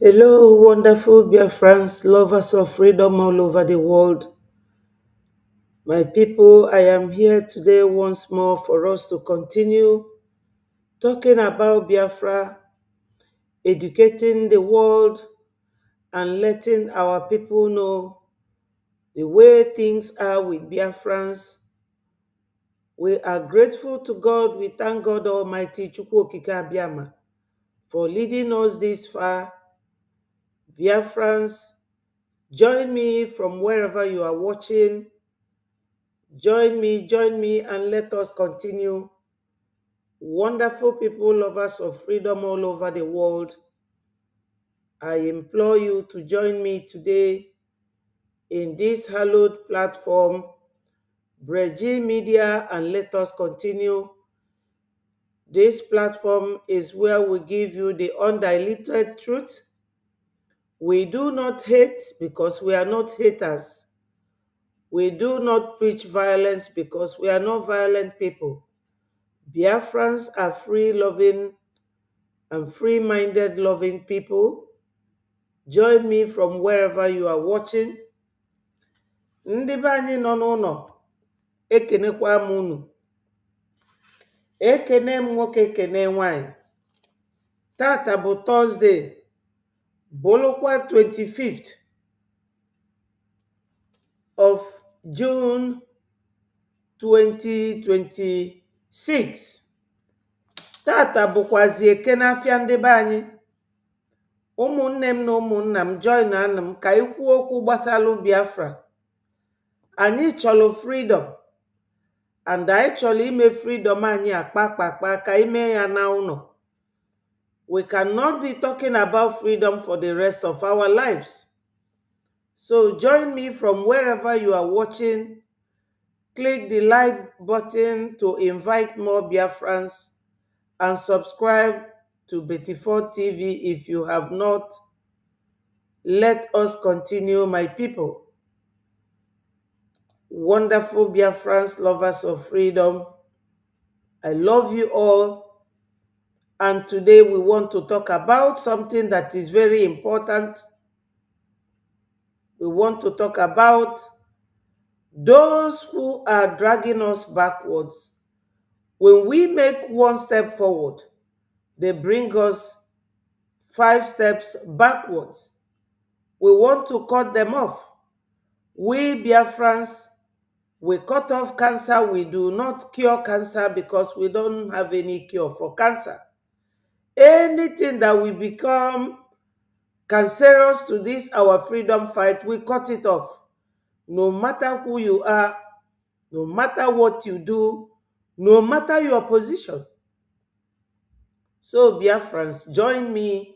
Hello, wonderful Biafrans, lovers of freedom all over the world. My people, I am here today once more for us to continue talking about Biafra, educating the world, and letting our people know the way things are with Biafrans. We are grateful to God. We thank God Almighty, Chukwu Okike Abiama, for leading us this far. Biafrans, join me from wherever you are watching. Join me, and let us continue. Wonderful people, lovers of freedom all over the world, I implore you to join me today in this hallowed platform, Breji Media, and let us continue. This platform is where we give you the undiluted truth. We do not hate because we are not haters. We do not preach violence because we are not violent people. Biafrans are free-loving and free-minded loving people. Join me from wherever you are watching. Ndị be anyị nọ n'ụlọ, ekenekwa m unu. Ekene m nwoke, ekene nwanyị. Tata bụ Thursday, bụrụkwa 25th of June 2026. Tata bụkwazi eke n'afịa ndị be anyị. Ụmụnne m na ụmụnna m, join ana m ka ikwu okwu gbasalụ Biafra. Anyị chọrọ freedom, and anyị chọrọ ime freedom anyị akpakpakpa ka ime ya na ụlọ. We cannot be talking about freedom for the rest of our lives. So join me from wherever you are watching. Click the like button to invite more Biafrans and subscribe to Bdf TV if you have not. Let us continue, my people. Wonderful Biafrans, lovers of freedom, I love you all. And today we want to talk about something that is very important. We want to talk about those who are dragging us backwards. When we make one step forward, they bring us 5 steps backwards. We want to cut them off. We Biafrans, we cut off cancer. We do not cure cancer because we don't have any cure for cancer. Anything that will become cancerous to this, our freedom fight, we cut it off. No matter who you are, no matter what you do, no matter your position. So Biafrans, join me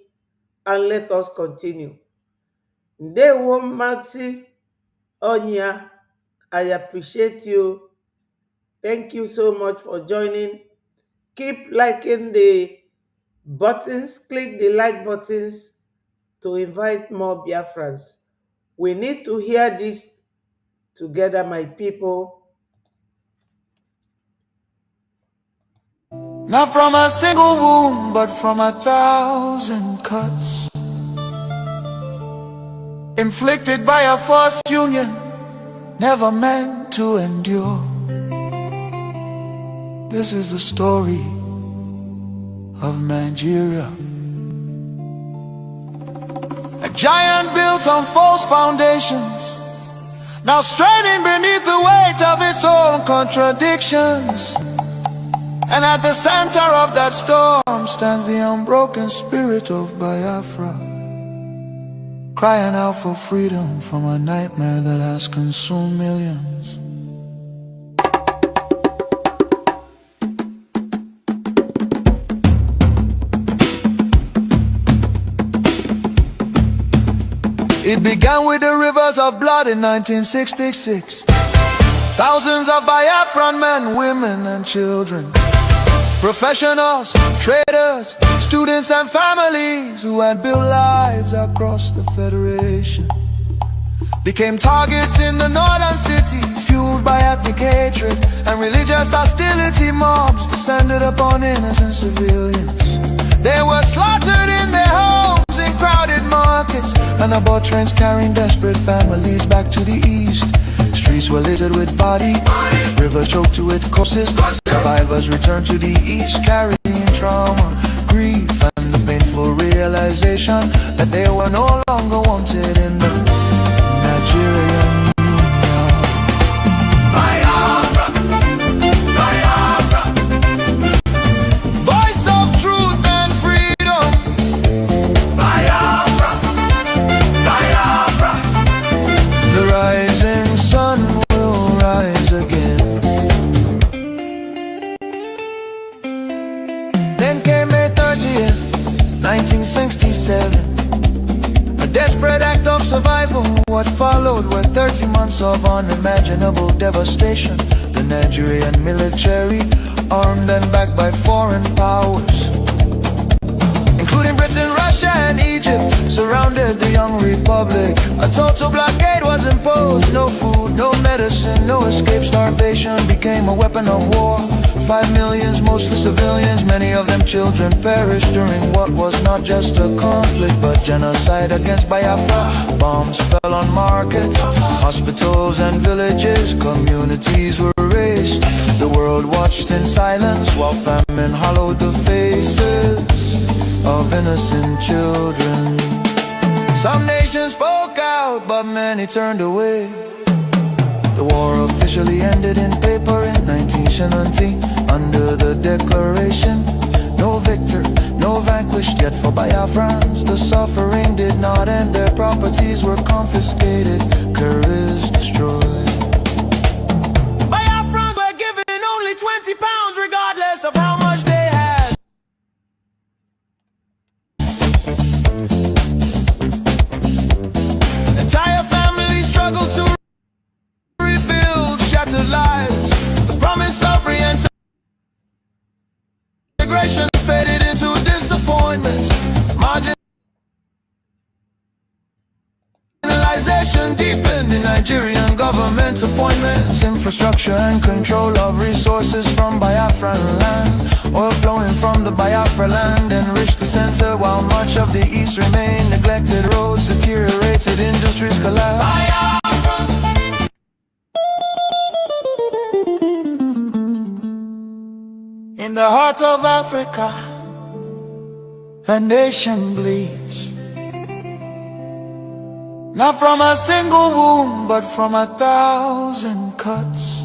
and let us continue. Ndewo Maxi Onya, I appreciate you. Thank you so much for joining. Keep liking the buttons, click the like buttons to invite more Biafrans. We need to hear this together, my people. Not from a single wound, but from 1,000 cuts, inflicted by a forced union, never meant to endure. This is the story of Nigeria. A giant built on false foundations, now straining beneath the weight of its own contradictions. And at the center of that storm stands the unbroken spirit of Biafra, crying out for freedom from a nightmare that has consumed millions. It began with the rivers of blood in 1966. Thousands of Biafran men, women and children, professionals, traders, students and families who had built lives across the Federation became targets in the northern city, fueled by ethnic hatred and religious hostility. Mobs descended upon innocent civilians. They were slaughtered in their homes in crowded malls. and aboard trains carrying desperate families back to the east. Streets were littered with bodies, rivers choked with corpses. Survivors returned to the east carrying trauma, grief, and the painful realization that they were no longer wanted in the Nigerian Union. Biafra, Biafra, voice of truth and freedom. Biafra, Biafra, the rising sun will rise again. Then came May 30th, 1967, a desperate act of survival. What followed were 30 months of unimaginable devastation. The Nigerian military, armed and backed by foreign powers, including Britain, Russia and Egypt, surrounded the young republic. A total blockade was imposed. No food, no medicine, no escape. Starvation became a weapon of war. 5 million, mostly civilians, many of them children, perished during what was not just a conflict but genocide against Biafra. Bombs fell on markets, hospitals and villages. Communities were razed. The world watched in silence while famine hollowed the faces of innocent children. Some nations spoke out, but many turned away. The war officially ended in paper in 1970 under the declaration, no victor, no vanquished. Yet for Biafrans, the suffering did not end. Their properties were confiscated, careers destroyed. Biafrans were given only 20 pounds regardless of how much they had. Entire families struggled to rebuild shattered lives. The promise of reintegration faded into disappointment. Marginalization deepened in Nigerian government appointments. Infrastructure and control of resources from Biafran land. Oil flowing from the Biafra land enriched the center, while much of the east remained neglected. Roads deteriorated, industries collapsed. Biafra! In the heart of Africa, a nation bleeds, not from a single wound, but from 1,000 cuts,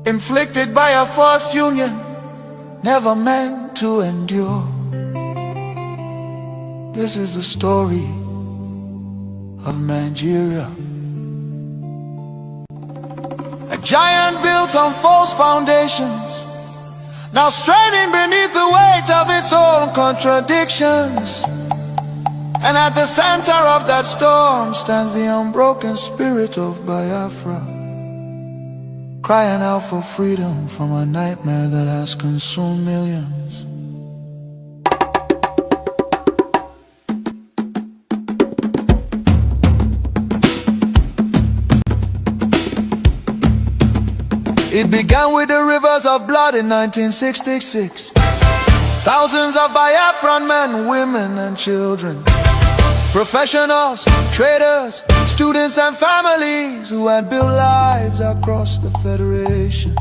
inflicted by a false union, never meant to endure. This is the story of Nigeria. A giant built on false foundations, now straining beneath the weight of its own contradictions. And at the center of that storm stands the unbroken spirit of Biafra, crying out for freedom from a nightmare that has consumed millions. It began with the rivers of blood in 1966. Thousands of Biafran men, women and children, professionals, traders, students and families who had built lives across the Federation,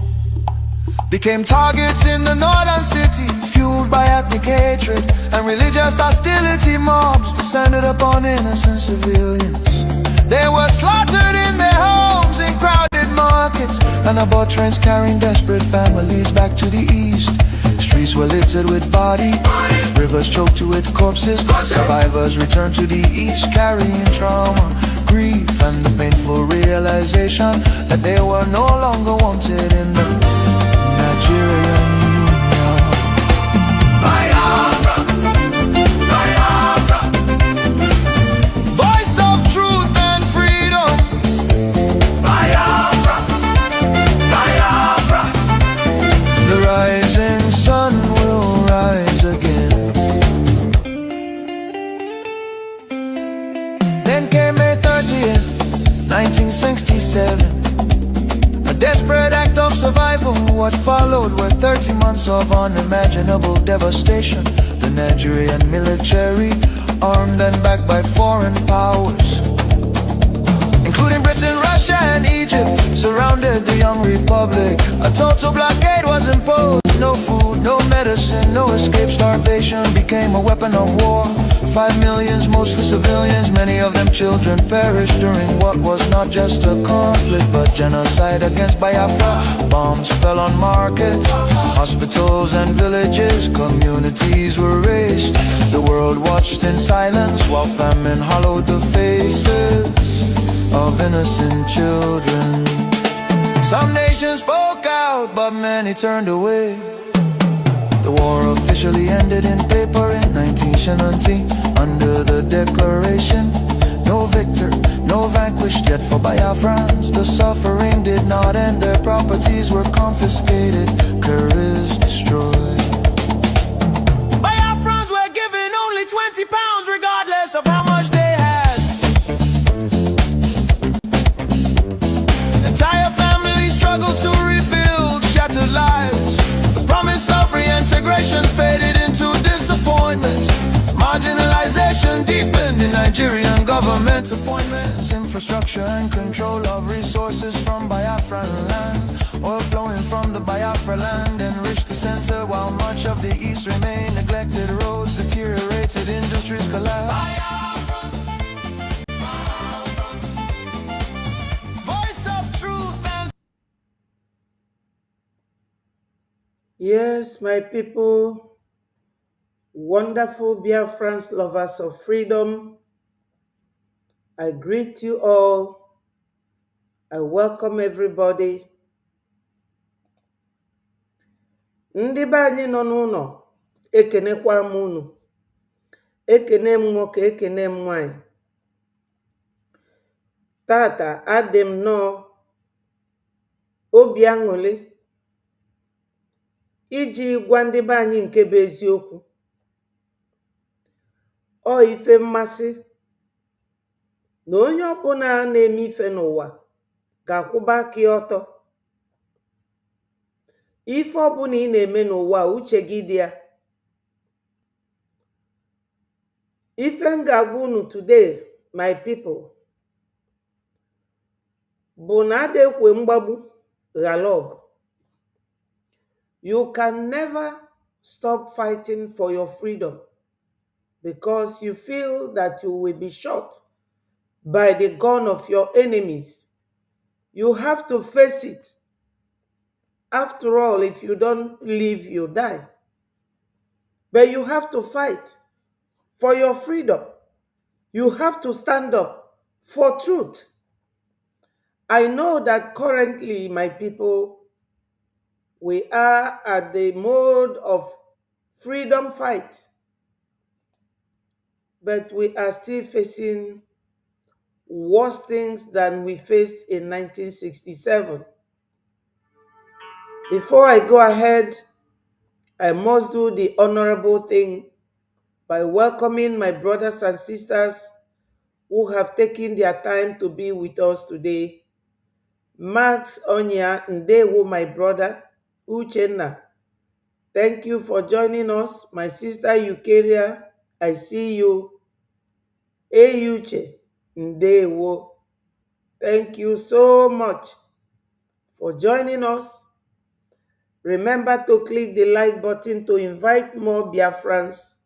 became targets in the northern city, fueled by ethnic hatred and religious hostility. Mobs descended upon innocent civilians. They were slaughtered in their homes, in crowded markets, and aboard trains carrying desperate families back to the east. Streets were littered with bodies, rivers choked with corpses. Survivors returned to the east carrying trauma, grief, and the painful realization that they were no longer wanted in the Nigerian Union. Biafra, Biafra, voice of truth and freedom. Biafra, Biafra, the rising sun will rise again. Then came May 30th, 1967, a desperate act of survival. What followed were 30 months of unimaginable devastation. The Nigerian military, armed then backed by foreign powers, including Britain, Russia, and Egypt, surrounded the young republic. A total blockade was imposed. No food, no medicine, no escape. Starvation became a weapon of war. 5 million, mostly civilians, many of them children, perished during what was not just a conflict, but genocide against Biafra. Bombs fell on markets, hospitals and villages. Communities were razed. The world watched in silence while famine hollowed the faces of innocent children. Some nations spoke out, but many turned away. The war officially ended in paper in 1970 under the declaration, no victor, no vanquished. Yet for Biafrans, the suffering did not end. Their properties were confiscated, careers destroyed. Biafrans were given only £20 regardless of how much they had. Entire families struggled to rebuild shattered lives. The promise of reintegration faded into disappointment. Marginalization deepened in Nigerian government appointments. Infrastructure and control of resources from Biafran land. Oil flowing from the Biafra land enriched the center, while much of the east remained neglected. Roads deteriorated, industries collapsed. Voice of truth and... Yes, my people, wonderful Biafrans, lovers of freedom, I greet you all. I welcome everybody. Ndị be anyị nọ n'ụlọ, ekenekwa m unu. Ekene m nwoke, ekene m nwanyị. Tata adị m nnọọ obi aṅụrị iji gwa ndị be anyị nke bụ eziokwu. Ọ ife mmasị na onye ọbụla na-eme ife n'ụwa ga-akwụba aka ya ọtọ. Ife ọbụla ị na-eme n'ụwa uche gị dị ya. Ife m ga-agwa unu today, my people, bụ na adekwe mgbagbu ghara ọgụ. You can never stop fighting for your freedom because you feel that you will be shot by the gun of your enemies. You have to face it. After all, if you don't live, you die. But you have to fight for your freedom. You have to stand up for truth. I know that currently, my people, we are at the mode of freedom fight, but we are still facing worse things than we faced in 1967. Before I go ahead, I must do the honorable thing by welcoming my brothers and sisters who have taken their time to be with us today. Max Onya Ndewo, my brother. Uchenna, thank you for joining us. My sister Eukaria, I see you. Uche Ndewo, thank you so much for joining us. Remember to click the like button to invite more Biafrans.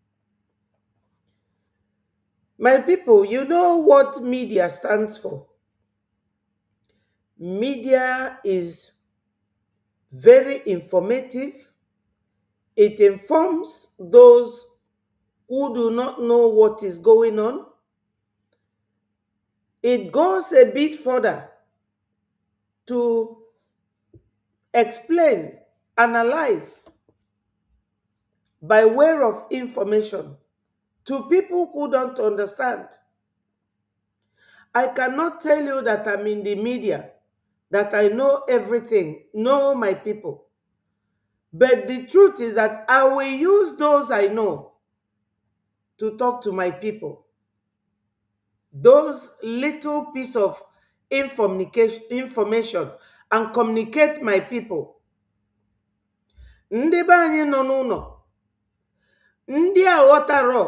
My people, you know what media stands for. Media is very informative. It informs those who do not know what is going on. It goes a bit further to explain, analyze by way of information to people who don't understand. I cannot tell you that I'm in the media, that I know everything, know my people. But the truth is that I will use those I know to talk to my people. Those little piece of information and communicate my people. Ndị be anyị nọ n'ụlọ, ndị aghọtara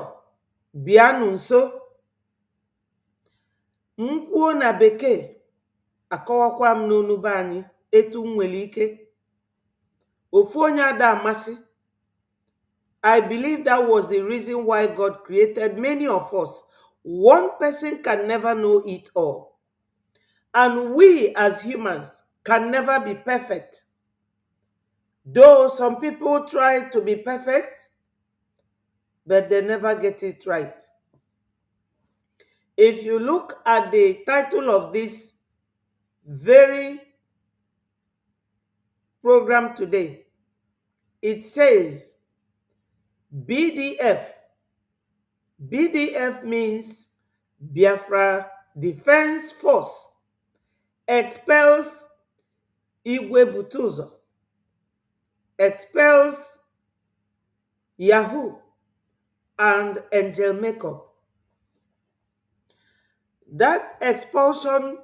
bịanụ nso Mkwuo na bekee akọwakwa m n'onu be anyị etu m nwere ike. Ofu onye ada amasị. I believe that was the reason why God created many of us. One person can never know it all. And we as humans can never be perfect. Though some people try to be perfect, but they never get it right. If you look at the title of this very program today, it says BDF. BDF means Biafra Defense Force Expells Igwe Buteuzo, expels Yahoo and Angel Makeup. That expulsion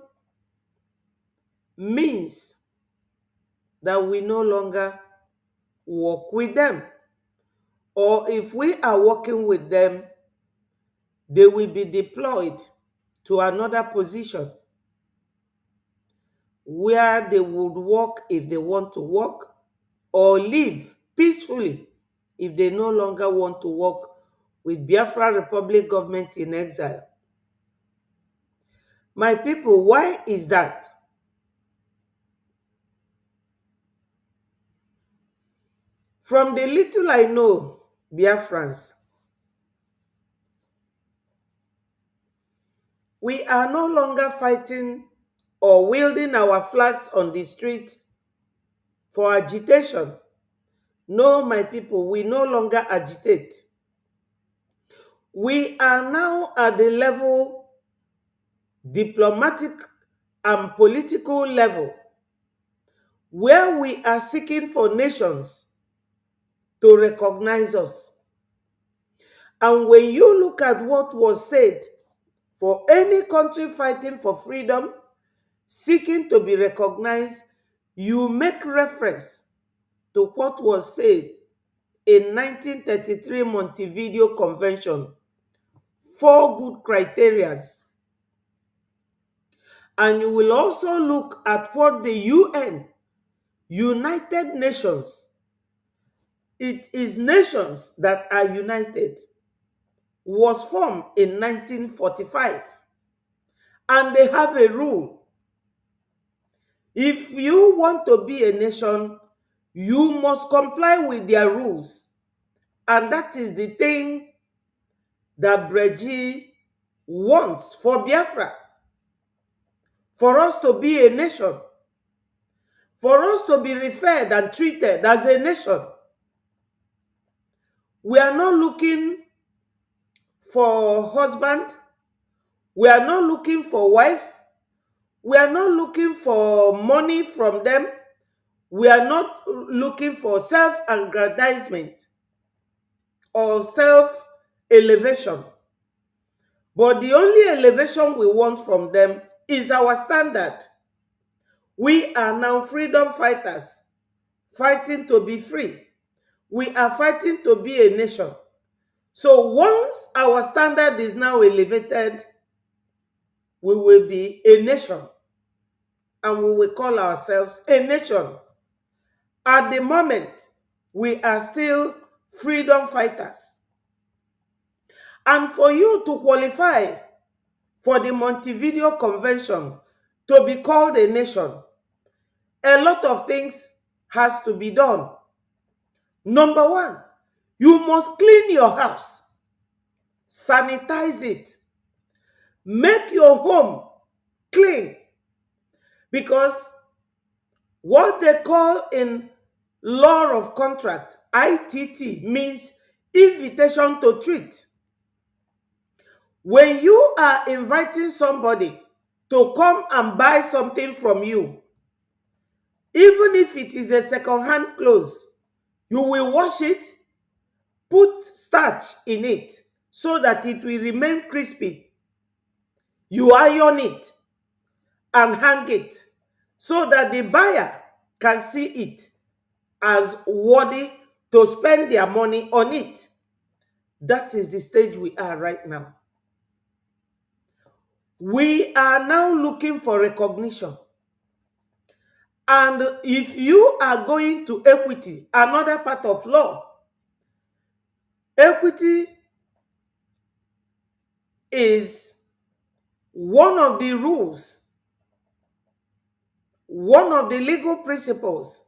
means that we no longer work with them. Or if we are working with them, they will be deployed to another position where they would work if they want to work, or live peacefully if they no longer want to work with Biafra Republic government in exile. My people, why is that? From the little I know, Biafrans, we are no longer fighting or wielding our flags on the street for agitation. No, my people, we no longer agitate. We are now at the level, diplomatic and political level, where we are seeking for nations to recognize us. And when you look at what was said for any country fighting for freedom, seeking to be recognized, you make reference to what was said in 1933 Montevideo Convention. 4 good criteria. And you will also look at what the UN, United Nations, it is nations that are united, was formed in 1945. And they have a rule. If you want to be a nation, you must comply with their rules. And that is the thing that Breji wants for Biafra. For us to be a nation. For us to be referred and treated as a nation. We are not looking for husband. We are not looking for wife. We are not looking for money from them. We are not looking for self-aggrandizement or self-elevation. But the only elevation we want from them is our standard. We are now freedom fighters, fighting to be free. We are fighting to be a nation. So once our standard is now elevated, we will be a nation. And we will call ourselves a nation. At the moment, we are still freedom fighters. And for you to qualify for the Montevideo Convention to be called a nation, a lot of things has to be done. Number one, you must clean your house, sanitize it, make your home clean, because what they call in law of contract, ITT, means invitation to treat. When you are inviting somebody to come and buy something from you, even if it is a second-hand clothes, you will wash it, put starch in it so that it will remain crispy. You iron it and hang it so that the buyer can see it as worthy to spend their money on it. That is the stage we are right now. We are now looking for recognition. And if you are going to equity, another part of law, equity is one of the rules, one of the legal principles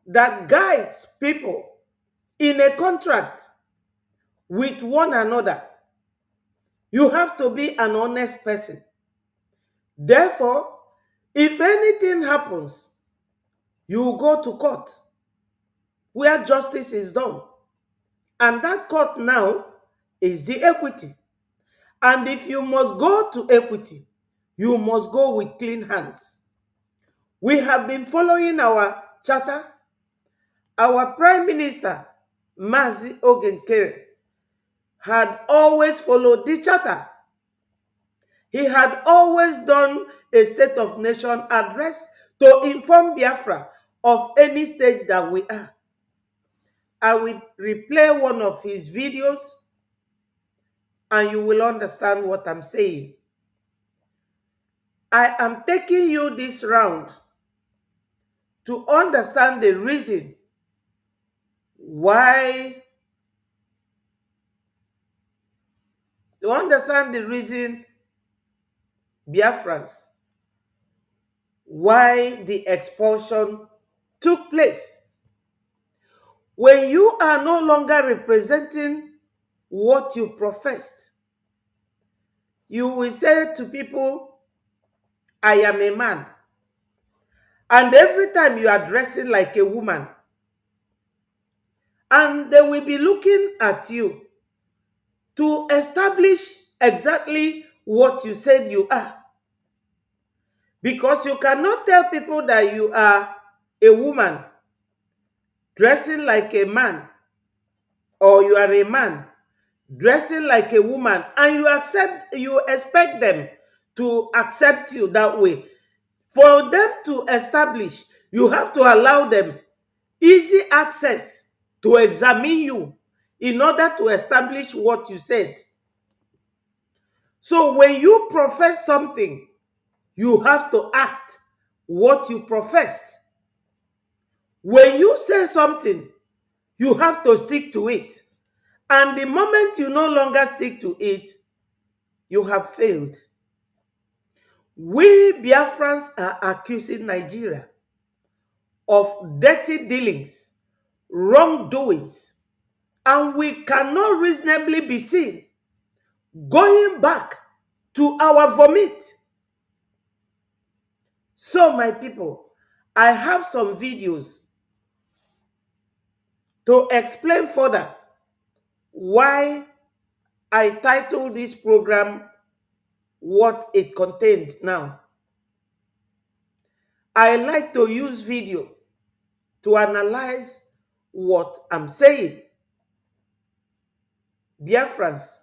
that guides people in a contract with one another. You have to be an honest person. Therefore, if anything happens, you go to court where justice is done. And that court now is the equity. And if you must go to equity, you must go with clean hands. We have been following our charter. Our Prime Minister, Mazi Ogenkere, had always followed the charter. He had always done a State of Nation address to inform Biafra of any stage that we are. I will replay one of his videos and you will understand what I'm saying. I am taking you this round to understand the reason why, Biafrans, why the expulsion took place. When you are no longer representing what you professed, you will say to people, I am a man. And every time you are dressing like a woman, and they will be looking at you to establish exactly what you said you are. Because you cannot tell people that you are a woman dressing like a man, or you are a man dressing like a woman, and you expect them to accept you that way. For them to establish, you have to allow them easy access to examine you in order to establish what you said. So when you profess something, you have to act what you professed. When you say something, you have to stick to it. And the moment you no longer stick to it, you have failed. We Biafrans are accusing Nigeria of dirty dealings, wrongdoings, and we cannot reasonably be seen going back to our vomit. So, my people, I have some videos to explain further why I titled this program what it contained now. I like to use video to analyze what I'm saying. Biafrans,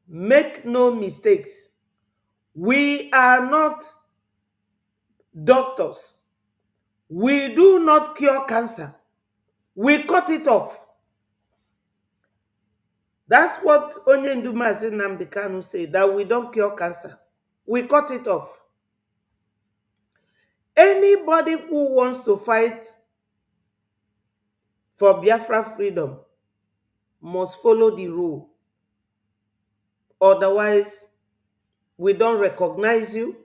make no mistakes. We are not doctors. We do not cure cancer. We cut it off. That's what Onyendu Mazi Nnamdi Kanu said, that we don't cure cancer. We cut it off. Anybody who wants to fight for Biafra freedom must follow the rule. Otherwise, we don't recognize you.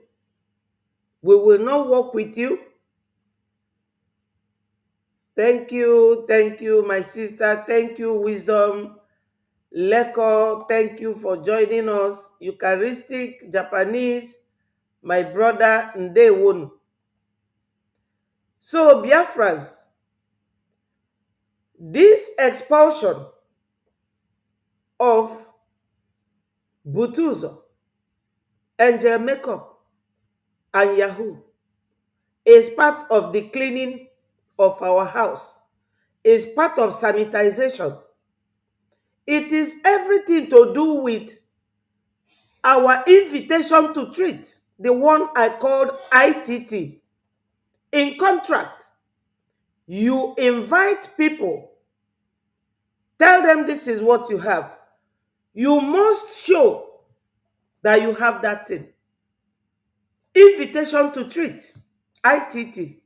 We will not work with you. Thank you, my sister. Thank you, Wisdom. Leko, thank you for joining us. Eucharistic, Japanese, my brother Ndewonu. So, Biafrans, this expulsion of Buteuzo, Angel Makeup, and Yahoo is part of the cleaning of our house, is part of sanitization. It is everything to do with our invitation to treat, the one I called ITT. In contract, you invite people, tell them this is what you have. You must show that you have that thing. Invitation to treat, ITT.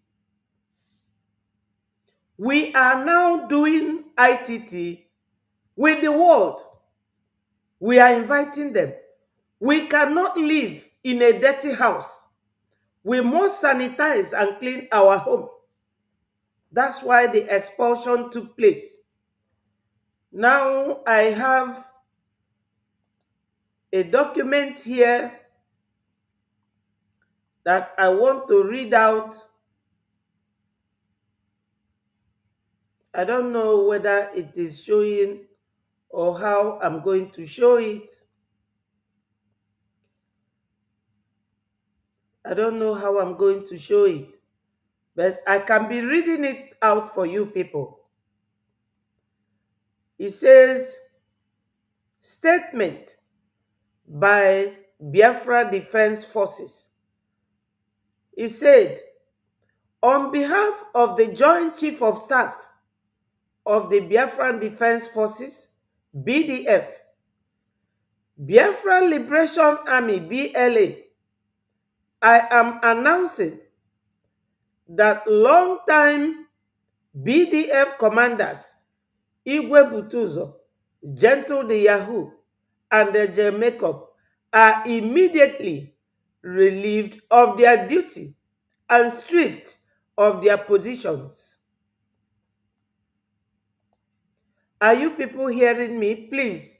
We are now doing ITT with the world. We are inviting them. We cannot live in a dirty house. We must sanitize and clean our home. That's why the expulsion took place. Now I have a document here that I want to read out. I don't know whether it is showing or how I'm going to show it. I don't know how I'm going to show it, but I can be reading it out for you people. It says, statement by Biafra Defense Forces. It said, on behalf of the Joint Chief of Staff of the Biafran Defense Forces, BDF, Biafra Liberation Army, BLA, I am announcing that long-time BDF commanders Igwe Buteuzo, Gentle the Yahoo, and the J Makeup are immediately relieved of their duty and stripped of their positions. Are you people hearing me? Please,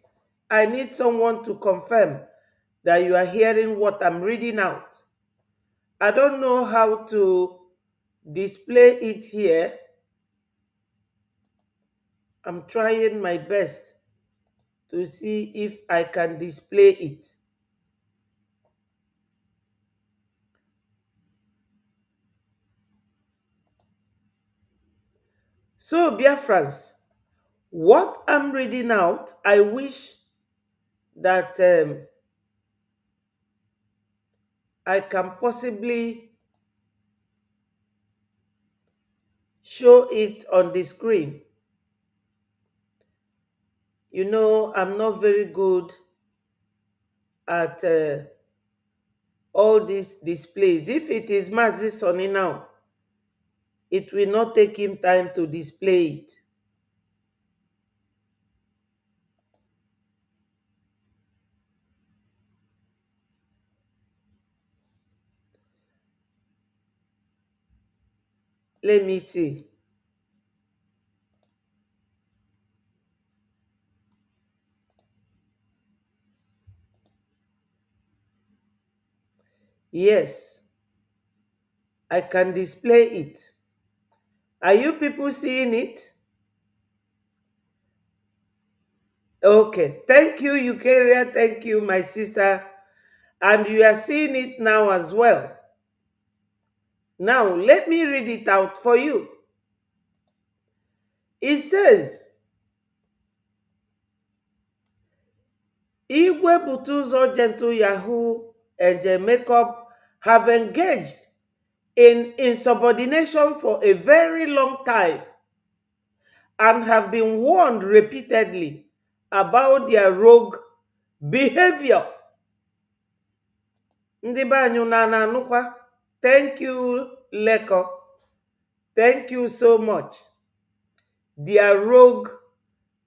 I need someone to confirm that you are hearing what I'm reading out. I don't know how to display it here. I'm trying my best to see if I can display it. So, Biafrans, what I'm reading out, I wish that I can possibly show it on the screen. You know, I'm not very good at all these displays. If it is Mazi Sonny now, it will not take him time to display it. Let me see. Yes, I can display it. Are you people seeing it? Okay, thank you, Eukarya. Thank you, my sister. And you are seeing it now as well. Now, let me read it out for you. It says, Igwe Buteuzo, Gentle Yahoo, and J Makeup have engaged in insubordination for a very long time and have been warned repeatedly about their rogue behavior. Ndị be anyị na-anụkwa? Thank you, Leko. Thank you so much. Their rogue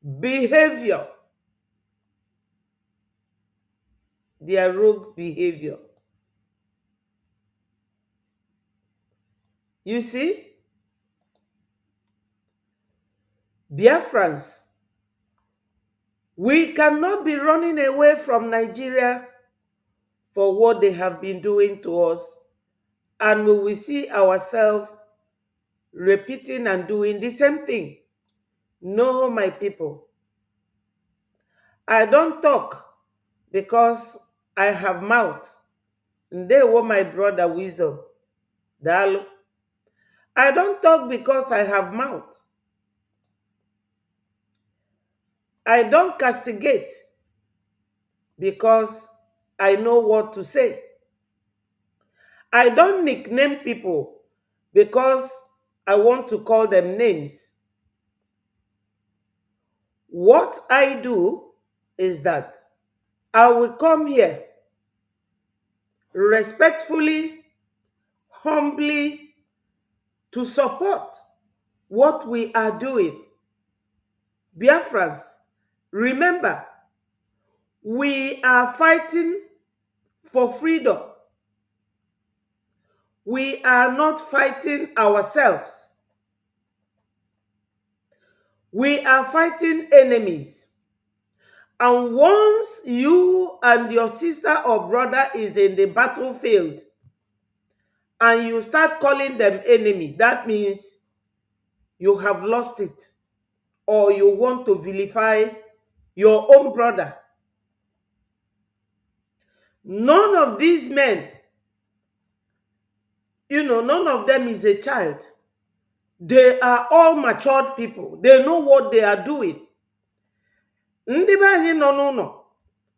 behavior. Their rogue behavior. You see? Biafrans, we cannot be running away from Nigeria for what they have been doing to us, and we will see ourselves repeating and doing the same thing. No, my people. I don't talk because I have mouth. They were my brother wisdom. Dalo. I don't talk because I have mouth. I don't castigate because I know what to say. I don't nickname people because I want to call them names. What I do is that I will come here respectfully, humbly, to support what we are doing. Biafrans, remember, we are fighting for freedom. We are not fighting ourselves. We are fighting enemies. And once you and your sister or brother is in the battlefield and you start calling them enemy, that means you have lost it, or you want to vilify your own brother. None of these men, none of them is a child. They are all matured people. They know what they are doing. Ndị be anyị nọ n'ụlọ,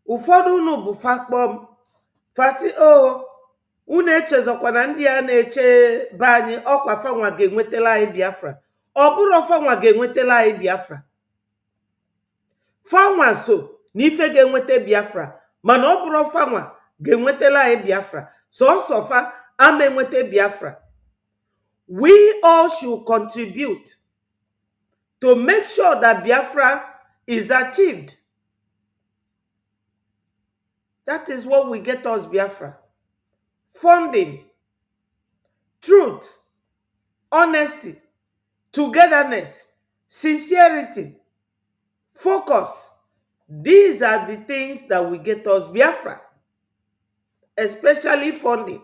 ụfọdụ unu bụ fakpọm, fasi o unu echezọkwa na ndị a na-eche be anyị ọkwa fanwa ga-enwetala anyị Biafra. Ọ bụrụ fanwa ga-enwetala anyị Biafra. Fanwa so n'ife ga-enweta Biafra, mana ọ bụrụ fanwa ga-enwetala anyị Biafra. Sọsọ fa ama enweta Biafra. We all should contribute to make sure that Biafra is achieved. That is what will get us Biafra. Funding, truth, honesty, togetherness, sincerity, focus. These are the things that will get us Biafra. Especially funding.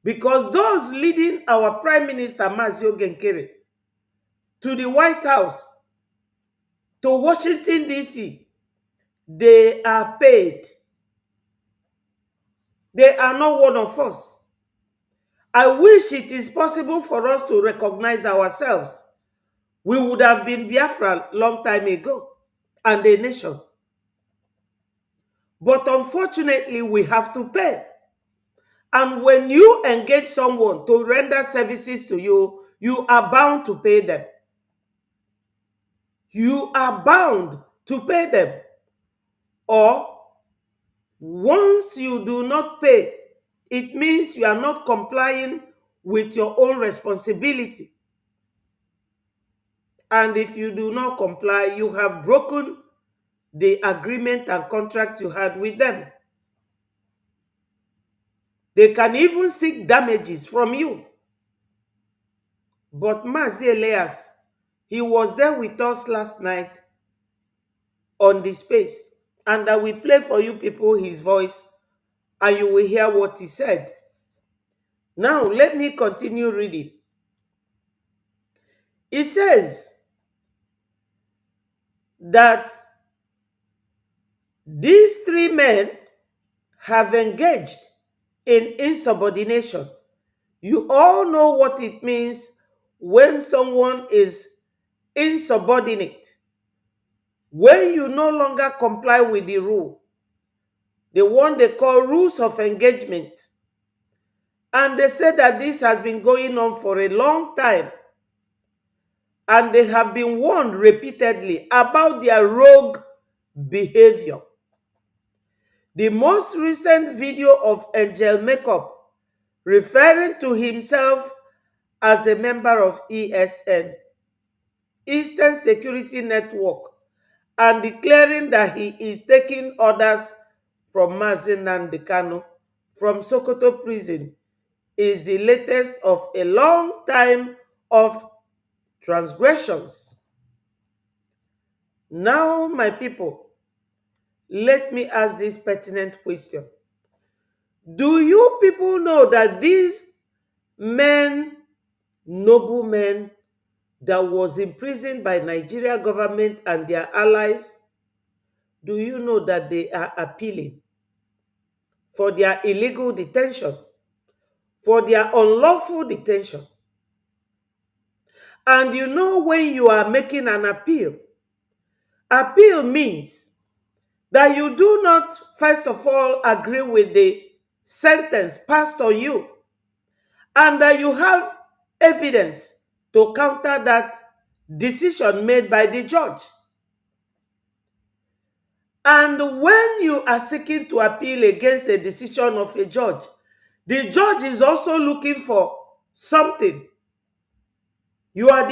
Because those leading our Prime Minister Mazio Genkere to the White House, to Washington, D.C., they are paid. They are not one of us. I wish it is possible for us to recognize ourselves. We would have been Biafra long time ago and a nation. But unfortunately, we have to pay. And when you engage someone to render services to you, you are bound to pay them. You are bound to pay them. Or once you do not pay, it means you are not complying with your own responsibility. And if you do not comply, you have broken the agreement and contract you had with them. They can even seek damages from you. But Mazi Elias, he was there with us last night on the space. And I will play for you people his voice and you will hear what he said. Now, let me continue reading. It says that these three men have engaged in insubordination. You all know what it means when someone is insubordinate. When you no longer comply with the rule, the one they call rules of engagement. And they said that this has been going on for a long time. And they have been warned repeatedly about their rogue behavior. The most recent video of Angel Makeup referring to himself as a member of ESN, Eastern Security Network, and declaring that he is taking orders from Mazi Nnamdi Kanu from Sokoto prison is the latest of a long time of transgressions. Now, my people, let me ask this pertinent question. Do you people know that these men, noble men, that was imprisoned by Nigeria government and their allies, do you know that they are appealing for their illegal detention, for their unlawful detention? And you know, when you are making an appeal means that you do not, first of all, agree with the sentence passed on you, and that you have evidence to counter that decision made by the judge. And when you are seeking to appeal against a decision of a judge, the judge is also looking for something. You are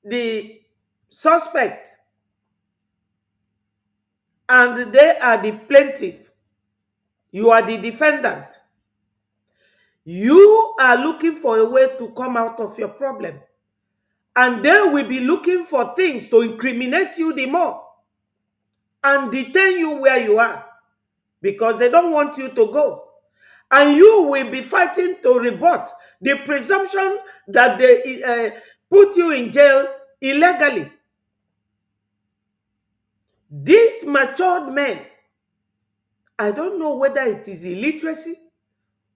the suspect, and they are the plaintiff. You are the defendant. You are looking for a way to come out of your problem. And they will be looking for things to incriminate you the more and detain you where you are because they don't want you to go. And you will be fighting to rebut the presumption that they put you in jail illegally. These matured men, I don't know whether it is illiteracy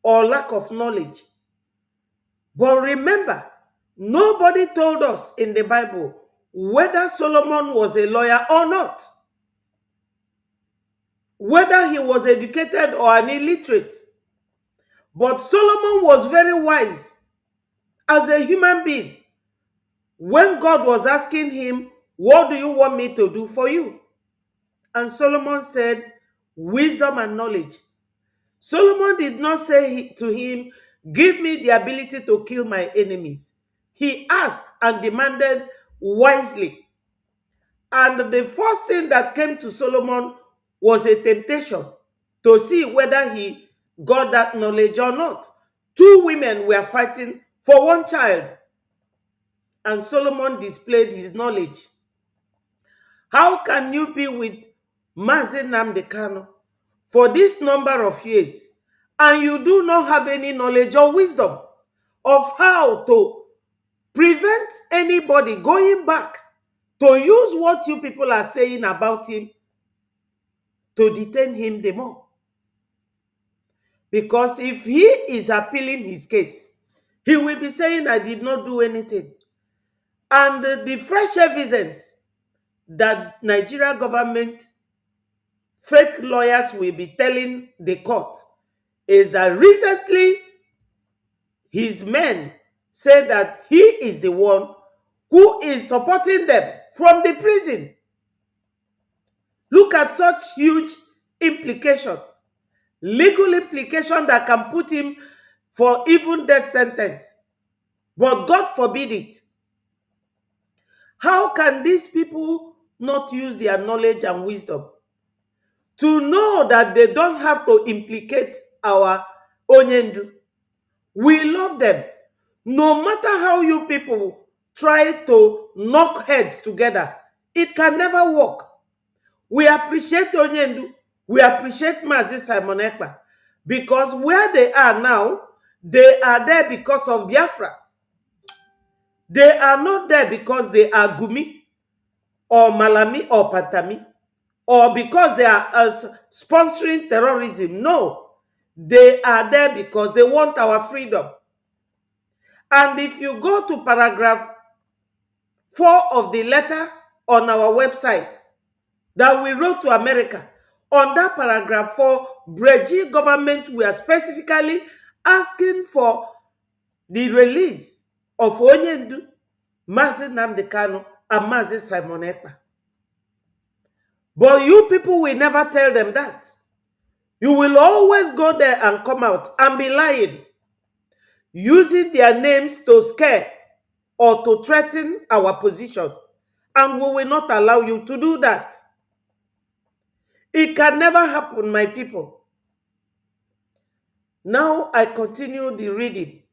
or lack of knowledge. But remember, nobody told us in the Bible whether Solomon was a lawyer or not, whether he was educated or an illiterate. But Solomon was very wise as a human being when God was asking him, "What do you want me to do for you?" And Solomon said, "Wisdom and knowledge." Solomon did not say to him, "Give me the ability to kill my enemies." He asked and demanded wisely. And the first thing that came to Solomon was a temptation to see whether he got that knowledge or not. Two women were fighting for one child, and Solomon displayed his knowledge. How can you be with Mazi Nnamdi Kanu for this number of years and you do not have any knowledge or wisdom of how to prevent anybody going back to use what you people are saying about him to detain him the more? Because if he is appealing his case, he will be saying, "I did not do anything." And the fresh evidence that Nigeria government fake lawyers will be telling the court is that recently his men say that he is the one who is supporting them from the prison. Look at such huge implication, legal implication that can put him for even death sentence. But God forbid it. How can these people not use their knowledge and wisdom to know that they don't have to implicate our Onyendu? We love them. No matter how you people try to knock heads together, it can never work. We appreciate Onyendu. We appreciate Mazi Simon Ekpa. Because where they are now, they are there because of Biafra. They are not there because they are Gumi or Malami or Patami or because they are sponsoring terrorism. No, they are there because they want our freedom. And if you go to paragraph 4 of the letter on our website that we wrote to America, on that paragraph 4, Breji government were specifically asking for the release of Onyendu, Mazi Nnamdi Kanu, and Mazi Simon Ekpa. But you people will never tell them that. You will always go there and come out and be lying, using their names to scare or to threaten our position. And we will not allow you to do that. It can never happen, my people. Now I continue the reading.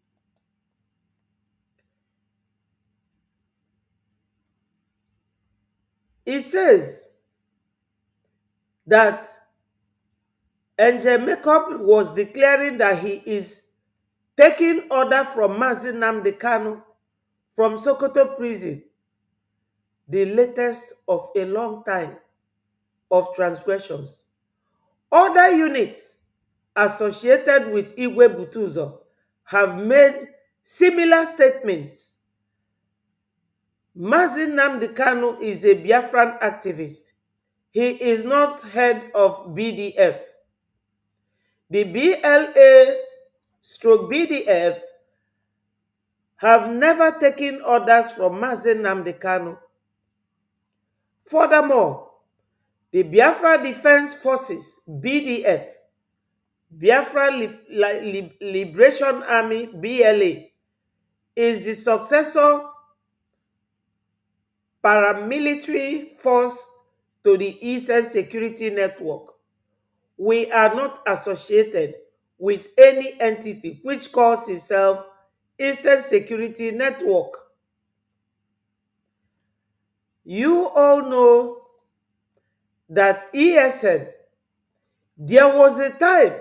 It says that Angel Makeup was declaring that he is taking order from Mazi Nnamdi Kanu from Sokoto prison, the latest of a long time of transgressions. Other units associated with Igwe Buteuzo have made similar statements. Mazi Nnamdi Kanu is a Biafran activist. He is not head of BDF. The BLA/BDF have never taken orders from Mazi Nnamdi Kanu Furthermore, the Biafra Defense Forces, BDF, Biafra Liberation Army, BLA, is the successor paramilitary force to the Eastern Security Network. We are not associated with any entity which calls itself Eastern Security Network. You all know that ESN, there was a time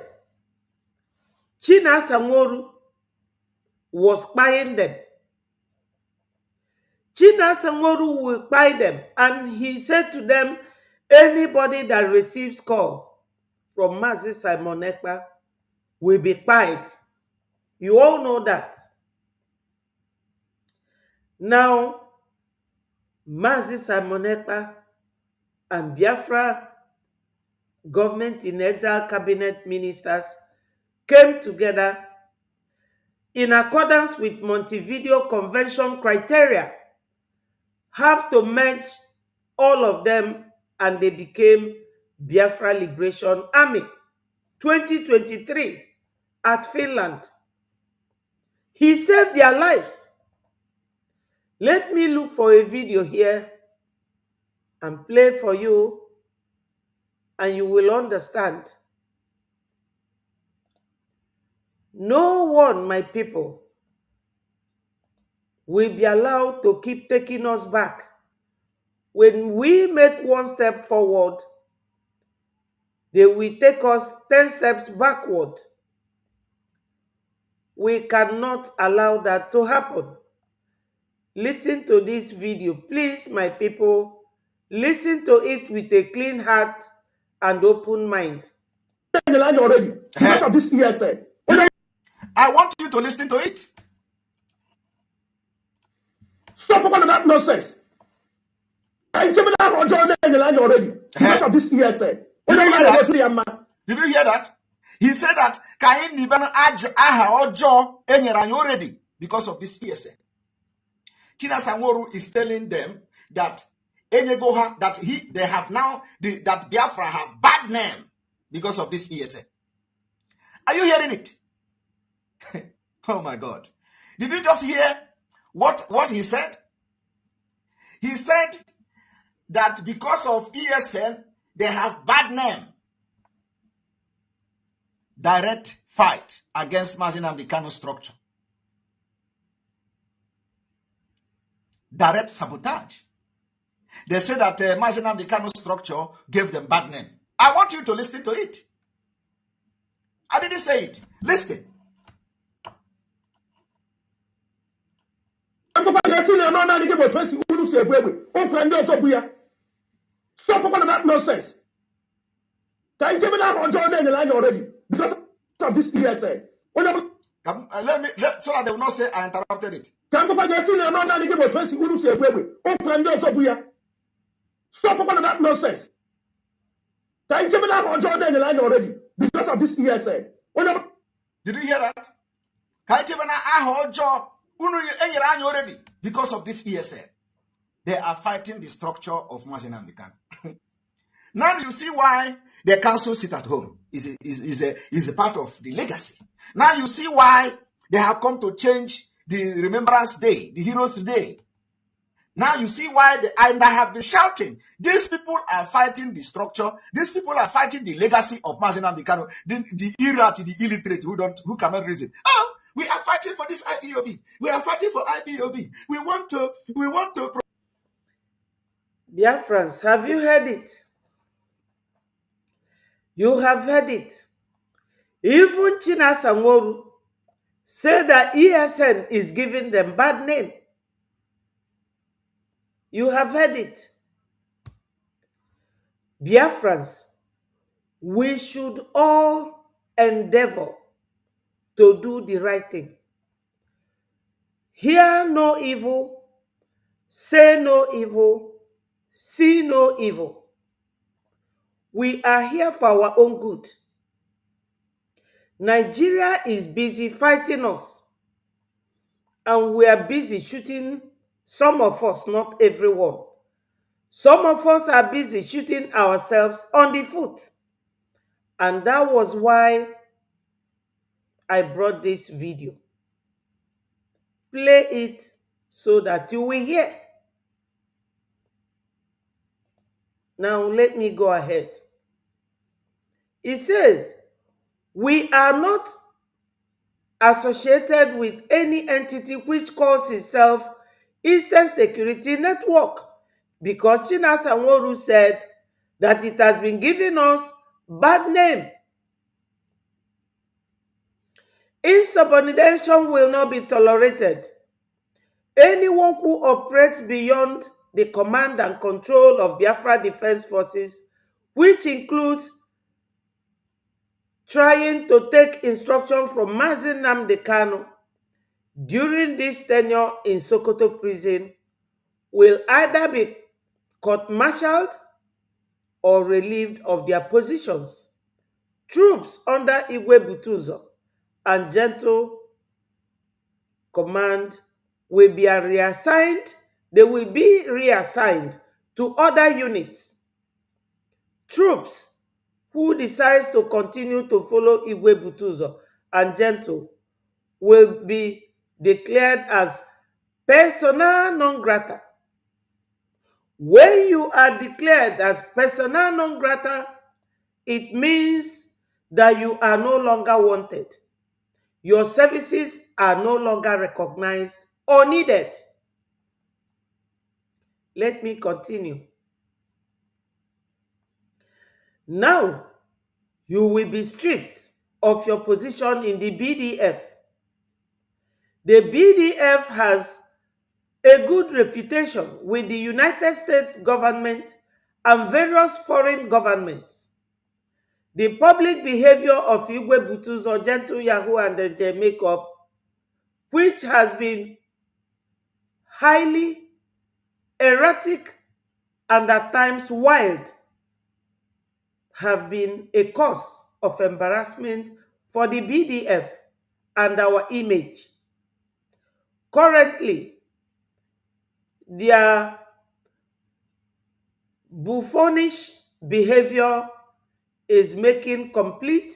China Sangoru was spying them. China Sangoru will spy them, and he said to them, anybody that receives call from Mazi Simon Ekpa will be spied. You all know that. Now, Mazi Simon Ekpa and Biafra government in exile cabinet ministers came together in accordance with Montevideo Convention criteria, have to merge all of them, and they became Biafra Liberation Army. 2023 at Finland. He saved their lives. Let me look for a video here and play for you, and you will understand. No one, my people, will be allowed to keep taking us back. When we make one step forward, they will take us 10 steps backward. We cannot allow that to happen. Listen to this video, please, my people. Listen to it with a clean heart and open mind. Already, because of this ESN. I want you to listen to it. Stop talking about nonsense. I came out on John already, because of this ESN. Did you hear that? Did you hear that? He said that Kain Libano Aha Ojo Enyerany already because of this ESN. China Sangoru is telling them that Enyegoha, that they have now, that Biafra have bad name because of this ESN. Are you hearing it? Oh my God. Did you just hear what he said? He said that because of ESN, they have bad name. Direct fight against Mazi Nnamdi Kanu structure. Direct sabotage. They say that Mazi Nnamdi Kanu structure gave them bad name. I want you to listen to it. I didn't say it. Listen. Stop talking about nonsense. Can you give me that on John already? Because of this ESN. So that they will not say I interrupted it. Stop talking about nonsense. Can you give me that on John already? Because of this ESN. Did you hear that? Already because of this ESN. They are fighting the structure of Mazi Nnamdi Kanu. Now you see why the council sit at home is a part of the legacy. Now you see why they have come to change the Remembrance Day, the Heroes Day. Now you see why and I have been shouting, these people are fighting the structure, these people are fighting the legacy of Mazi Nnamdi Kanu, the illiterate, the illiterate who cannot reason. Oh, we are fighting for this IPOB. We are fighting for IPOB. We want to. Biafrans, have you heard it? You have heard it. Even China Sangoru said that ESN is giving them bad name. You have heard it. Biafrans, we should all endeavor to do the right thing. Hear no evil, say no evil, see no evil. We are here for our own good. Nigeria is busy fighting us, and we are busy shooting some of us, not everyone. Some of us are busy shooting ourselves on the foot. And that was why I brought this video. Play it so that you will hear. Now let me go ahead. It says, we are not associated with any entity which calls itself Eastern Security Network, because Chinasa Nworu said that it has been giving us bad name. Insubordination will not be tolerated. Anyone who operates beyond the command and control of Biafra Defense Forces, which includes trying to take instruction from Mazi Nnamdi Kanu during this tenure in Sokoto prison, will either be court-martialed or relieved of their positions. Troops under Igwe Buteuzo and Gentle Command will be reassigned. They will be reassigned to other units. Troops who decides to continue to follow Igwe Buteuzo and Gentle will be declared as persona non grata. When you are declared as persona non grata, it means that you are no longer wanted. Your services are no longer recognized or needed. Let me continue. Now, you will be stripped of your position in the BDF. The BDF has a good reputation with the United States government and various foreign governments. The public behavior of Igwe Buteuzo, Gentle, Yahoo, and the J Makeup, which has been highly erratic and at times wild, have been a cause of embarrassment for the BDF and our image. Currently, their buffoonish behavior is making complete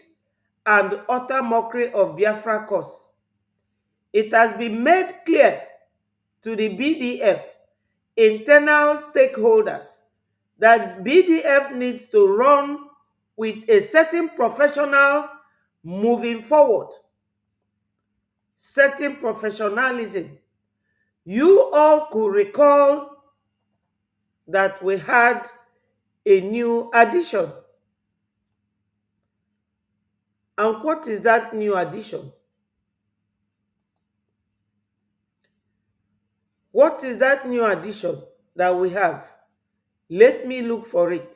and utter mockery of Biafra cause. It has been made clear to the BDF internal stakeholders that BDF needs to run with a certain professional moving forward, certain professionalism. You all could recall that we had a new addition. And what is that new addition? What is that new addition that we have? Let me look for it.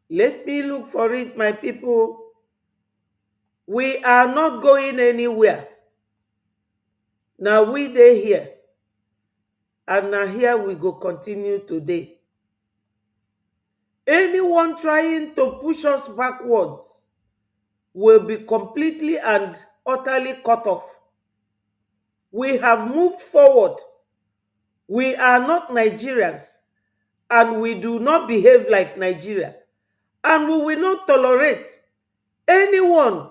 Let me look for it, my people. We are not going anywhere. Now we dey here. And now here we go continue today. Anyone trying to push us backwards will be completely and utterly cut off. We have moved forward. We are not Nigerians, and we do not behave like Nigeria. And we will not tolerate anyone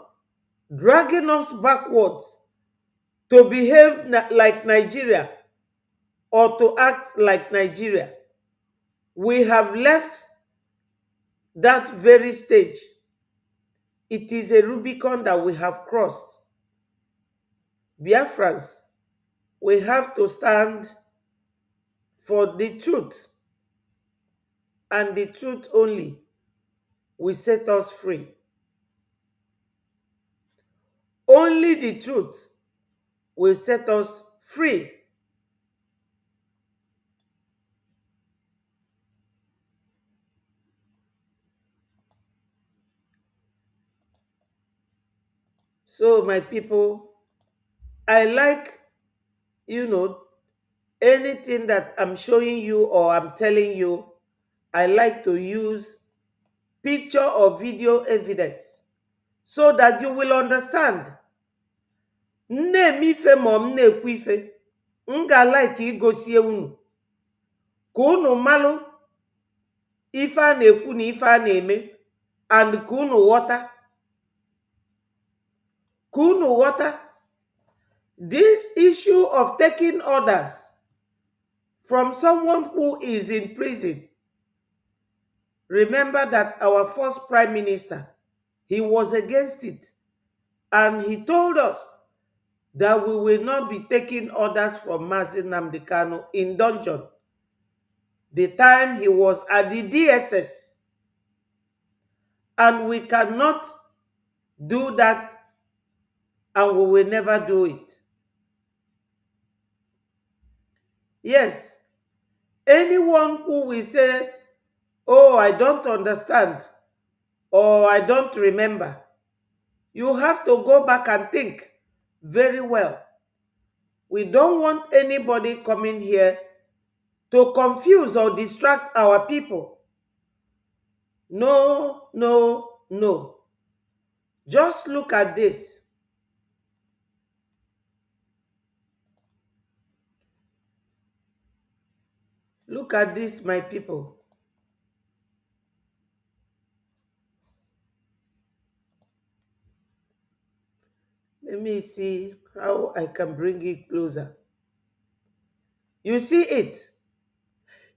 dragging us backwards to behave like Nigeria or to act like Nigeria. We have left that very stage. It is a Rubicon that we have crossed. Biafrans, we have to stand for the truth, and the truth only will set us free. Only the truth will set us free. So, my people, I like, anything that I'm showing you or I'm telling you, I like to use picture or video evidence so that you will understand. Nne m ife ma m na-ekwu ife, m ga-like igosie unu. ka unu malụ ife a na-ekwu na ife a na-eme, and ka unu ghọta this issue of taking orders from someone who is in prison. Remember that our first prime minister, he was against it, and he told us that we will not be taking orders from Mazi Nnamdi Kanu in dungeon the time he was at the DSS, and we cannot do that, and we will never do it. Yes, anyone who will say, oh, I don't understand, or I don't remember, you have to go back and think very well. We don't want anybody coming here to confuse or distract our people. No, no, no. Just look at this. Look at this, my people. Let me see how I can bring it closer. You see it?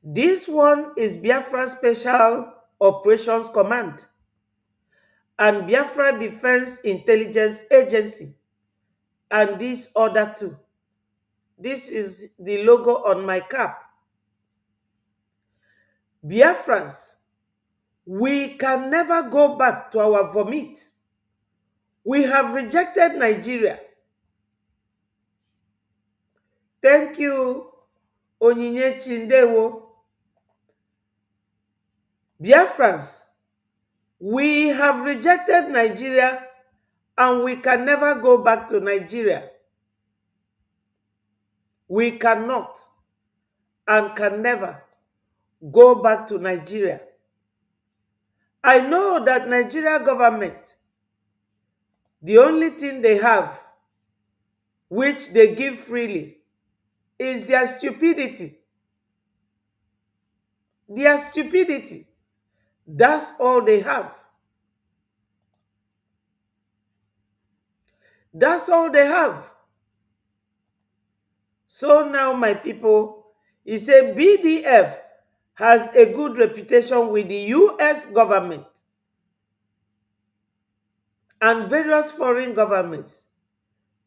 This one is Biafra Special Operations Command and Biafra Defense Intelligence Agency, and this other two. This is the logo on my cap. Biafrans, we can never go back to our vomit. We have rejected Nigeria. Thank you, Onyinye Chindewo. Biafrans, we have rejected Nigeria, and we can never go back to Nigeria. We cannot and can never go back to Nigeria. I know that Nigeria government, the only thing they have, which they give freely, is their stupidity. Their stupidity. That's all they have. That's all they have. So now, my people, he said BDF has a good reputation with the US government and various foreign governments.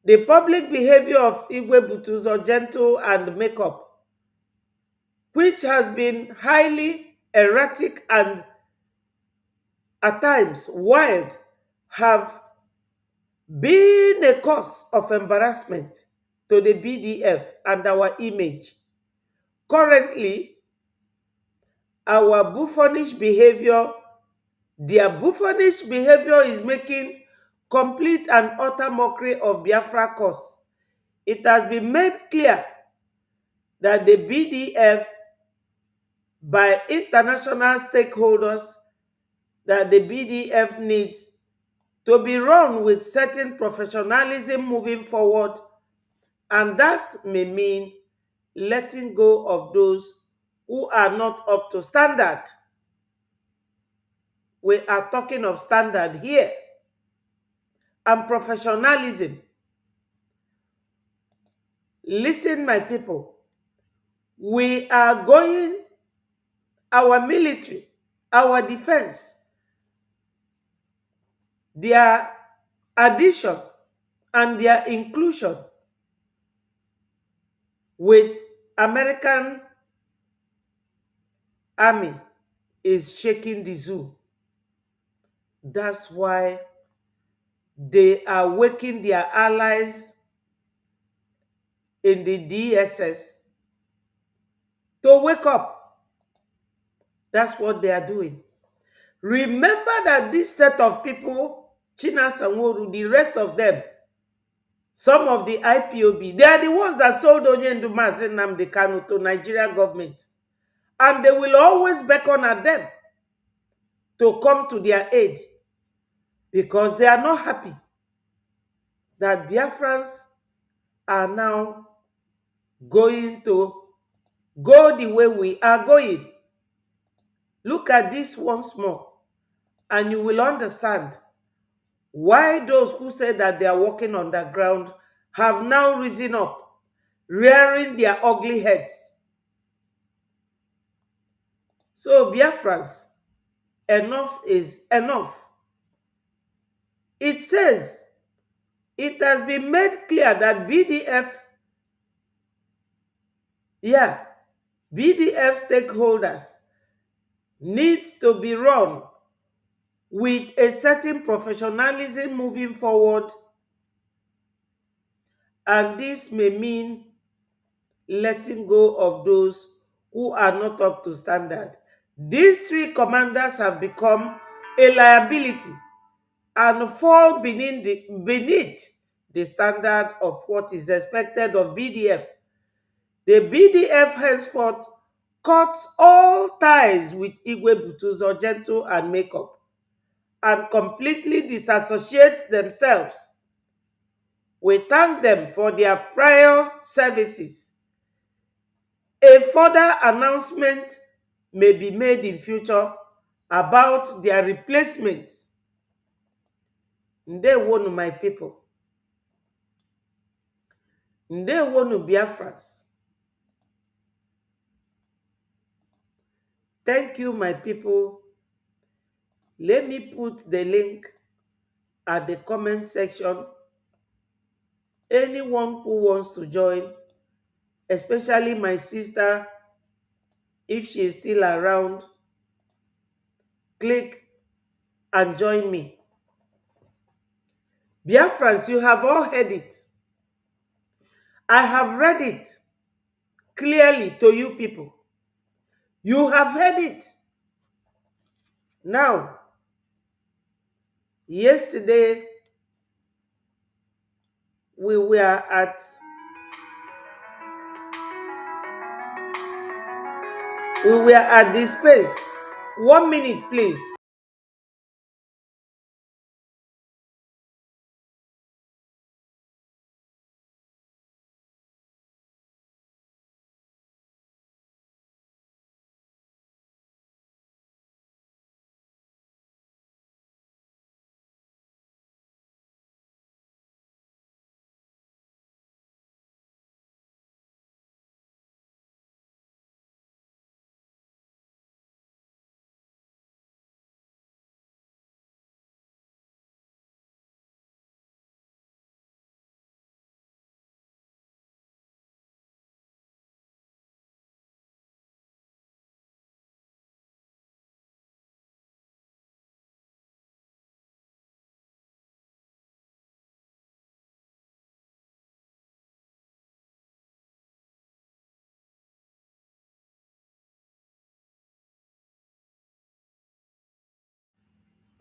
The public behavior of Igwe Buteuzo, gentle and makeup, which has been highly erratic and at times wild, have been a cause of embarrassment to the BDF and our image. Currently, our buffoonish behavior, their buffoonish behavior is making complete and utter mockery of Biafra cause. It has been made clear that the BDF, by international stakeholders, that the BDF needs to be run with certain professionalism moving forward, and that may mean letting go of those who are not up to standard. We are talking of standard here and professionalism. Listen, my people, we are going, our military, our defense, their addition and their inclusion with American army is shaking the zoo. That's why they are waking their allies in the DSS to wake up. That's what they are doing. Remember that this set of people, China Sanworu, the rest of them, some of the IPOB, they are the ones that sold Onyendu Mazi Nnamdi Kanu to Nigeria government. And they will always beckon at them to come to their aid, because they are not happy that Biafrans are now going to go the way we are going. Look at this once more, and you will understand why those who say that they are walking on the ground have now risen up, rearing their ugly heads. So, Biafrans, enough is enough. It says it has been made clear that BDF stakeholders needs to be run with a certain professionalism moving forward, and this may mean letting go of those who are not up to standard. These three commanders have become a liability and fall beneath the standard of what is expected of BDF. The BDF henceforth cuts all ties with Igwe Buteuzo, Gentle and Makeup, and completely disassociates themselves. We thank them for their prior services. A further announcement may be made in future about their replacements. Ndewonu, my people. Ndewonu, Biafrans. Thank you, my people. Let me put the link at the comment section. Anyone who wants to join, especially my sister, if she is still around, click and join me. Biafrans, you have all heard it. I have read it clearly to you people. You have heard it. Now, yesterday we were at this space. 1 minute, please.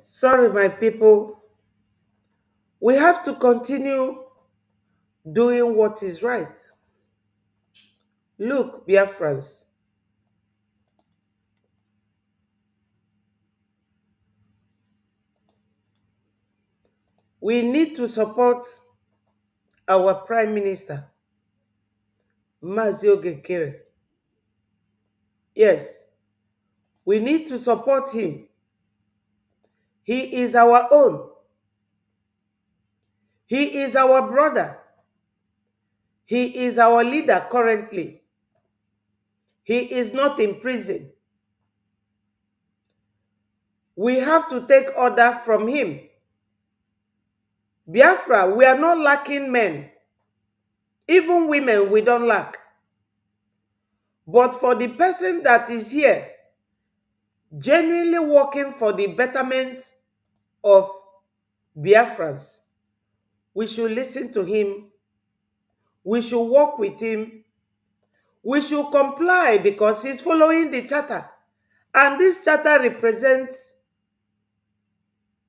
Sorry, my people. We have to continue doing what is right. Look, Biafrans, we need to support our Prime Minister, Mazio Gekere. Yes, we need to support him. He is our own. He is our brother. He is our leader currently. He is not in prison. We have to take order from him. Biafra, we are not lacking men. Even women, we don't lack. But for the person that is here, genuinely working for the betterment of Biafrans, we should listen to him. We should work with him. We should comply because he's following the charter. And this charter represents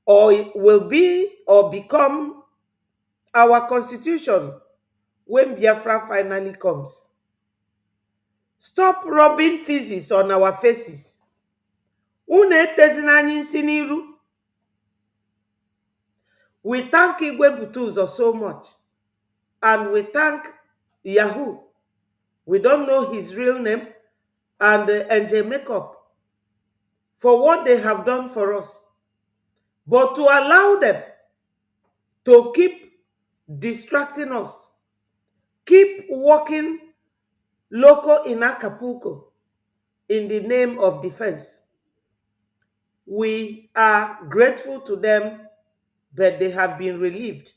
or will be or become our constitution when Biafra finally comes. Stop rubbing feces on our faces. We thank Igwe Buteuzo so much. And we thank Yahoo. We don't know his real name. and NJ Makeup for what they have done for us. But to allow them to keep distracting us, keep working local in Acapulco in the name of defense, we are grateful to them, but they have been relieved.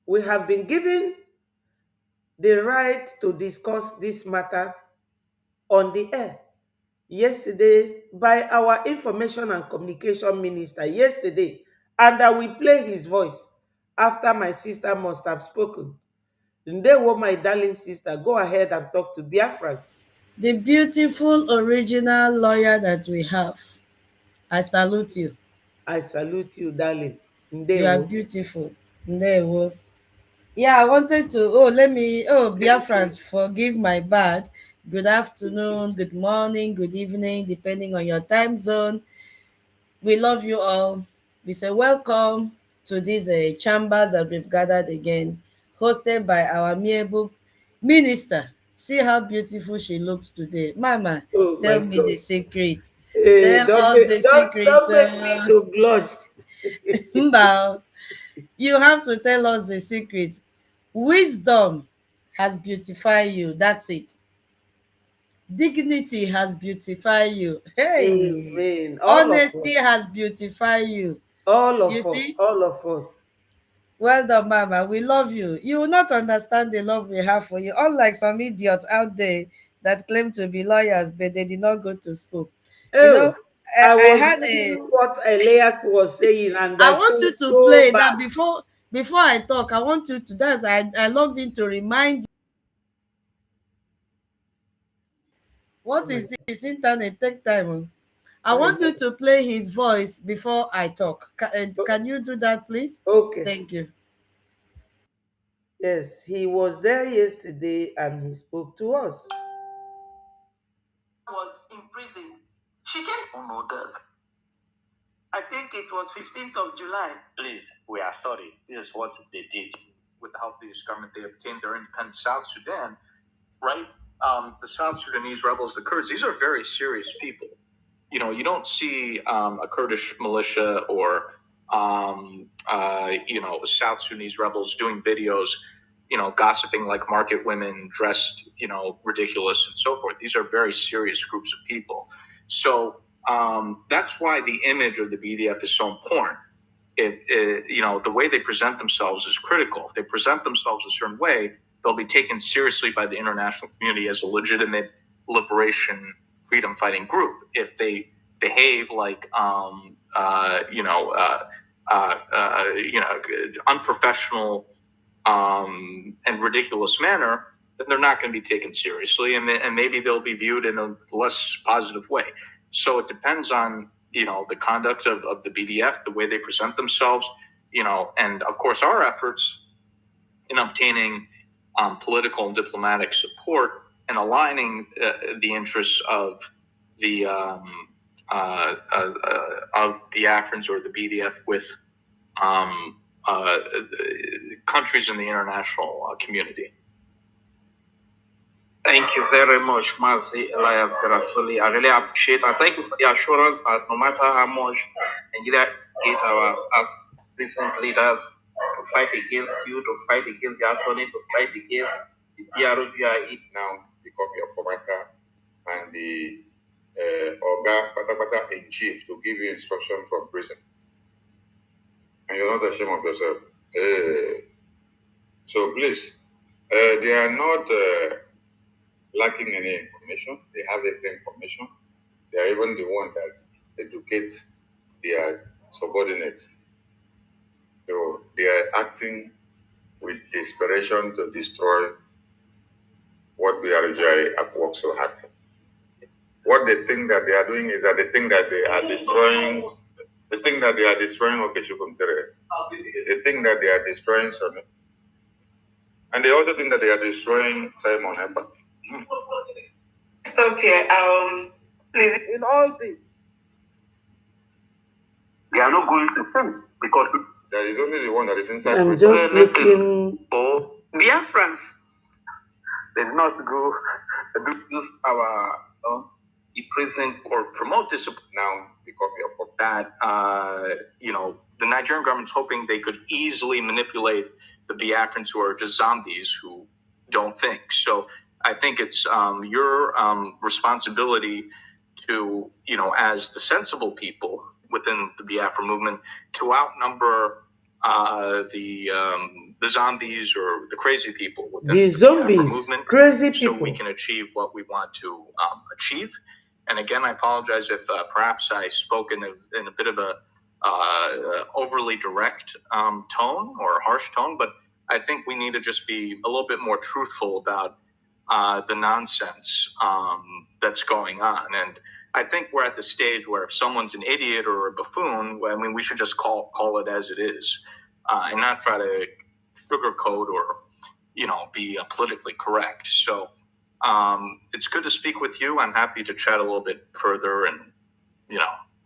We have been given the right to discuss this matter on the air yesterday by our information and communication minister yesterday, and I will play his voice after my sister must have spoken. Ndewo, my darling sister, go ahead and talk to Biafrans. The beautiful original lawyer that we have. I salute you. I salute you, darling. You are Ndewo. beautiful. Ndewo. Yeah, I wanted to. Biafrans, forgive my bad. Good afternoon, good morning, good evening, depending on your time zone. We love you all. We say welcome to these chambers that we've gathered again, hosted by our amiable minister. See how beautiful she looks today. Mama, Oh my tell me the God. secret. Hey, Tell us the secret. don't make me to blush. Mbao, you have to tell us the secret. Wisdom has beautified you. That's it. Dignity has beautified you. Hey, Amen. All of honesty us. has beautified you. All You of us. see? All of us. Well done, Mama. We love you. You will not understand the love we have for you. Unlike some idiots out there that claim to be lawyers, but they did not go to school. You know, Oh, I I was had reading a. what Elias was saying, and I I want you felt to so play that bad. before I talk. I want you to. I logged in to remind you. Oh What my is God. this internet? Take time. Oh. I My want you God. to play his voice before I talk. Can you do that, please? Okay. Thank you. Yes, he was there yesterday and he spoke to us. Was in prison. She came. Oh no, Dad. I think it was 15th of July. Please, we are sorry. This is what they did. With the help of the US government, they obtained their independent South Sudan, right? The South Sudanese rebels, the Kurds, these are very serious people. You know, you don't see a Kurdish militia or, South Sudanese rebels doing videos, gossiping like market women, dressed, ridiculous and so forth. These are very serious groups of people. So that's why the image of the BDF is so important. The way they present themselves is critical. If they present themselves a certain way, they'll be taken seriously by the international community as a legitimate liberation freedom fighting group. If they behave like unprofessional and ridiculous manner, then they're not going to be taken seriously, and maybe they'll be viewed in a less positive way. So it depends on the conduct of the BDF, the way they present themselves, and of course our efforts in obtaining political and diplomatic support and aligning the interests of the Biafrans or the BDF with countries in the international community. Thank you very much, Mazi Elias Terasoli. I really appreciate and thank you for the assurance that no matter how much Nigeria get our recent leaders to fight against you, to fight against the attorney, to fight against the BROGIE now become your commander and the Oga Patapata in chief to give you instruction from prison. And you're not ashamed of yourself. So please, they are not lacking any information. They have every information. They are even the one that educate their subordinates. So they are acting with desperation to destroy what BRGI have worked so hard for. What they think that they are doing is that they think that they are destroying. They think that they are destroying Okechukwu-Ntere. They think that they are destroying Sonny. And they also think that they are destroying Simon Epa. Stop here. Please. In all this, They are not going to fail because There is only the one that is inside I'm prison. just looking. for Biafrans. they did not go use our present or promote discipline now because of that. The Nigerian government's hoping they could easily manipulate the Biafrans who are just zombies who don't think. So I think it's your responsibility to, as the sensible people within the Biafra movement, to outnumber the zombies or the crazy people within The the zombies, movement, crazy so we people. can achieve what we want to achieve. And again, I apologize if perhaps I spoke in a bit of a overly direct tone or harsh tone, but I think we need to just be a little bit more truthful about the nonsense that's going on. And I think we're at the stage where if someone's an idiot or a buffoon, well, I mean, we should just call it as it is, and not try to sugarcoat or be politically correct. So it's good to speak with you. I'm happy to chat a little bit further, and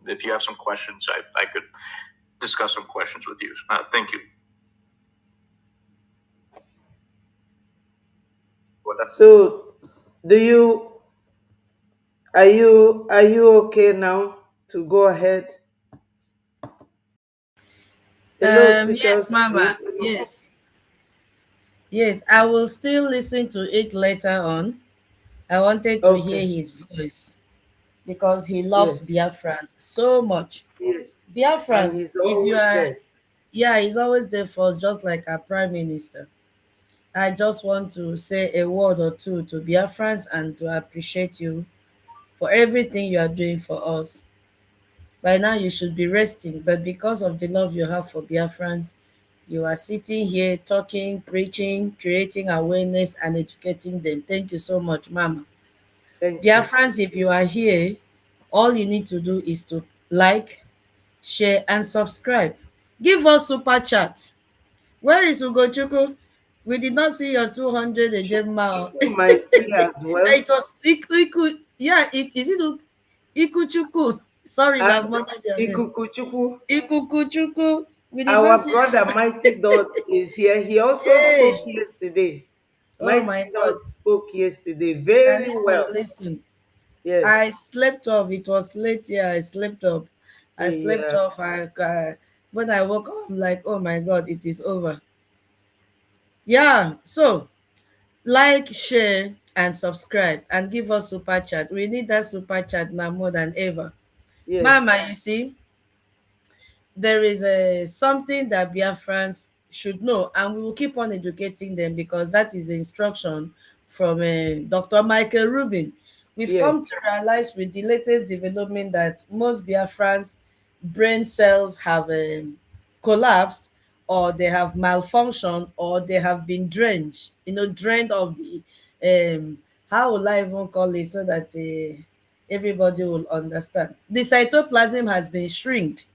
if you have some questions, I could discuss some questions with you. Thank you. So, are you okay now to go ahead? Hello, Yes, teachers. Mama. Yes. Yes, I will still listen to it later on. I wanted to hear Okay. his voice because he loves Yes. Biafrans so much. Yes. And Biafrans, he's if you always are, there. yeah, he's always there for us, just like our prime minister. I just want to say a word or two to Biafrans and to appreciate you for everything you are doing for us. By now, you should be resting, but because of the love you have for Biafrans, you are sitting here talking, preaching, creating awareness, and educating them. Thank you so much, Mama. Thank you. Biafrans, if you are here, all you need to do is to like, share, and subscribe. Give us super chat. Where is Ugochukwu? We did not see your 200 Ejema. Chuku might see as well. It was Iku. Yeah, is it Ikuchukwu? Sorry, my And mother your name. Ikukuchuku, Ikukuchukwu. We did not our see. brother Mighty Dot is here. He also spoke Hey, yesterday. oh Mighty my God. Dot spoke yesterday I very need to well. listen. Yes. I slept off. It was late here. I slept off. I slept Yeah. off. When I woke up, I'm like, oh my God, it is over. Yeah. So like, share, and subscribe, and give us super chat. We need that super chat now more than ever. Yes. Mama, you see, there is something that Biafrans should know, and we will keep on educating them because that is the instruction from Dr. Michael Rubin. We've come Yes. to realize with the latest development that most Biafrans' brain cells have collapsed, or they have malfunctioned, or they have been drained of the how will I even call it so that everybody will understand. The cytoplasm has been shrinked,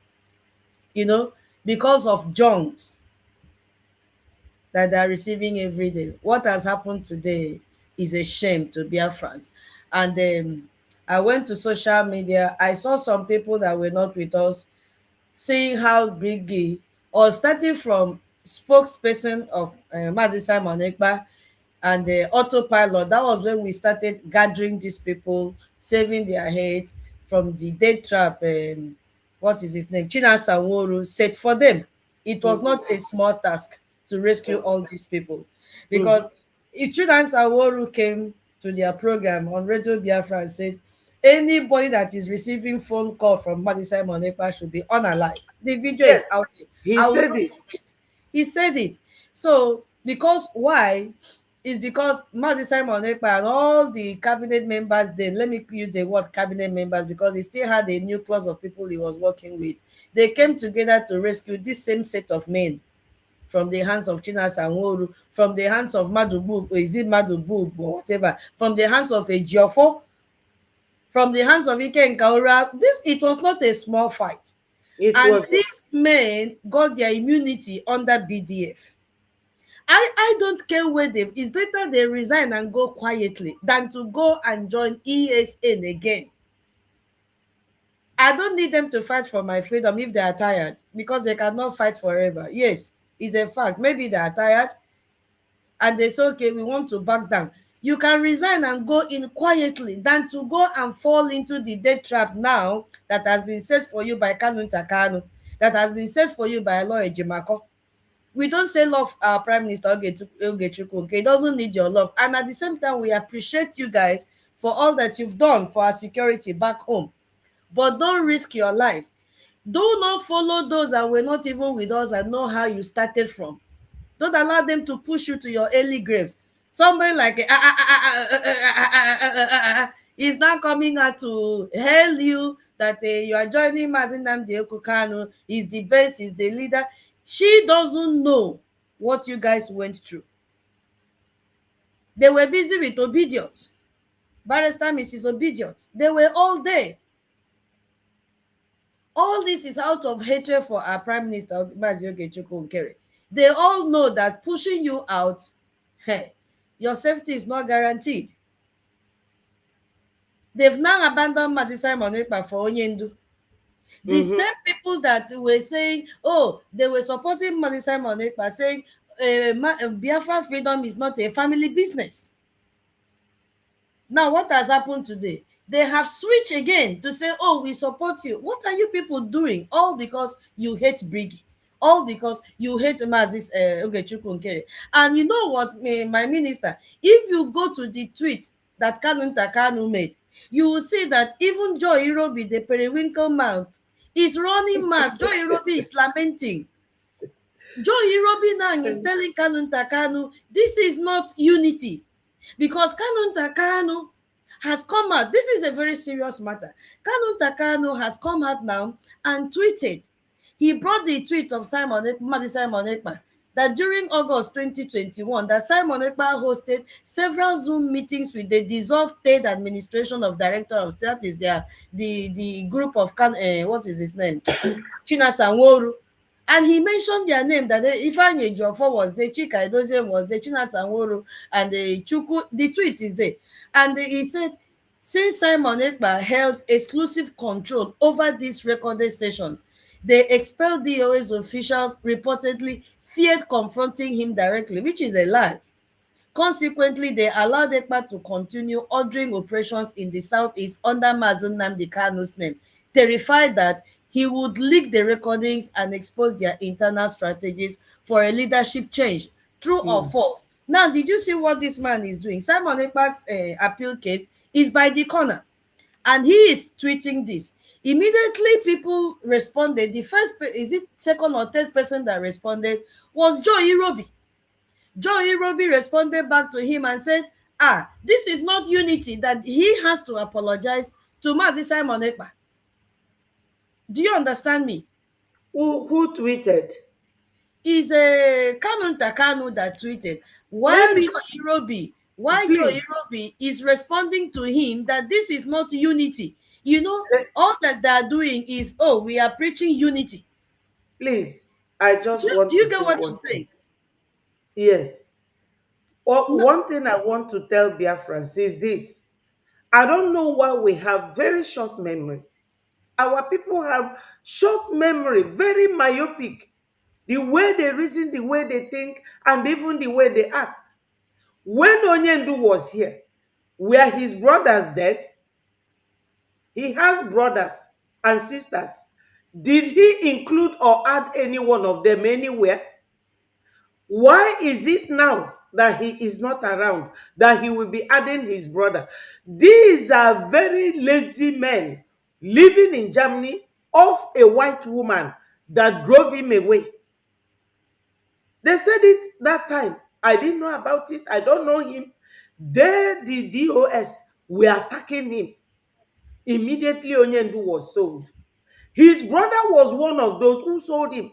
you know, because of junks that they are receiving every day. What has happened today is a shame to Biafrans. And I went to social media. I saw some people that were not with us seeing how Griggy, or starting from spokesperson of Mazi Simon Ekpa and the autopilot. That was when we started gathering these people, saving their heads from the death trap. What is his name? China Sanworu set for them. It was not a small task to rescue all these people, because if China Sanworu came to their program on Radio Biafra and said, anybody that is receiving phone call from Madi Simon Ekpa should be unalive. The video is Yes. out there. He I will said not it. put it. He said it. So, because why? Is because Mazi Simon Ekpa and all the cabinet members then, let me use the word cabinet members because he still had a nucleus of people he was working with. They came together to rescue this same set of men from the hands of Chinas Sanwo-Olu, from the hands of Madubu, or is it Madubu or whatever, from the hands of Ejiofo, from the hands of Ike Nkaura. It was not a small fight. It And was. these men got their immunity under BDF. I don't care where they, it's better they resign and go quietly than to go and join ESN again. I don't need them to fight for my freedom if they are tired, because they cannot fight forever. Yes, it's a fact. Maybe they are tired and they say, okay, we want to back down. You can resign and go in quietly than to go and fall into the death trap now that has been set for you by Kanu Takano, that has been set for you by Lawyer Jimako. We don't say love our Prime Minister Ogechukwu, okay? He doesn't need your love. And at the same time, we appreciate you guys for all that you've done for our security back home. But don't risk your life. Do not follow those that were not even with us and know how you started from. Don't allow them to push you to your early graves. Somebody like is now coming out to hail you that you are joining Mazi Nnamdi Kanu, is the best, is the leader. She doesn't know what you guys went through. They were busy with Obedience. Barrister Mrs. Obedience. They were all there. All this is out of hatred for our Prime Minister, Mazi Ogechukwu Nkere. They all know that pushing you out, hey, your safety is not guaranteed. They've now abandoned Mazi Simon Ekpa for Onyendu. The same people that were saying, oh, they were supporting Mazi Simon Ekpa, saying Biafra freedom is not a family business. Now, what has happened today? They have switched again to say, oh, we support you. What are you people doing? All because you hate Briggy. All because you hate Mazis Ogechukwu Nkere. And you know what, my minister, if you go to the tweet that Kanu Takanu made, you will see that even Joy Irobi, the periwinkle mouth, is running mad. Joy Irobi is lamenting. Joy Irobi now is telling Kanu Takanu, this is not unity. Because Kanu Takanu has come out. This is a very serious matter. Kanu Takano has come out now and tweeted. He brought the tweet of Simon Ekpa that during August 2021, that Simon Ekpa hosted several Zoom meetings with the dissolved state administration of director of state. That is the group of what is his name? Chinasanworu. And he mentioned their name, that Ifeanyi Ejiofor was there, Chika Edozie was there, Chinasanworu, and Chukwu. The tweet is there. And he said, since Simon Ekpa held exclusive control over these recorded sessions, the expelled DOS officials reportedly feared confronting him directly, which is a lie. Consequently, they allowed Ekpa to continue ordering operations in the southeast under Mazi Nnamdi Kanu's name, terrified that he would leak the recordings and expose their internal strategies for a leadership change. True or false? Now, did you see what this man is doing? Simon Ekpa's appeal case is by the corner, and he is tweeting this. Immediately, people responded. The first, is it second or third person that responded was Joy Irobi. Joy Irobi responded back to him and said, this is not unity, that he has to apologize to Mazi Simon Ekpa. Do you understand me? Who tweeted? Is a Kanu Takanu that tweeted. While Joy Irobi is responding to him that this is not unity. You know, all that they are doing is, oh, we are preaching unity. Please, I just want do you to get say what I'm saying? Yes. Well, No. one thing I want to tell Biafrans is this. I don't know why we have very short memory. Our people have short memory, very myopic. The way they reason, the way they think, and even the way they act. When Onyendu was here, were his brothers dead? He has brothers and sisters. Did he include or add any one of them anywhere? Why is it now that he is not around that he will be adding his brother? These are very lazy men living in Germany off a white woman that drove him away. They said it that time. I didn't know about it. I don't know him. There, the DOS were attacking him. Immediately, Onyendu was sold. His brother was one of those who sold him,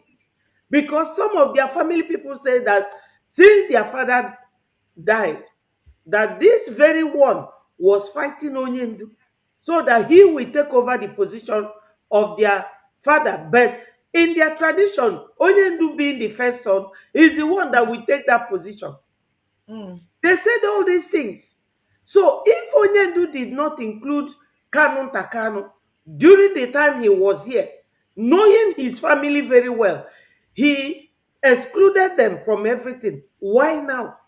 because some of their family people say that since their father died, that this very one was fighting Onyendu so that he will take over the position of their father. But in their tradition, Onyendu being the first son is the one that will take that position. They said all these things. So if Onyendu did not include Kanu Takano during the time he was here, knowing his family very well, he excluded them from everything. Why now?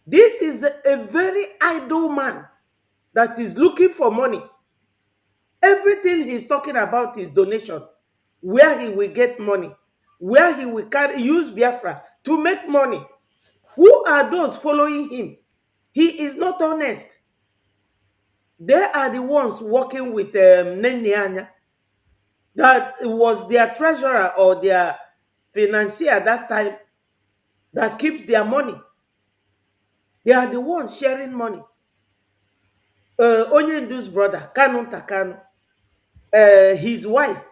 This is a very idle man that is looking for money. Everything he's talking about is donation, where he will get money, where he will use Biafra to make money. Who are those following him? He is not honest. They are the ones working with Nenianya, that was their treasurer or their financier at that time, that keeps their money. They are the ones sharing money. Onyendu's brother, Kanu Takanu, his wife,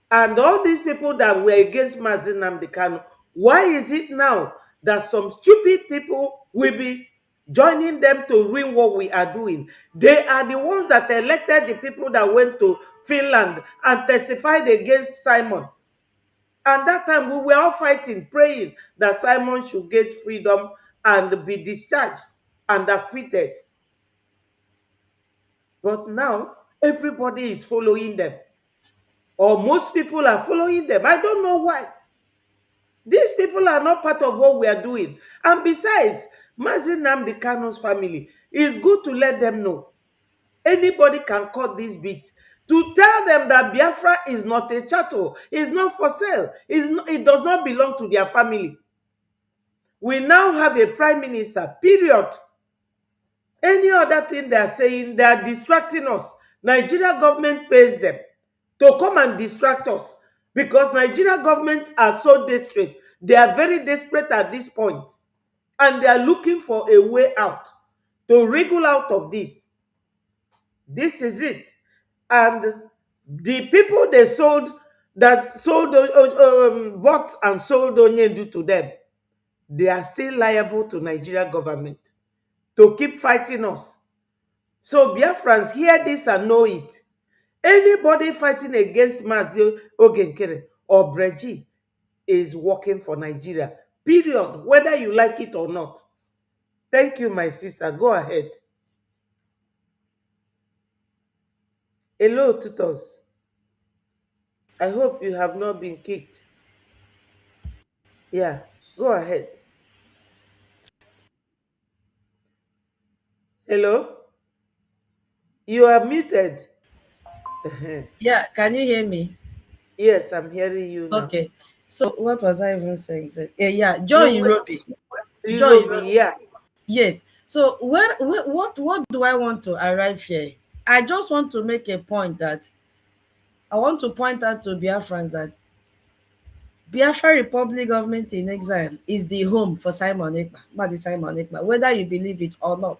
and all these people that were against Mazi Nnamdi Kanu. Why is it now that some stupid people will be joining them to ruin what we are doing? They are the ones that elected the people that went to Finland and testified against Simon. And that time we were all fighting, praying that Simon should get freedom and be discharged and acquitted. But now everybody is following them, or most people are following them. I don't know why. These people are not part of what we are doing. And besides, Mazi Nnamdi Kanu's family, it's good to let them know. Anybody can cut this bit to tell them that Biafra is not a chattel, it's not for sale, it does not belong to their family. We now have a prime minister, period. Any other thing they are saying, they are distracting us. Nigeria government pays them to come and distract us because Nigeria government are so desperate. They are very desperate at this point, and they are looking for a way out to wriggle out of this. This is it. And the people they sold, bought and sold Onyendu to them, they are still liable to Nigeria government to keep fighting us. So Biafrans, hear this and know it. Anybody fighting against Mazi Ogenkere or Breji is working for Nigeria, period, whether you like it or not. Thank you, my sister. Go ahead. Hello, tutors. I hope you have not been kicked. Yeah, go ahead. Hello? You are muted. Yeah, can you hear me? Yes, I'm hearing you now. Okay. So what was I even saying? Yeah, Joy Irobi. Irobi, yeah. Yes. So what do I want to arrive here? I just want to make a point that I want to point out to Biafrans that Biafra Republic government in exile is the home for Simon Ekpa, Madi Simon Ekpa, whether you believe it or not.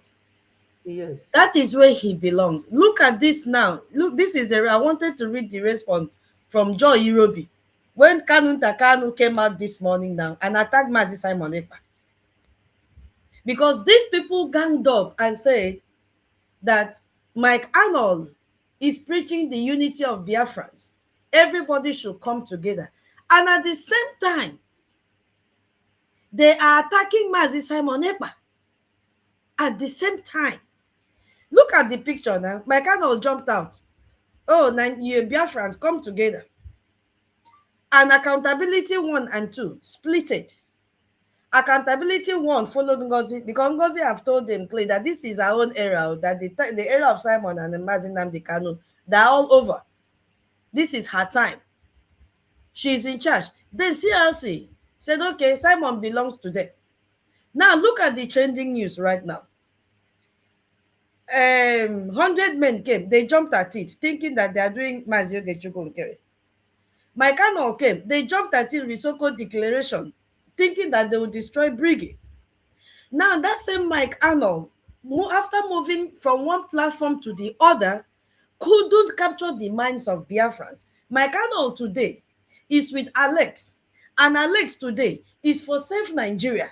Yes. That is where he belongs. Look at this now. Look, this is I wanted to read the response from Joy Irobi when Kanu Takanu came out this morning now and attacked Mazi Simon Ekpa. Because these people ganged up and said that Mike Arnold is preaching the unity of Biafrans. Everybody should come together. And at the same time, they are attacking Mazi Simon Ekpa. At the same time. Look at the picture now. Mike Arnold jumped out. Oh, you Biafrans, come together. And accountability 1 and 2 splitted. Accountability 1 followed Ngozi because Ngozi have told them clearly that this is our own era, that the era of Simon and Mazi Nnamdi Kanu, they're all over. This is her time. She's in charge. Then CRC said, okay, Simon belongs to them. Now look at the trending news right now. 100 men came, they jumped at it, thinking that they are doing Mazi Ogechukwu Nkere. Mike Arnold came, they jumped at it with so-called declaration, thinking that they would destroy Briggy. Now that same Mike Arnold, after moving from one platform to the other, couldn't capture the minds of Biafrans. Mike Arnold today is with Alex, and Alex today is for Save Nigeria.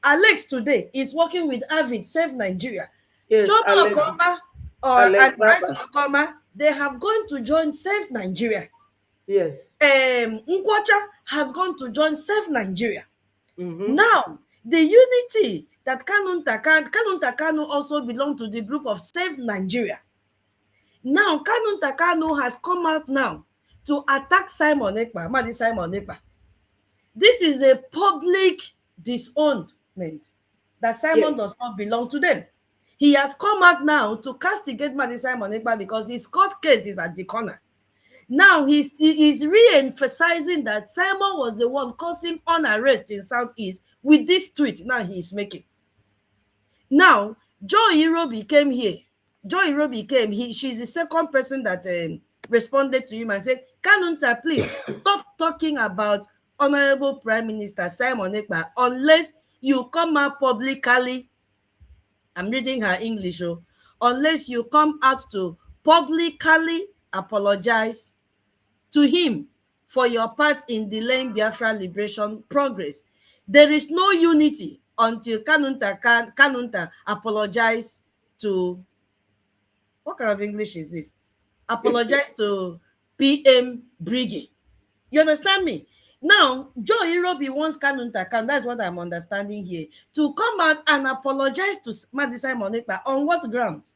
Alex today is working with Avid Save Nigeria. Yes, John Alex, Okoma and Bryce Okoma, they have gone to join Save Nigeria. Yes. Nkwacha has gone to join Save Nigeria. Mm-hmm. Now, the unity that Kanu Takanu also belong to the group of Save Nigeria. Now, Kanu Takanu has come out now to attack Simon Ekpa, Madi Simon Ekpa. This is a public disownment. that Simon Yes. does not belong to them. He has come out now to castigate Mazi Simon Ekpa because his court case is at the corner. Now he's re-emphasizing that Simon was the one causing unrest in Southeast with this tweet now he's making. Now, Joy Irobi came here. Joy Irobi came. She's the second person that responded to him and said, Kanunta, please stop talking about Honorable Prime Minister Simon Ekpa unless you come out publicly. I'm reading her English. Unless you come out to publicly apologize to him for your part in delaying Biafra liberation progress. There is no unity until Kanunta apologize to, what kind of English is this? Apologize to PM Briggy. You understand me? Now, Joe Irobi wants Kanunta, that's what I'm understanding here, to come out and apologize to Mazi Simon Ekpa. On what grounds?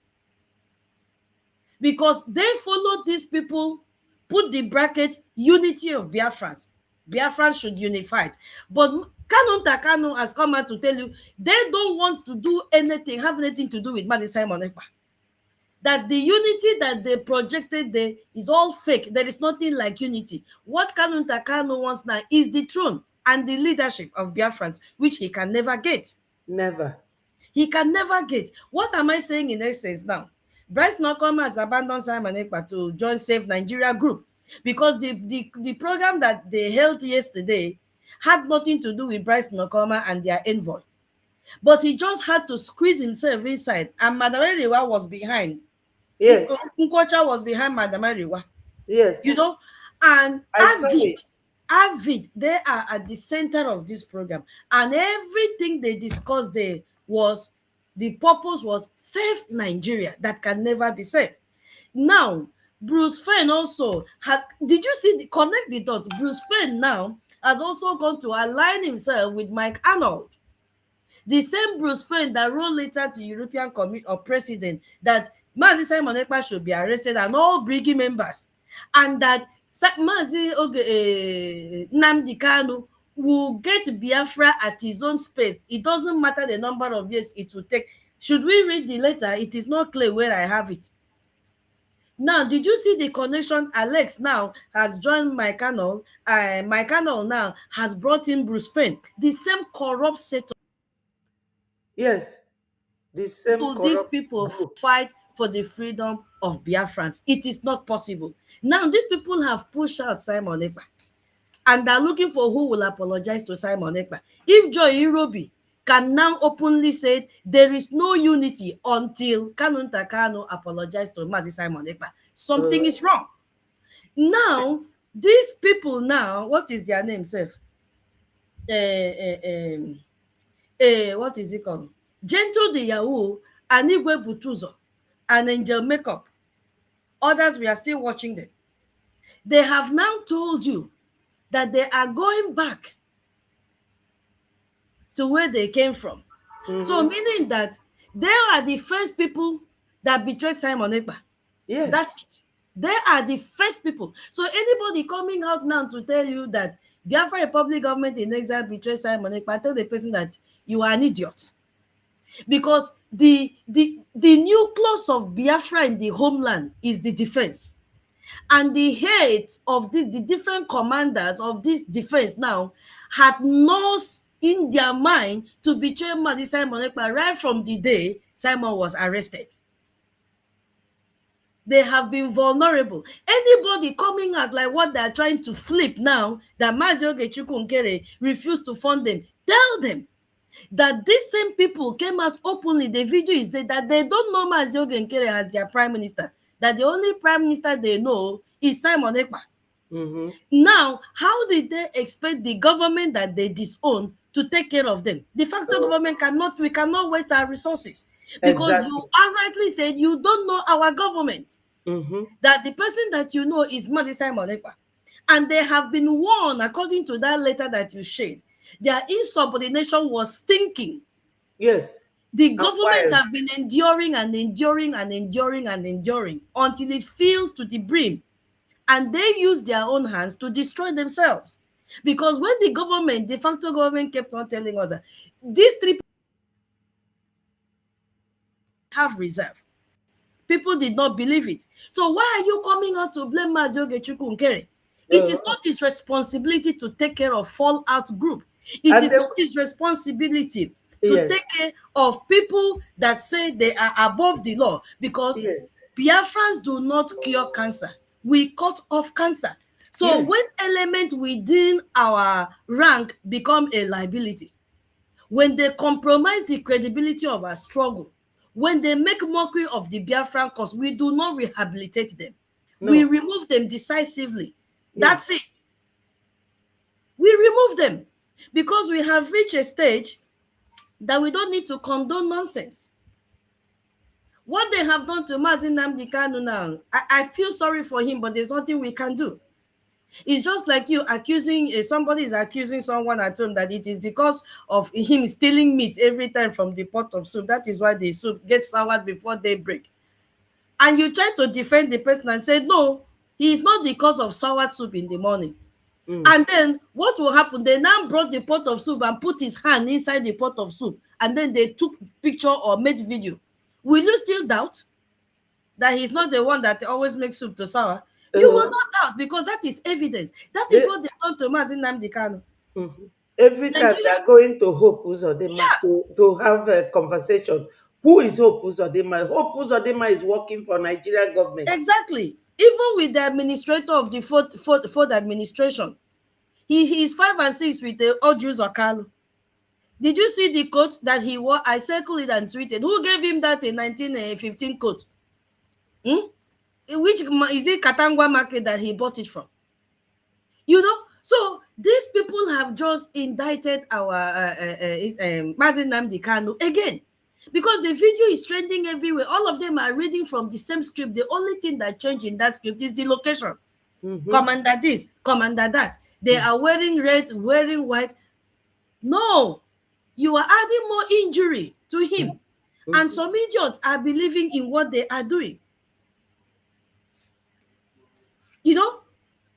Because they follow these people, put the bracket, unity of Biafrans. Biafrans should unify. But Kanunta Kanu has come out to tell you they don't want to do anything, have anything to do with Mazi Simon Ekpa. That the unity that they projected there is all fake. There is nothing like unity. What Kanunta Kanu wants now is the throne and the leadership of Biafrans, which he can never get. Never. He can never get. What am I saying in essence now? Bryce Nokoma has abandoned Simon Ekpa to join Save Nigeria group because the program that they held yesterday had nothing to do with Bryce Nokoma and their envoy. But he just had to squeeze himself inside, and Madam Eriwa was behind. Yes. Nkwocha was behind Madam Eriwa. Yes. You know, and I Avid, they are at the center of this program, and everything they discussed there was, the purpose was save Nigeria that can never be saved. Now, Bruce Fenn also has, did you see, connect the dots? Bruce Fenn now has also gone to align himself with Mike Arnold. The same Bruce Fenn that wrote later to European Commission or President that Mazi Simon Ekpa should be arrested and all Briggy members, and that Mazi Nnamdi Kanu will get Biafra at his own space. It doesn't matter the number of years it will take. Should we read the letter? It is not clear where I have it. Now, did you see the connection? Alex now has joined Mike Arnold. Mike Arnold now has brought in Bruce Fenn. The same corrupt set of Yes. The same corrupt these people group. fight for the freedom of Biafrans. It is not possible. Now, these people have pushed out Simon Ekpa, and they're looking for who will apologize to Simon Ekpa. If Joy Irobi can now openly say there is no unity until Kanunta Kanu apologize to Mazi Simon Ekpa, something is wrong. Now, these people now, what is their name, Seth? What is it called? Gentle the Yahoo and Igwe Buteuzo and Angel Makeup. Others, we are still watching them. They have now told you that they are going back to where they came from. So meaning that they are the first people that betrayed Simon Ekpa. Yes. That's it. They are the first people. So anybody coming out now to tell you that Biafra Republic government in exile betrayed Simon Ekpa, tell the person that you are an idiot. Because the nucleus of Biafra in the homeland is the defense. And the heads of the different commanders of this defense now had nursed in their mind to betray Mazi Simon Ekpa right from the day Simon was arrested. They have been vulnerable. Anybody coming out like what they are trying to flip now, that Mazi Ogechukwu Nkere refused to fund them, tell them that these same people came out openly. The video is that they don't know Mazi Ogechukwu as their prime minister, that the only prime minister they know is Simon Ekpa. Now, how did they expect the government that they disown to take care of them? De facto government we cannot waste our resources. Because you outrightly said you don't know our government. That the person that you know is Mazi Simon Ekpa. And they have been warned, according to that letter that you shared, their insubordination was stinking. Yes. The government have been enduring and enduring and enduring and enduring until it fills to the brim. And they use their own hands to destroy themselves. Because when the government, de facto government, kept on telling us that these three have reserve. People did not believe it. So why are you coming out to blame Mazi Ogechukwu Nkere? It is not his responsibility to take care of fallout group. It is not his responsibility to take care of people that say they are above the law, because Biafrans do not cure cancer. We cut off cancer. So when elements within our rank become a liability, when they compromise the credibility of our struggle, when they make mockery of the Biafran cause, we do not rehabilitate them. No. We remove them decisively. That's it. We remove them because we have reached a stage that we don't need to condone nonsense. What they have done to Mazi Nnamdi Kanu now, I feel sorry for him, but there's nothing we can do. It's just like you accusing, somebody is accusing someone at home that it is because of him stealing meat every time from the pot of soup. That is why the soup gets soured before they break. And you try to defend the person and say, no, he is not the cause of soured soup in the morning. And then what will happen? They now brought the pot of soup and put his hand inside the pot of soup. And then they took picture or made video. Will you still doubt that he's not the one that always makes soup to sour? You will not doubt, because that is evidence. That is what they done to Mazi Nnamdi Kanu. Every time they are going to Hope Uzodinma to have a conversation. Who is Hope Uzodinma? Hope Uzodinma is working for Nigerian government. Exactly. Even with the administrator of the fourth administration, he is 5 and 6 with the Ojus Okalu. Did you see the coat that he wore? I circled it and tweeted. Who gave him that in 1915 coat? Which is it? Katangwa market that he bought it from. You know, so these people have just indicted our Mazi Nnamdi Kanu again, because the video is trending everywhere. All of them are reading from the same script. The only thing that changed in that script is the location. Commander this, commander that. They are wearing red, wearing white. No, you are adding more injury to him. And some idiots are believing in what they are doing. You know,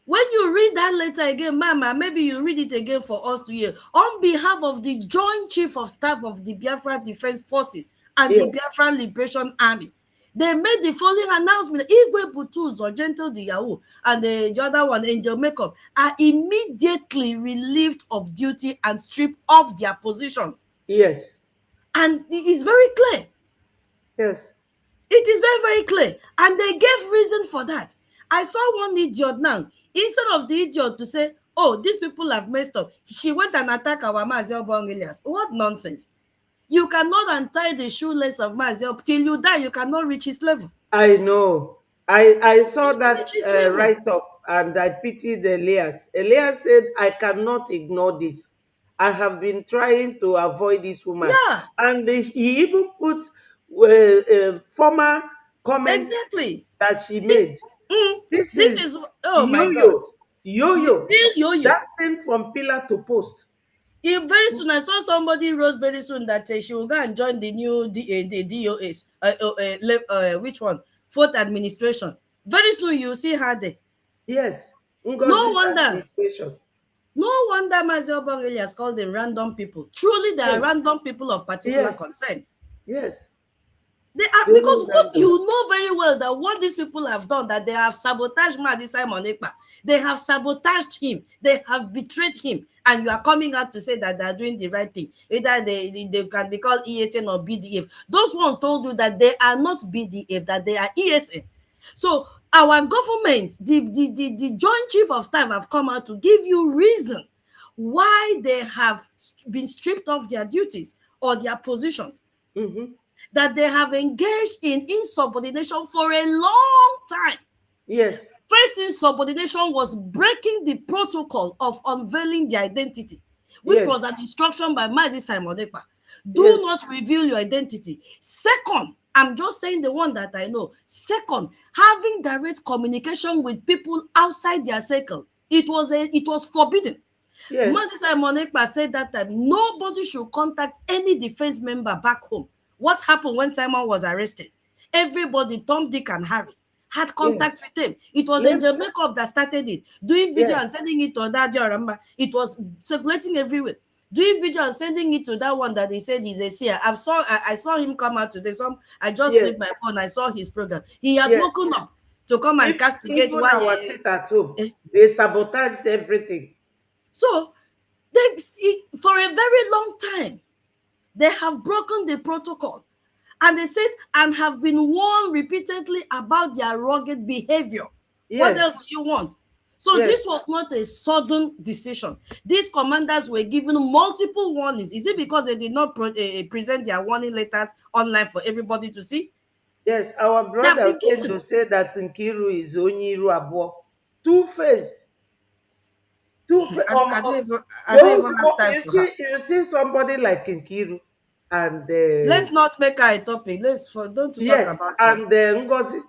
when you read that letter again, Mama, maybe you read it again for us to hear. On behalf of the Joint Chief of Staff of the Biafra Defense Forces and the Biafra Liberation Army, they made the following announcement. Igwe Buteuzo, Gentle the Yahoo, and the other one, Angel Makeup, are immediately relieved of duty and stripped off their positions. Yes. And it is very clear. Yes. It is very, very clear. And they gave reason for that. I saw one idiot now. Instead of the idiot to say, oh, these people have messed up, she went and attacked our Mazi Obong. What nonsense. You cannot untie the shoelace of Mazi Obong. Till you die, you cannot reach his level. I know. I saw that write-up and I pitied Elias. Elias said, I cannot ignore this. I have been trying to avoid this woman. Yeah. And he even put former comments that she made. This is oh my God. Yo-yo. Dancing from pillar to post. Very soon, I saw somebody wrote very soon that she will go and join the new DOS. Which one? Fourth administration. Very soon, you see her there. Yes. No wonder. No wonder Mazi Obong has called them random people. Truly, they are random people of particular concern. Yes. They are, because what you know very well that what these people have done, that they have sabotaged Mazi Simon Ekpa. They have sabotaged him. They have betrayed him. And you are coming out to say that they are doing the right thing. Either they can be called ESN or BDF. Those ones told you that they are not BDF, that they are ESN. So our government, the Joint Chief of Staff have come out to give you reason why they have been stripped of their duties or their positions. That they have engaged in insubordination for a long time. Yes. First insubordination was breaking the protocol of unveiling their identity, which was an instruction by Mazi Simon Ekpa. Do not reveal your identity. Second, I'm just saying the one that I know. Second, having direct communication with people outside their circle. It was forbidden. Yes. Mazi Simon Ekpa said that time nobody should contact any defense member back home. What happened when Simon was arrested? Everybody, Tom, Dick, and Harry, had contact with him. It was Angel Makeup that started it, doing video and sending it to Daddy Oramba. It was circulating everywhere. doing video and sending it to that one that they said he's a seer. I saw him come out today. I just flipped Yes, my phone. I saw his program. He has yes. woken up to come and If, castigate even why. our sit at home, Eh. they sabotaged everything. So for a very long time, they have broken the protocol. And they said, and have been warned repeatedly about their rugged behavior. What Yes, else do you want? So yes, this was not a sudden decision. These commanders were given multiple warnings. Is it because they did not present their warning letters online for everybody to see? yes. Our They have brother been came given. to say that Nkiru is Onyiru Abo. Two-faced. Two-faced. I don't even have time You for her. see somebody like Nkiru and Let's not make her a topic. Don't talk yes, about her. and Ngozi.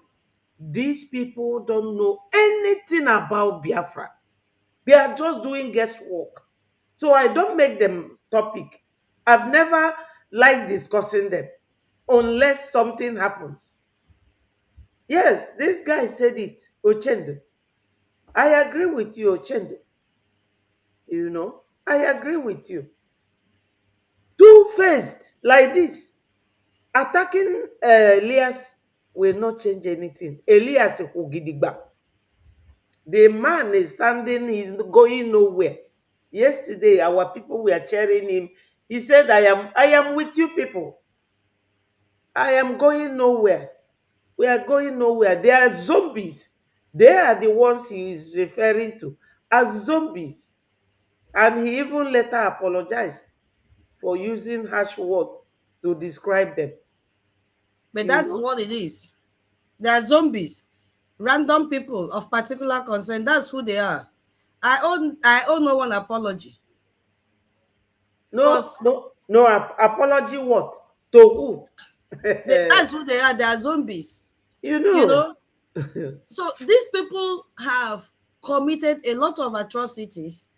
These people don't know anything about Biafra. They are just doing guesswork. So I don't make them topic. I've never liked discussing them unless something happens. Yes, this guy said it, Ochendo. I agree with you, Ochendo. I agree with you. Two-faced like this. Attacking Elias will not change anything. Elias Hugidigba. The man is standing, he's going nowhere. Yesterday, our people were cheering him. He said, I am with you people. I am going nowhere. We are going nowhere. They are zombies. They are the ones he is referring to as zombies. And he even later apologized for using harsh word to describe them. But You that's know? what it is. They are zombies. Random people of particular concern. That's who they are. I owe no one apology. No, Because no, no apology what? To who? that's who they are. They are zombies. You You know. know? So these people have committed a lot of atrocities,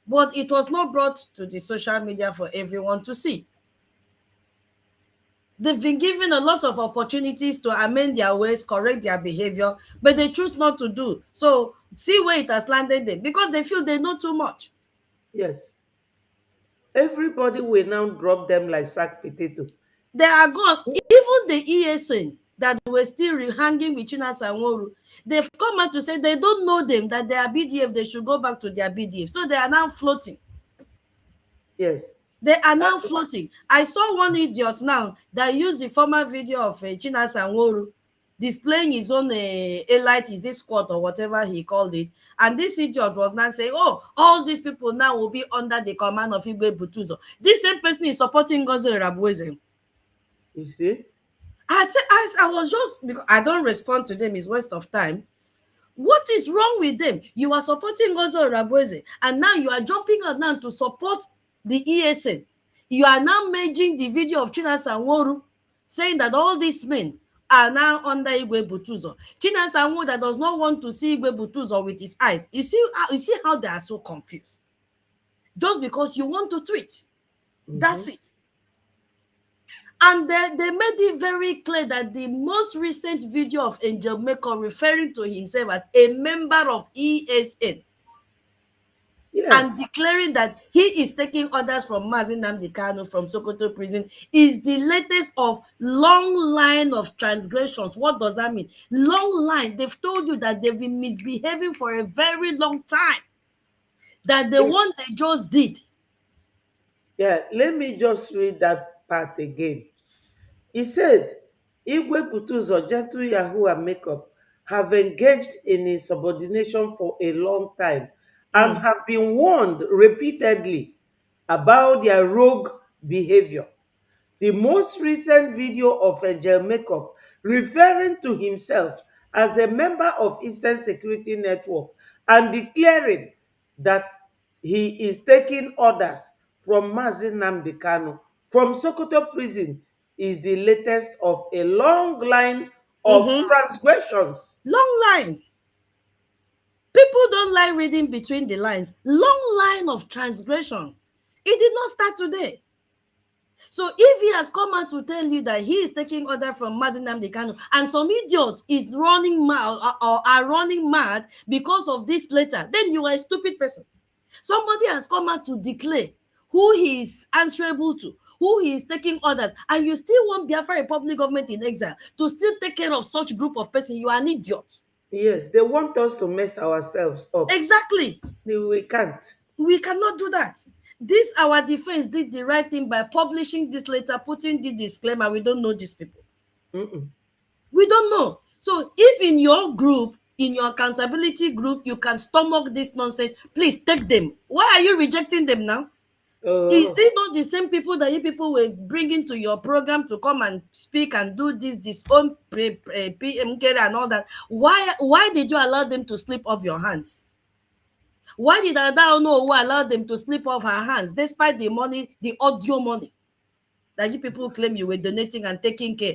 but it was not brought to the social media for everyone to see. They've been given a lot of opportunities to amend their ways, correct their behavior, but they choose not to do. So see where it has landed them, because they feel they know too much. Yes. Everybody will now drop them like sack potato. They are gone. Even the ESN that were still hanging with Chinasa Nworu, they've come out to say they don't know them, that they are BDF, they should go back to their BDF. So they are now floating. Yes. They are now floating. I saw one idiot now that used the former video of Chinasa Nworu displaying his own elite, is this squad or whatever he called it. And this idiot was now saying, oh, all these people now will be under the command of Igwe Buteuzo. This same person is supporting Ngozi Rabweze. You see? I was just, because I don't respond to them, it's waste of time. What is wrong with them? You are supporting Ngozi Rabweze, and now you are jumping out now to support the ESN. You are now merging the video of Chinasa Nworu saying that all these men are now under Igwe Buteuzo. Chinasa Nworu that does not want to see Igwe Buteuzo with his eyes. You see how they are so confused. Just because you want to tweet. That's it. And they made it very clear that the most recent video of Angel Maker referring to himself as a member of ESN, Yeah. and declaring that he is taking orders from Mazi Nnamdi Kanu from Sokoto prison is the latest of long line of transgressions. What does that mean? Long line. They've told you that they've been misbehaving for a very long time. That the Yes. one they just did. Yeah. Let me just read that part again. He said, Igwe Buteuzo, gentle Yahoo and makeup have engaged in insubordination for a long time and have been warned repeatedly about their rogue behavior. The most recent video of Angel Makeup referring to himself as a member of Eastern Security Network and declaring that he is taking orders from Mazi Nnamdi Kanu from Sokoto prison is the latest of a long line of transgressions. Long line. People don't like reading between the lines. Long line of transgression. It did not start today. So if he has come out to tell you that he is taking order from Mazi Nnamdi Kanu and some idiot is running mad or are running mad because of this letter, then you are a stupid person. Somebody has come out to declare who he is answerable to, who he is taking orders, and you still want Biafra Republic government in exile to still take care of such group of person, you are an idiot. Yes, they want us to mess ourselves up. Exactly. We can't. We cannot do that. This our defense did the right thing by publishing this letter, putting the disclaimer. We don't know these people. Mm-mm. We don't know. So if in your group, in your accountability group, you can stomach this nonsense, please take them. Why are you rejecting them now? Is it not the same people that you people were bringing to your program to come and speak and do this own PM care and all that? Why did you allow them to slip off your hands? Why did Ada know who allowed them to slip off her hands despite the money, the audio money that you people claim you were donating and taking care?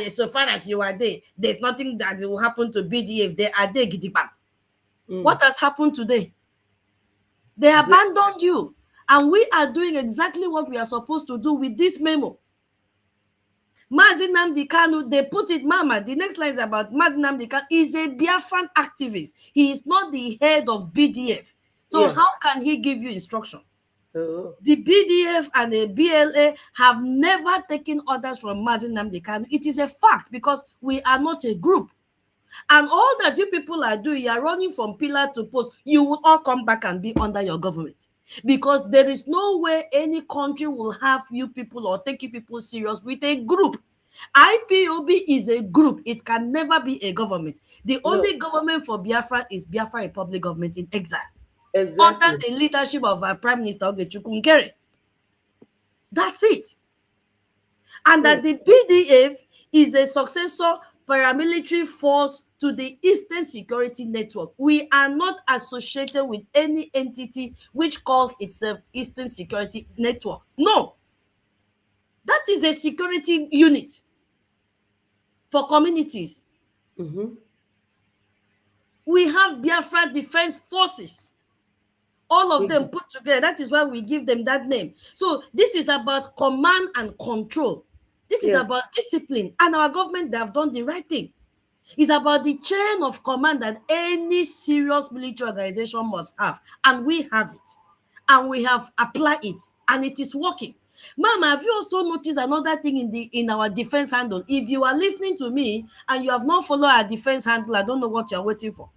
So far as you are there, there's nothing that will happen to BDF. They are there, Gidiba. What has happened today? They abandoned you. And we are doing exactly what we are supposed to do with this memo. Mazi Nnamdi Kanu, they put it, Mama, the next line is about Mazi Nnamdi Kanu is a Biafran activist. He is not the head of BDF. So Yes. how can he give you instruction? The BDF and the BLA have never taken orders from Mazi Nnamdi Kanu. It is a fact because we are not a group. And all that you people are doing, you are running from pillar to post, you will all come back and be under your government. Because there is no way any country will have you people or take you people serious with a group. IPOB is a group. It can never be a government. The only government for Biafra is Biafra Republic government in exile. Exactly. Under the leadership of our Prime Minister Ogechukwu Nkere. That's it. And that the BDF is a successor paramilitary force to the Eastern Security Network. We are not associated with any entity which calls itself Eastern Security Network. No. That is a security unit for communities. We have Biafra Defense Forces. All of them put together. That is why we give them that name. So this is about command and control. This is about discipline. And our government, they have done the right thing. It's about the chain of command that any serious military organization must have. And we have it. And we have applied it. And it is working. Mama, have you also noticed another thing in our defense handle? If you are listening to me and you have not followed our defense handle, I don't know what you are waiting for.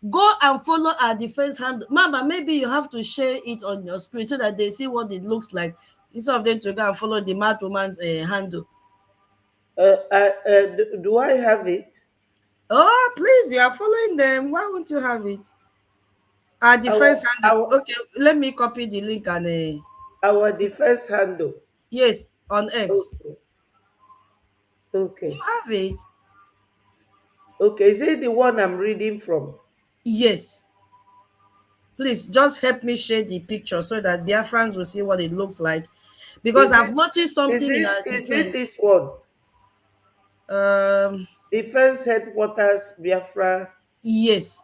Go and follow our defense handle. Mama, maybe you have to share it on your screen so that they see what it looks like instead of them to go and follow the mad woman's handle. Do I have it? Oh, please, you are following them. Why won't you have it? Our defense handle. Okay, let me copy the link and our defense handle. Yes, on X. Okay. You have it. Okay, is it the one I'm reading from? Yes. Please just help me share the picture so that Biafrans will see what it looks like. Because I've noticed something in our defense. Is it this one? Defense headquarters, Biafra. Yes,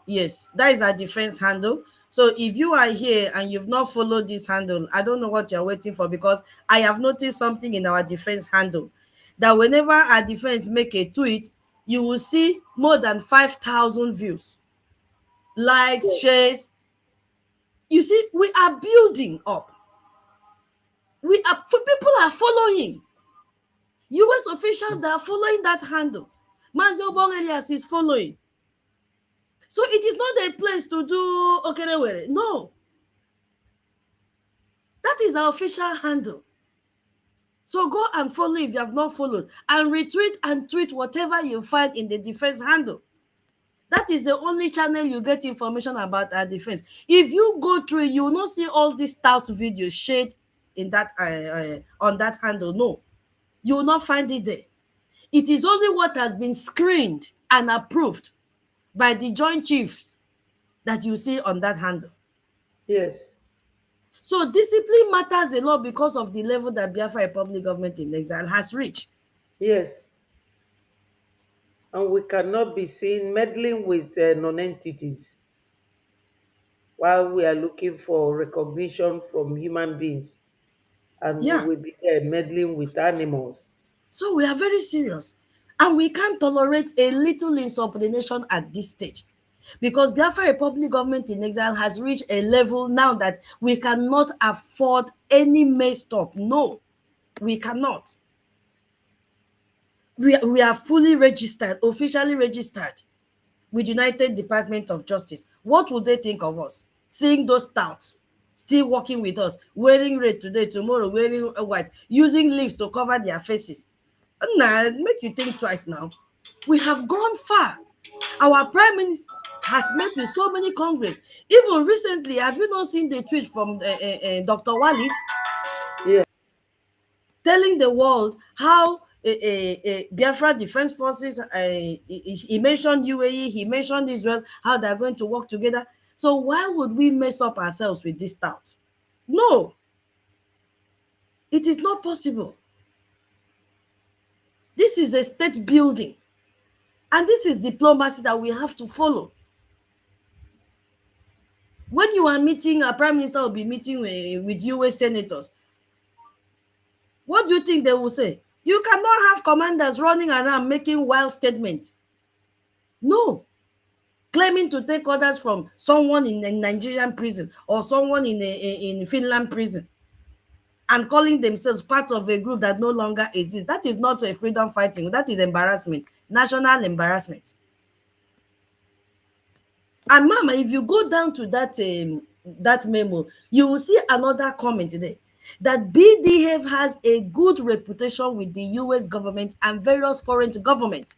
that is our defense handle. So if you are here and you've not followed this handle, I don't know what you're waiting for, because I have noticed something in our defense handle that whenever our defense make a tweet, you will see more than 5,000 views, likes, shares. You see, we are building up. People are following. US officials that are following that handle. Mazi Obong Elias is following. So it is not a place to do Okerewere. No. That is our official handle. So go and follow if you have not followed. And retweet and tweet whatever you find in the defense handle. That is the only channel you get information about our defense. If you go through, you will not see all these stout videos shared in that on that handle. No. You will not find it there. It is only what has been screened and approved by the Joint Chiefs that you see on that handle. Yes. So discipline matters a lot because of the level that Biafra Republic government in exile has reached. Yes. And we cannot be seen meddling with non-entities while we are looking for recognition from human beings. And we will be there meddling with animals. So we are very serious. And we can't tolerate a little insubordination at this stage. Because Biafra Republic government in exile has reached a level now that we cannot afford any messed up. No, we cannot. We are fully registered, officially registered with United Department of Justice. What would they think of us? Seeing those touts still working with us, wearing red today, tomorrow wearing white, using leaves to cover their faces. Nah, make you think twice now. We have gone far. Our prime minister has met with so many congress. Even recently, have you not seen the tweet from Dr. Walid Yeah. telling the world how Biafra Defense Forces, he mentioned UAE, he mentioned Israel, how they're going to work together. So why would we mess up ourselves with this doubt? No, it is not possible. This is a state building, and this is diplomacy that we have to follow. When you are meeting, a prime minister will be meeting with US senators. What do you think they will say? You cannot have commanders running around making wild statements. No. Claiming to take orders from someone in a Nigerian prison or someone in Finland prison and calling themselves part of a group that no longer exists. That is not a freedom fighting. That is embarrassment, national embarrassment. And mama, if you go down to that memo, you will see another comment there that BDF has a good reputation with the US government and various foreign governments.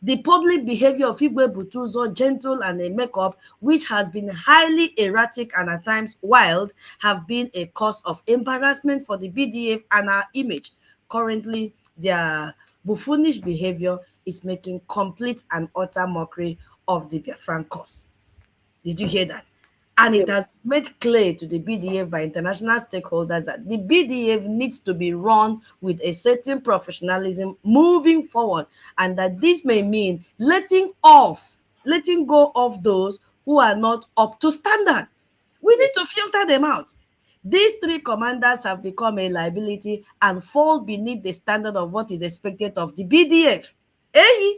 The public behavior of Igwe Buteuzo, gentle and a makeup, which has been highly erratic and at times wild, have been a cause of embarrassment for the BDF and our image. Currently, their buffoonish behavior is making complete and utter mockery of the Biafran cause. Did you hear that? And Yeah. it has made clear to the BDF by international stakeholders that the BDF needs to be run with a certain professionalism moving forward, and that this may mean letting go of those who are not up to standard. We need to filter them out. These three commanders have become a liability and fall beneath the standard of what is expected of the BDF. Eh?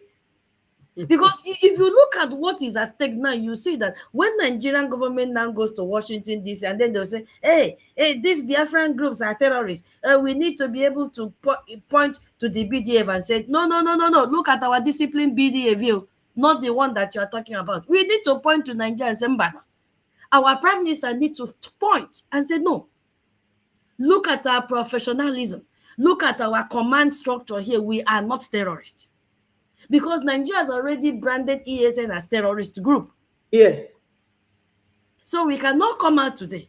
Because if you look at what is at stake now, you see that when Nigerian government now goes to Washington DC and then they'll say, hey, these Biafran groups are terrorists. We need to be able to point to the BDF and say, no. Look at our disciplined BDF view, not the one that you are talking about. We need to point to Nigeria and say, Mbana. Our prime minister need to point and say, no. Look at our professionalism. Look at our command structure here. We are not terrorists. Because Nigeria has already branded ESN as terrorist group. Yes. So we cannot come out today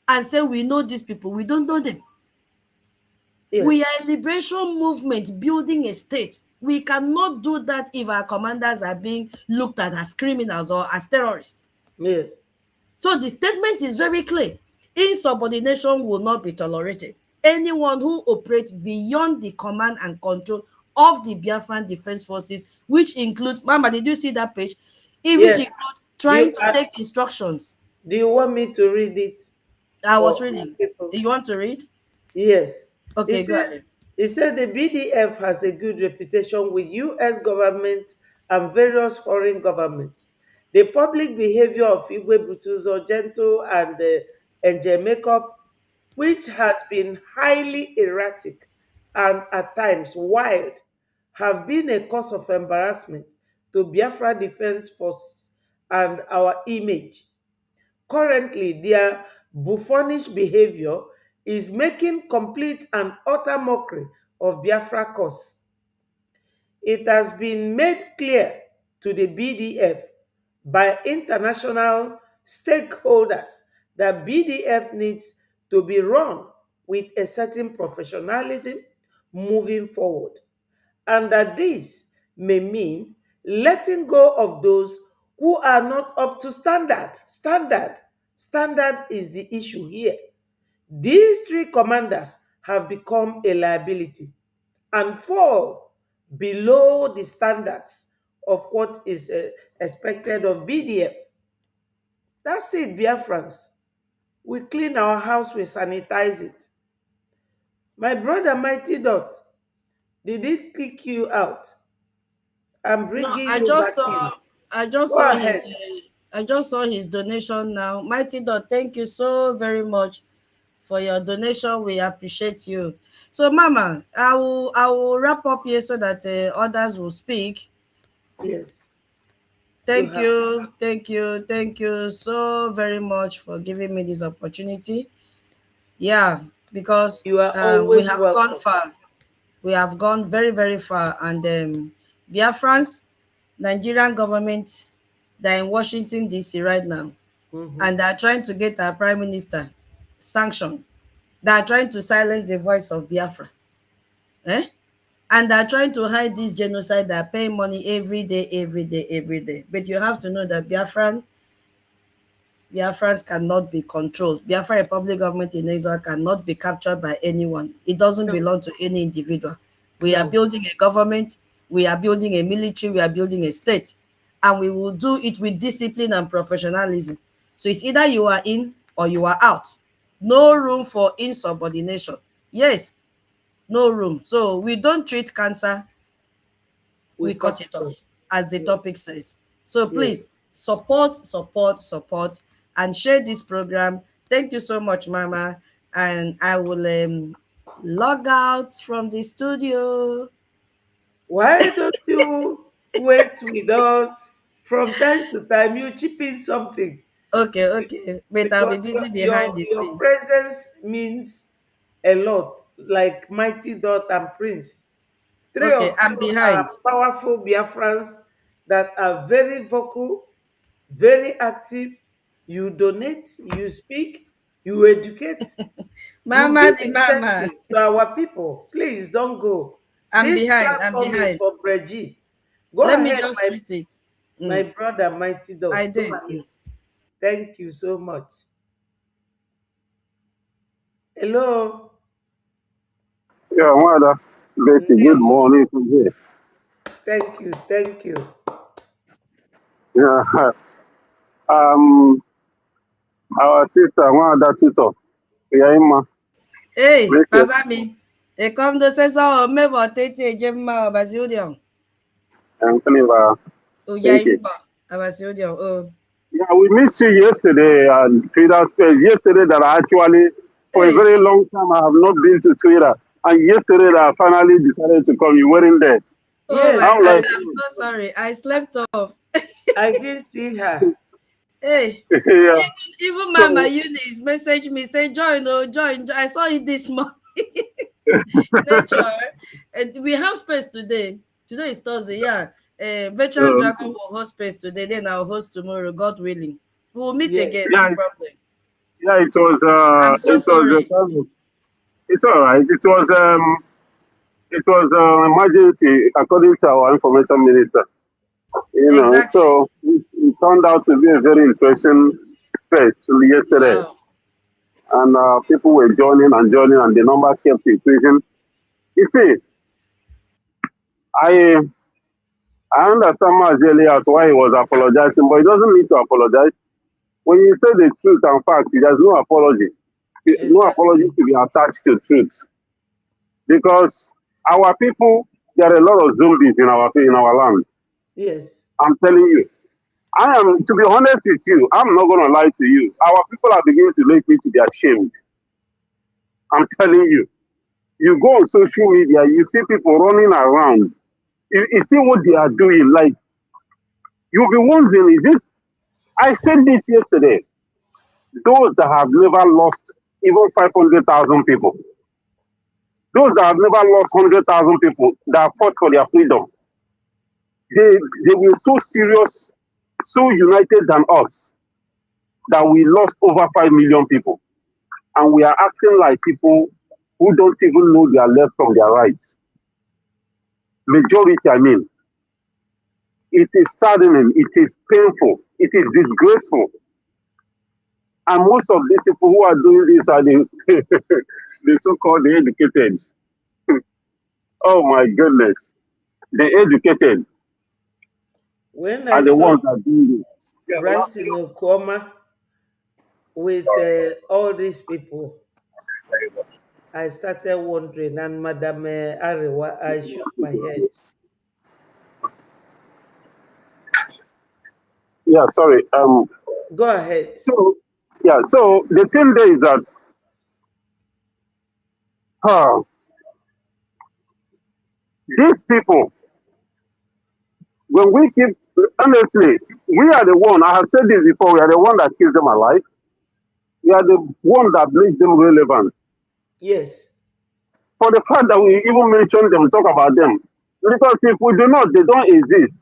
and say we know these people. We don't know them. We Yes. are a liberation movement building a state. We cannot do that if our commanders are being looked at as criminals or as terrorists. Yes. So the statement is very clear. Insubordination will not be tolerated. Anyone who operates beyond the command and control of the Biafran Defense Forces, which include, Mama, did you see that page? Which Yes. include Do trying you, to take instructions. do you want me to read it I was for reading. people? You want to read? Yes. He Okay, go said, ahead. he said the BDF has a good reputation with US government and various foreign governments. The public behavior of Igwe Buteuzo, gentle and Nje makeup, which has been highly erratic and at times wild, have been a cause of embarrassment to Biafra Defense Force and our image. Currently, their buffoonish behavior is making complete and utter mockery of Biafra cause. It has been made clear to the BDF by international stakeholders that BDF needs to be run with a certain professionalism moving forward, and that this may mean letting go of those who are not up to standard. Standard is the issue here. These three commanders have become a liability and fall below the standards of what is expected of BDF. That's it, Biafrans. We clean our house, we sanitize it. My brother Mighty Dot, did it kick you out? I'm No, bringing I you just back saw in. I just Go saw ahead. his donation now. Mighty Dog, thank you so very much for your donation. We appreciate you. So, Mama, I will wrap up here so that others will speak. Yes, you Thank have. you, thank you so very much for giving me this opportunity. Yeah, because You are we always have gone welcome. far. We have gone very, very far. And Biafrans, Nigerian government, they're in Washington, D.C. right now. Mhm. And they're trying to get our prime minister sanctioned. They're trying to silence the voice of Biafra. Eh? And they're trying to hide this genocide. They're paying money every day, every day, every day. But you have to know that Biafrans cannot be controlled. Biafra Republic government in Israel cannot be captured by anyone. It doesn't No, belong to any individual. We are no. building a government, we are building a military, we are building a state, and we will do it with discipline and professionalism. So it's either you are in or you are out. No room for insubordination. Yes, no room. So we don't treat cancer, We we cut cut it it off. off, as the Yes, topic says. So yes. please support, support, support, and share this program. Thank you so much, Mama. And I will log out from the studio. Why don't you wait with us from time to time? You chip in something Okay, okay. But I'll be because busy behind the your scene. presence means a lot. Like Mighty Dot and Prince, three Okay, of I'm you are behind. powerful Biafrans that are very vocal, very active. You donate, you speak, you educate, you Mama give the mama. incentives to our people. Please don't go. I'm This behind. I'm platform is behind. for Breji. Go Let me ahead, just split it. my Mm, brother, Mighty I Dog. Go did. ahead. Thank you so much. Hello. Yeah, Mother Betty, good Ndewo. morning from here. Thank you. Thank you. Yeah, um, our sister, Mother Tutor, yeah, Emma, Hey, make it Baba mi. E come to say so me bo tete jemma obasiodion. and Clever, Oya thank you. imba abasiodion. Oh. Yeah, we missed you yesterday on Twitter space. Yesterday that I actually, for a Hey. very long time, I have not been to Twitter. And yesterday that I finally decided to come, you weren't there. Oh my Yes, I'm God, like, I'm so sorry. I slept off. I didn't see her. Hey, yeah, even Mama so, Eunice messaged me, say join, oh join. I saw it this morning. Nature. And we have space today. Today is Thursday, yeah. Veteran uh, Dragon will host space today, then I'll host tomorrow, God willing. We'll meet Yes. again, no yeah, problem. yeah, I'm so sorry. it's all right. It was an emergency, according to our information minister. Exactly. So it turned out to be a very interesting space yesterday, Wow. and people were joining, and the number kept increasing. You see, I I understand Mazeli as why he was apologizing, but he doesn't need to apologize. When you say the truth and fact, there's no apology. No apology Exactly. to be attached to truth, because our people, there are a lot of zombies in our land. Yes. I'm telling you. I am, to be honest with you, I'm not going to lie to you. Our people are beginning to make me to be ashamed. I'm telling you. You go on social media, you see people running around. You see what they are doing. Like, you'll be wondering, is this? I said this yesterday. Those that have never lost even 500,000 people, those that have never lost 100,000 people that have fought for their freedom, they, they were so serious, so united than us that we lost over 5 million people. And we are acting like people who don't even know their left from their right. Majority, I mean. It is saddening, it is painful, it is disgraceful. And most of these people who are doing this are the, the so called the educated. Oh my goodness. The educated When I are the saw ones that do this. Bryce in Okoma with all these people, I started wondering, and Madame Arewa, I shook my head. Yeah, sorry. Go ahead. So yeah, so the thing there is that uh, these people, when we keep honestly, we are the one. I have said this before. We are the one that keeps them alive. We are the one that makes them relevant. Yes. For the fact that we even mention them, talk about them, because if we do not, they don't exist.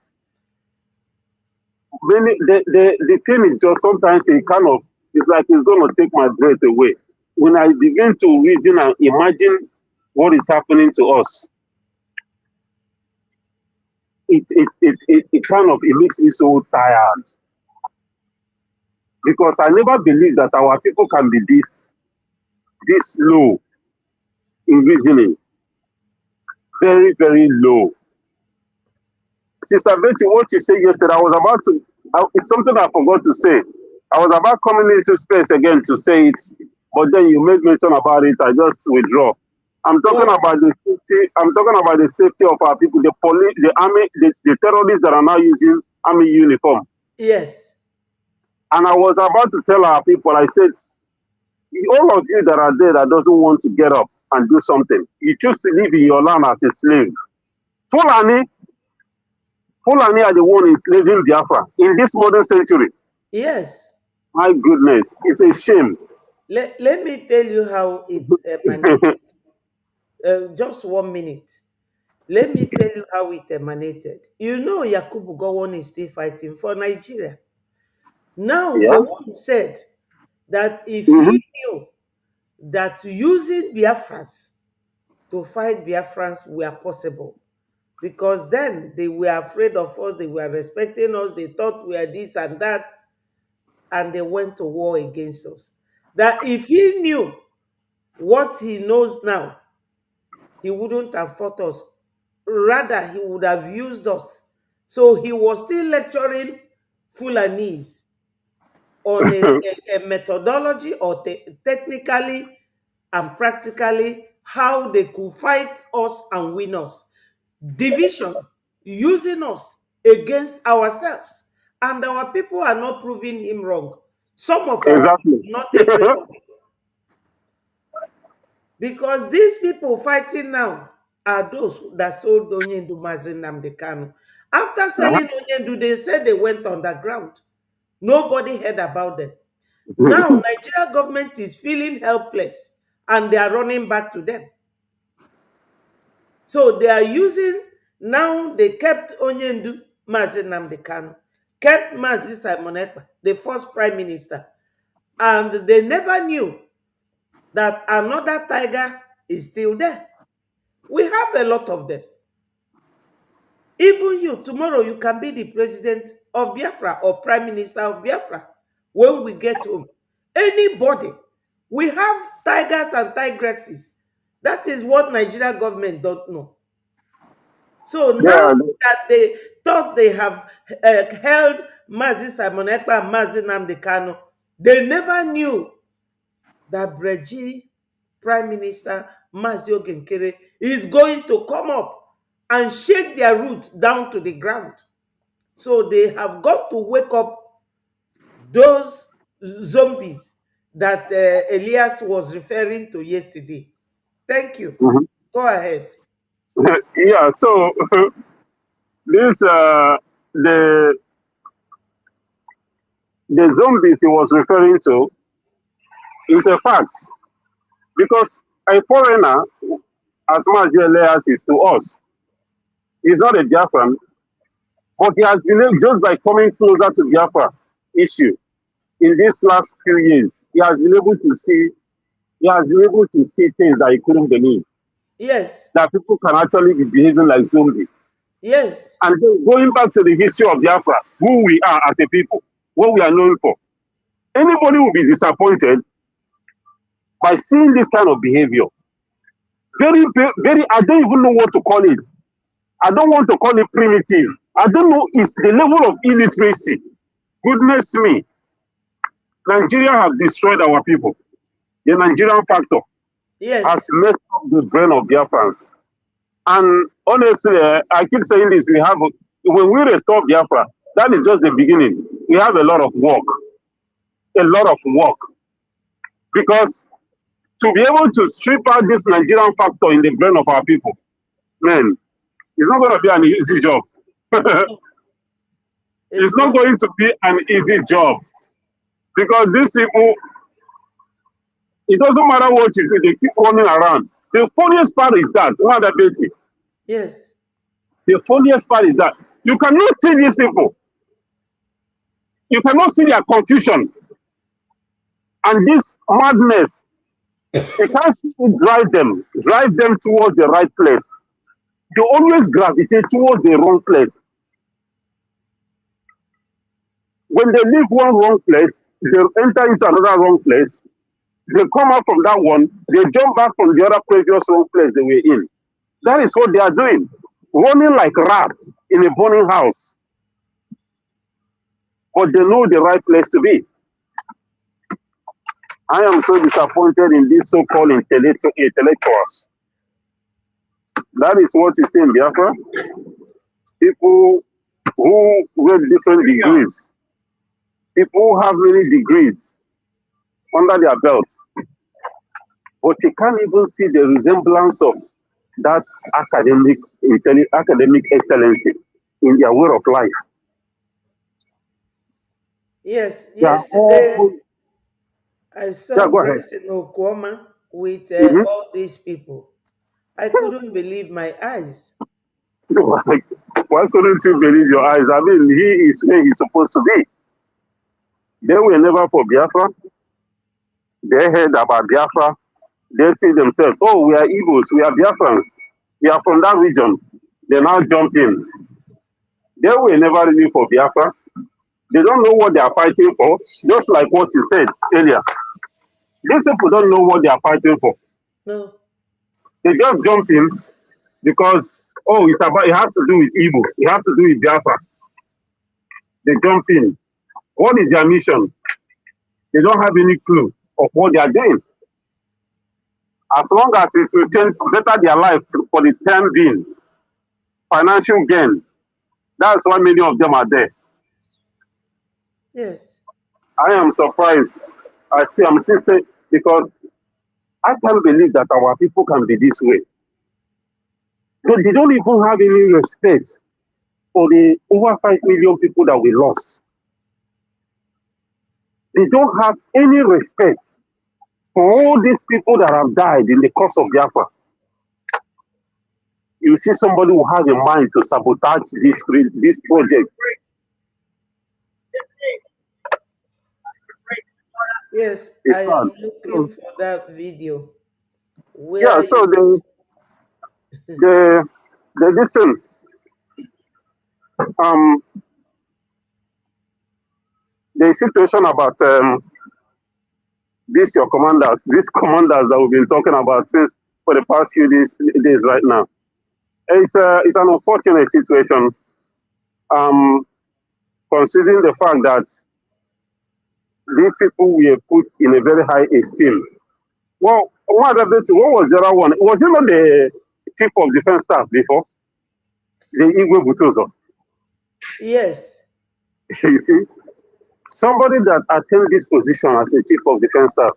The thing is just sometimes it kind of it's like it's going to take my breath away when I begin to reason and imagine what is happening to us. It kind of it makes me so tired because I never believed that our people can be this low in reasoning, very low. Sister Betty, what you said yesterday, it's something I forgot to say. I was about coming into space again to say it, but then you made mention about it. I just withdraw. I'm talking Oh, about the safety. I'm talking about the safety of our people, the police, the army, the terrorists that are now using army uniform. yes. And I was about to tell our people, I said, all of you that are there that doesn't want to get up and do something, you choose to live in your land as a slave. Fulani are the one enslaving Biafra in this modern century. Yes. My goodness, it's a shame. Let me tell you how it emanated. Just 1 minute. Let me tell you how it emanated. You know, Yakubu Gowon is still fighting for Nigeria. Now, Yeah. Gowon said that if Mm-hmm. he knew that using Biafrans to fight Biafrans were possible, because then they were afraid of us, they were respecting us, they thought we are this and that, and they went to war against us. That if he knew what he knows now, he wouldn't have fought us. Rather, he would have used us. So he was still lecturing Fulanese on a methodology or technically and practically how they could fight us and win us. Division, using us against ourselves. And our people are not proving him wrong. Some of our people, Exactly. not everybody. Because these people fighting now are those that sold Onyendu Mazi Nnamdi Kanu. After Uh-huh. selling Onyendu, they said they went underground. Nobody heard about them. Now, Nigeria government is feeling helpless and they are running back to them. So they are using, now they kept Onyendu Mazi Nnamdi Kanu, kept Mazi Simon Ekpa, the first prime minister, and they never knew that another tiger is still there. We have a lot of them. Even you, tomorrow you can be the president of Biafra or prime minister of Biafra when we get home. Anybody. We have tigers and tigresses. That is what Nigeria government don't know. So Yeah. now that they thought they have held Mazi Simon Ekpa and Mazi Nnamdi Kanu, they never knew that Breji, Prime Minister Mazi Ogenkere, is going to come up and shake their roots down to the ground. So they have got to wake up those zombies that Elias was referring to yesterday. Thank you. Mhm. Go ahead. Yeah. So this the zombies he was referring to is a fact because a foreigner, as much as is to us, is not a Biafran, but he has been able, just by coming closer to Biafra issue in these last few years, he has been able to see things that he couldn't believe. Yes. That people can actually be behaving like zombies. Yes. And then going back to the history of Biafra, who we are as a people, what we are known for, anybody will be disappointed by seeing this kind of behavior. Very, I don't even know what to call it. I don't want to call it primitive. I don't know, it's the level of illiteracy. Goodness me. Nigeria have destroyed our people. The Nigerian factor has Yes. messed up the brain of Biafrans. And honestly, I keep saying this, when we restore Biafra, That is just the beginning. We have a lot of work. A lot of work. Because to be able to strip out this Nigerian factor in the brain of our people, man, it's not going to be an easy job. It's not going to be an easy job. Because these people, it doesn't matter what you do, they keep running around. The funniest part is that, Yes. the funniest part is that you cannot see these people. You cannot see their confusion and this madness. You can't see it drive them towards the right place. They always gravitate towards the wrong place. When they leave one wrong place, they enter into another wrong place. They come out from that one, they jump back from the other previous wrong place they were in. That is what they are doing. Running like rats in a burning house. But they know the right place to be. I am so disappointed in these so-called intellectuals. That is what you see in Biafra. People who get different degrees. People who have many degrees under their belts. But you can't even see the resemblance of that academic excellency in their way of life. Yes, yesterday I saw go ahead. Grace in Okwama with all these people. I couldn't believe my eyes. Why couldn't you believe your eyes? I mean, he is where he's supposed to be. They were never for Biafra. They heard about Biafra. They see themselves, oh, we are Igbos, we are Biafrans. We are from that region. They now jump in. They were never really for Biafra. They don't know what they are fighting for, just like what you said earlier. These people don't know what they are fighting for. No. They just jump in because, oh, it has to do with Igbo. It has to do with Biafra. They jump in. What is their mission? They don't have any clue of what they are doing. As long as it will better their life for the time being, financial gain, that's why many of them are there. Yes. I am surprised. I'm still saying, because I can't believe that our people can be this way. They don't even have any respect for the over 5 million people that we lost. They don't have any respect for all these people that have died in the course of Biafra. You see somebody who has a mind to sabotage this project. Yes, It's I hard. am looking for that video. Yeah, so the listen, the situation about these commanders that we've been talking about since for the past few days right now. It's an unfortunate situation, considering the fact that these people were put in a very high esteem. Well, what was the other one? Was it not the chief of defense staff before? The Igwe Buteuzo. Yes. You see, somebody that attained this position as the chief of defense staff,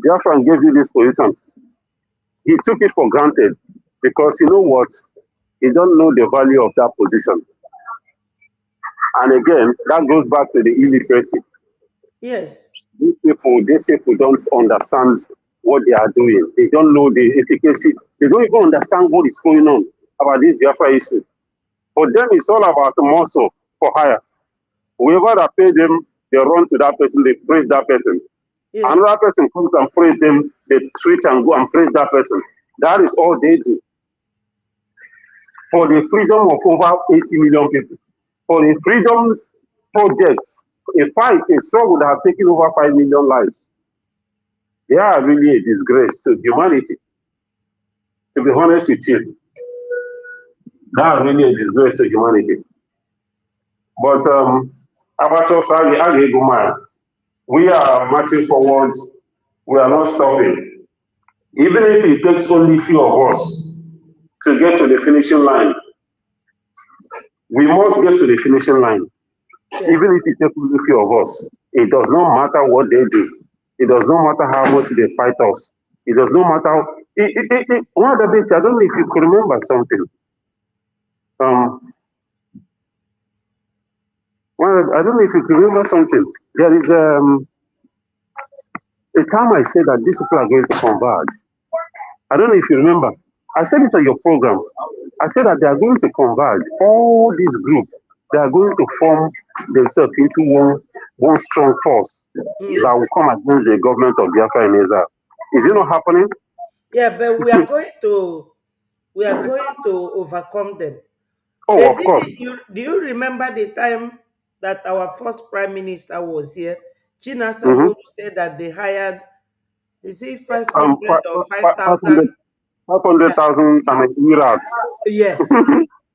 Biafran gave you this position. He took it for granted because you know what? He don't know the value of that position. And again, that goes back to the illiteracy. Yes. These people don't understand what they are doing. They don't know the efficacy. They don't even understand what is going on about this Biafra issue. For them, it's all about the muscle for hire. Whoever that pay them, they run to that person, they praise that person. Yes. Another person comes and praise them, they switch and go and praise that person. That is all they do. For the freedom of over 80 million people. For the freedom project, a struggle that have taken over 5 million lives. They are really a disgrace to humanity. To be honest with you, they are really a disgrace to humanity. But we are marching forward. We are not stopping. Even if it takes only few of us to get to the finishing line, We must get to the finishing line. Yes. Even if it takes only few of us, it does not matter what they do. It does not matter how much they fight us. It does not matter. One other bit, I don't know if you could remember something. I don't know if you could remember something. There is a time I said that these people are going to converge. I don't know if you remember. I said it on your program. I said that they are going to converge. All these groups, they are going to form themselves into one strong force that will come against the government of Biafra in Israel. Is it not happening? Yeah, but we are going to overcome them. Oh, of course. Do you remember the time that our first prime minister was here? Chinasa Mm-hmm. Modu said that they hired, is it 500 or 5,000? 500,000 Iraq. Yes.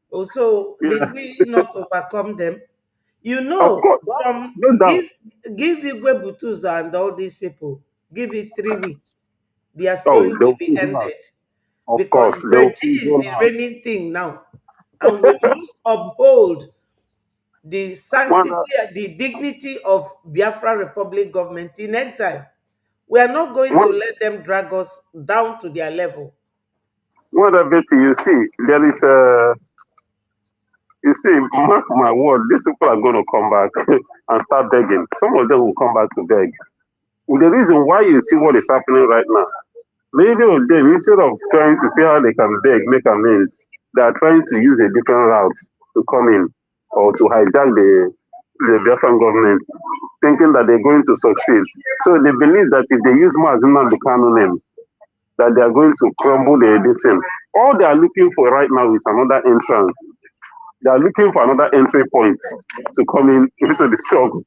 Also, Yeah. did we not overcome them? You Of know, course. from No doubt. give Igwe Buteuzo and all these people, give it 3 weeks, their Oh, story they will will be figure out. ended. Of Because course, they will Brechi is figure the out. reigning thing now. And we must uphold the sanctity and the dignity of Biafra Republic government in exile. We are not going to let them drag us down to their level. One other bit you see, there is you see, mark my word, these people are going to come back and start begging. Some of them will come back to beg. The reason why you see what is happening right now, many of them, instead of trying to see how they can beg, make amends, they are trying to use a different route to come in or to hijack the Biafran government, thinking that they're going to succeed. So they believe that if they use Mazina the Kanu name, that they are going to crumble the editing. All they are looking for right now is another entrance. They are looking for another entry point to come in into the struggle.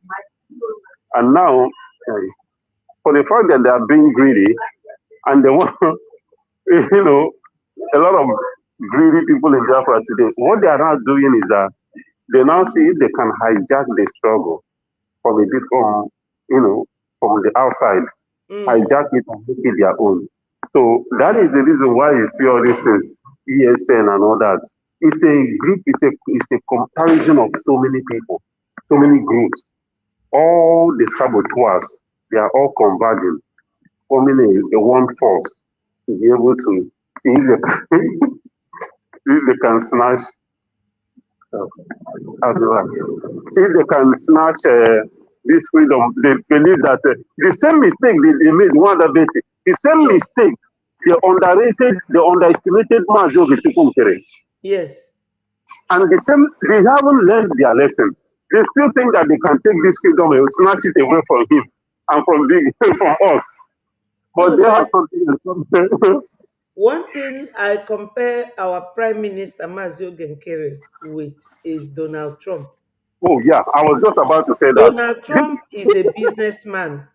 And now, for the fact that they are being greedy and they want, a lot of greedy people in Biafra today, what they are now doing is that they now see if they can hijack the struggle from a different, from the outside, hijack it and make it their own. So that is the reason why you see all these things, ESN and all that. It's a group, it's a comparison of so many people, so many groups. All the saboteurs, they are all converging, forming a one force to be able to see if they can, if they can snatch, see if they can snatch this freedom. They believe that the same mistake they made one other day, the same mistake they underestimated Majo Getikumkere. Yes. And they haven't learned their lesson. They still think that they can take this freedom and snatch it away from him and from us. But No, they have something. one thing I compare our Prime Minister Mazio Genkere with is Donald Trump. Oh, yeah, I was just about to say that. Donald Trump is a businessman,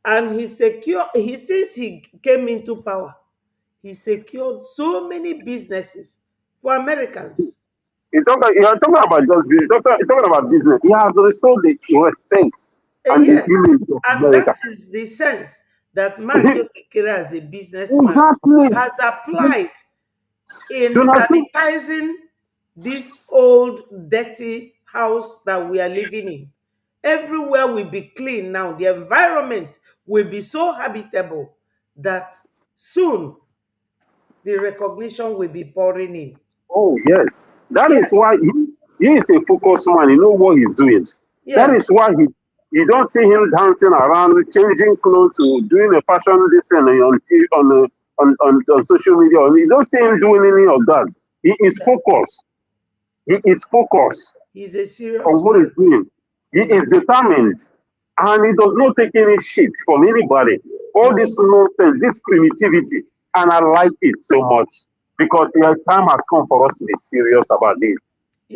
and since he came into power, he secured so many businesses for Americans. You're talking about just business. You're talking about business. He has restored the respect and the Yes, image of and America. that is the sense that Mazio Genkere, as a businessman, Exactly. has applied in Donald Trump. sanitizing this old dirty house that we are living in. Everywhere will be clean now. The environment will be so habitable that soon the recognition will be pouring in. Oh, yes. That Yeah, is why he is a focused man. He knows what he's doing. That yeah, is why you don't see him dancing around, changing clothes, to doing a fashion listen on social media. You don't see him doing any of that. He is yeah. focused. He is focused He's a serious on what man. he's doing. He is determined. And he does not take any shit from anybody. All this nonsense, this primitivity. And I like it so much because the time has come for us to be serious about this.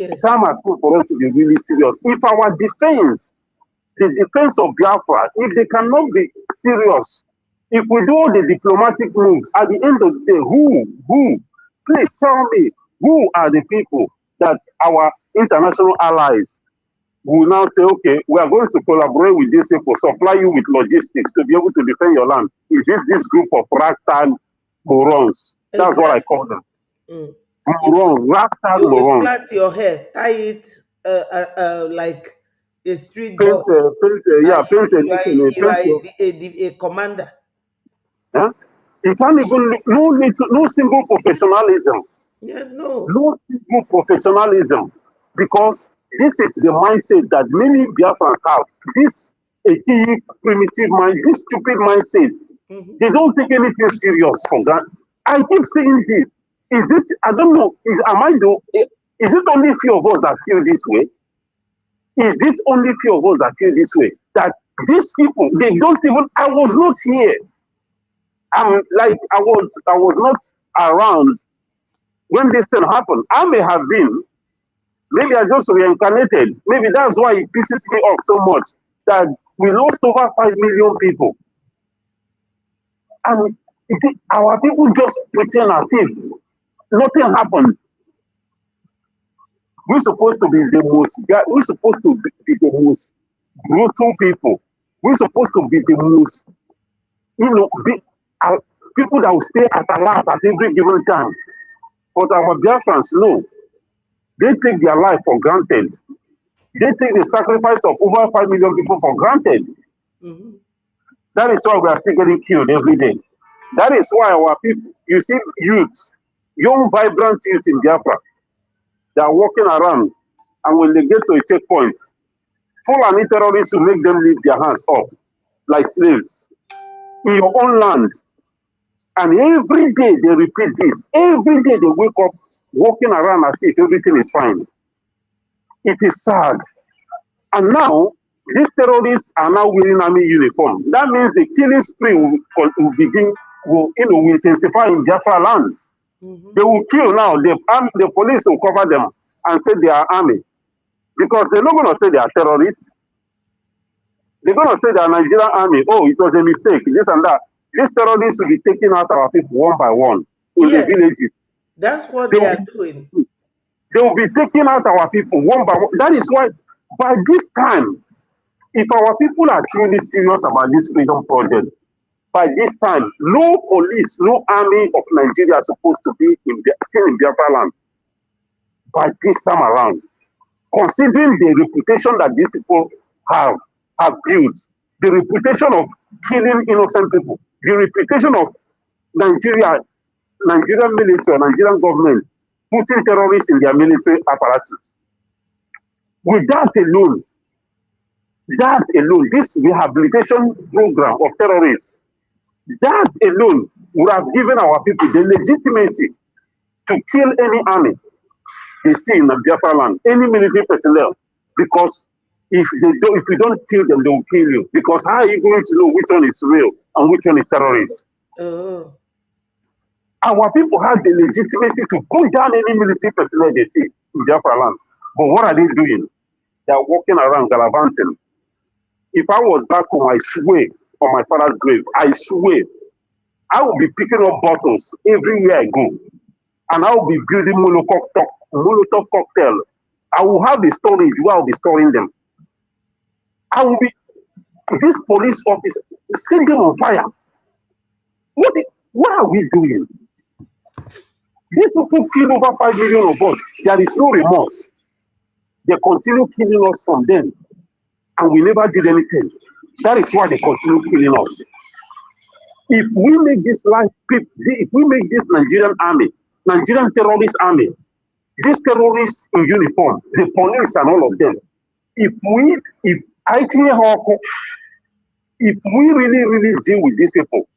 The Yes, time has come for us to be really serious. If our defense, the defense of Biafra, if they cannot be serious, if we do all the diplomatic moves, at the end of the day, please tell me, who are the people that our international allies will now say, okay, we are going to collaborate with these people, supply you with logistics to be able to defend your land? Is it this group of ragtag morons? That's what I exactly. call them. Moron, rasta You will moron. plait your hair, tie it like a street Paint, boy, yeah, and paint you are edition, you are paint your, a commander. huh? You can't even, no need to, no single professionalism. Yeah, no. No single professionalism, because this is the mindset that many Biafrans have. This archaic, primitive mind, this stupid mindset. Mhm. They don't take anything serious for granted. I keep saying this. Is it? I don't know. Am I do? Is it only few of us that feel this way? Is it only few of us that feel this way? That these people, they don't even. I was not here. I'm like I was not around when this thing happened. I may have been. Maybe I just reincarnated. Maybe that's why it pisses me off so much that we lost over 5 million people. And our people just pretend as if nothing happened. We're supposed to be the most, we're supposed to be the most brutal people. We're supposed to be the most, uh, people that will stay at alert at every given time. But our Biafrans, no, they take their life for granted. They take the sacrifice of over 5 million people for granted. Mhm. That is why we are still getting killed every day. That is why our people, you see, youths, young, vibrant youth in Biafra, they are walking around, and when they get to a checkpoint, Fulani terrorists will make them leave their hands up like slaves in your own land. And every day they repeat this. Every day they wake up walking around as if everything is fine. It is sad. And now, these terrorists are now wearing army uniform. That means the killing spree will begin, will intensify in Biafra land. Mhm. They will kill now. The police will cover them and say they are army. Because they're not going to say they are terrorists. They're going to say they are Nigerian army. Oh, it was a mistake, this and that. These terrorists will be taking out our people one by one in the Yes, villages. that's what They they will are be, doing. they will be taking out our people one by one. That is why, by this time, if our people are truly serious about this freedom project, by this time, no police, no army of Nigeria are supposed to be seen in Biafra land by this time around. Considering the reputation that these people have have built, the reputation of killing innocent people, the reputation of Nigeria, Nigerian military, Nigerian government putting terrorists in their military apparatus. With that alone, this rehabilitation program of terrorists, that alone would have given our people the legitimacy to kill any army they see in the Biafra land, any military personnel, because if you don't kill them, they will kill you. Because how are you going to know which one is real and which one is terrorist? Oh. Our people have the legitimacy to put down any military personnel they see in Biafra land. But what are they doing? They are walking around gallivanting. If I was back home, I swear, on my father's grave, I swear, I will be picking up bottles everywhere I go. And I will be building Molotov cocktail. I will have the storage where I will be storing them. I will be, this police officer, set them on fire. What are we doing? These people kill over 5 million of us. There is no remorse. They continue killing us from them. And we never did anything. That is why they continue killing us. If we make this life, if we make this Nigerian army, Nigerian terrorist army, these terrorists in uniform, the police and all of them, if we really deal with these people,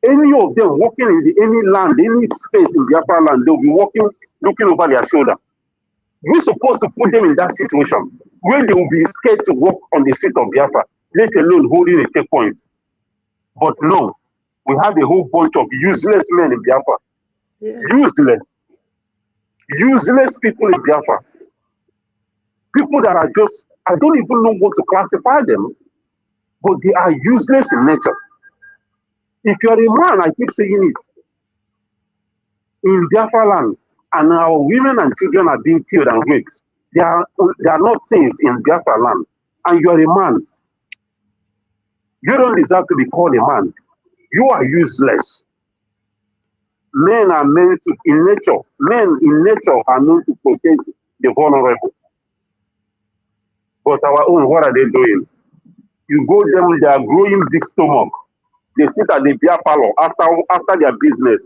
any of them walking in any land, any space in Biafra land, they'll be walking, looking over their shoulder. We're supposed to put them in that situation where they will be scared to walk on the street of Biafra, let alone holding a checkpoint. But no, we have a whole bunch of useless men in Biafra. Yes. Useless people in Biafra. People that are just, I don't even know what to classify them, but they are useless in nature. If you are a man, I keep saying it, in Biafra land, and our women and children are being killed and raped, they are not safe in Biafra land, and you are a man, you don't deserve to be called a man. You are useless. men are meant to, in nature, men in nature are meant to protect the vulnerable. But our own, what are they doing? You go them, they are growing big stomach. They sit at the beer parlor after their business,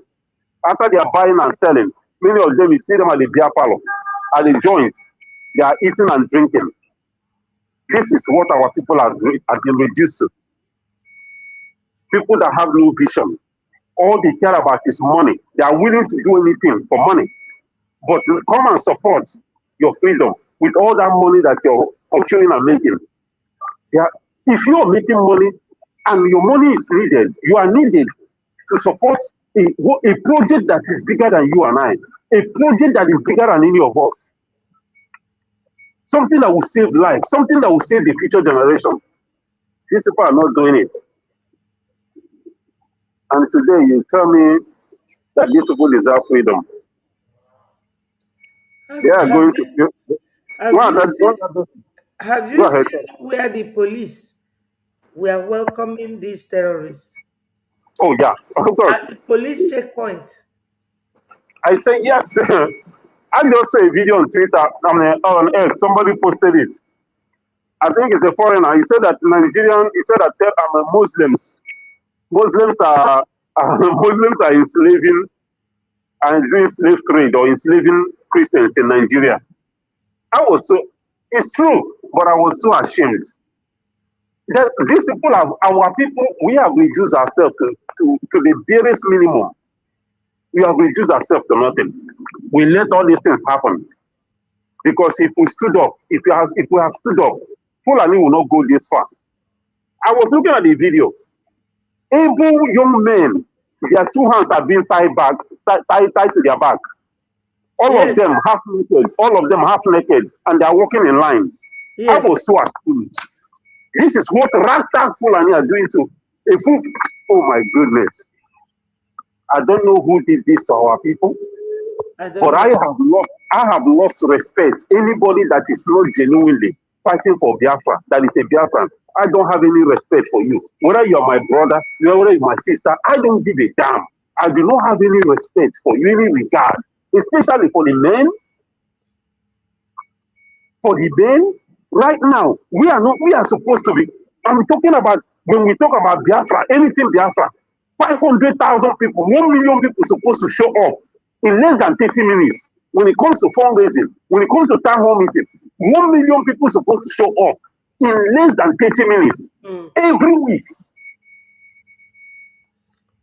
after they are buying and selling. Many of them, you see them at the beer parlor, at the joints. They are eating and drinking. This is what our people have been reduced to. People that have no vision. All they care about is money. They are willing to do anything for money. But come and support your freedom with all that money that you're pursuing and making. Yeah. If you're making money and your money is needed, you are needed to support a project that is bigger than you and I, a project that is bigger than any of us. Something that will save life, something that will save the future generation. These people are not doing it. And today you tell me that these people deserve freedom. They are going to. Have Go you ahead. seen where the police were welcoming these terrorists? Oh, yeah, of course. At the police checkpoint. I say yes. I just saw a video on Twitter, on X. Somebody posted it. I think it's a foreigner. He said that he said that Muslims are Muslims are enslaving and doing slave trade or enslaving Christians in Nigeria. It's true, but I was so ashamed. These people our people, we have reduced ourselves to the barest minimum. We have reduced ourselves to nothing. We let all these things happen. Because if we stood up, if we have stood up, Fulani will not go this far. I was looking at the video. Able young men, their two hands are being tied to their back. All of them half naked, and they are walking in line. Yes. I was so ashamed. This is what ragtag Fulani are doing to a fool. Oh my goodness. I don't know who did this to our people, but I have lost respect. Anybody that is not genuinely fighting for Biafra, that is a Biafran, I don't have any respect for you. Whether you're my brother, whether you're my sister, I don't give a damn. I do not have any respect for you, any regard, especially for the men. For the men, right now, we are supposed to be. I'm talking about, when we talk about Biafra, anything Biafra, 500,000 people, 1 million people supposed to show up in less than 30 minutes. When it comes to fundraising, when it comes to town hall meeting, 1 million people supposed to show up in less than 30 minutes every week.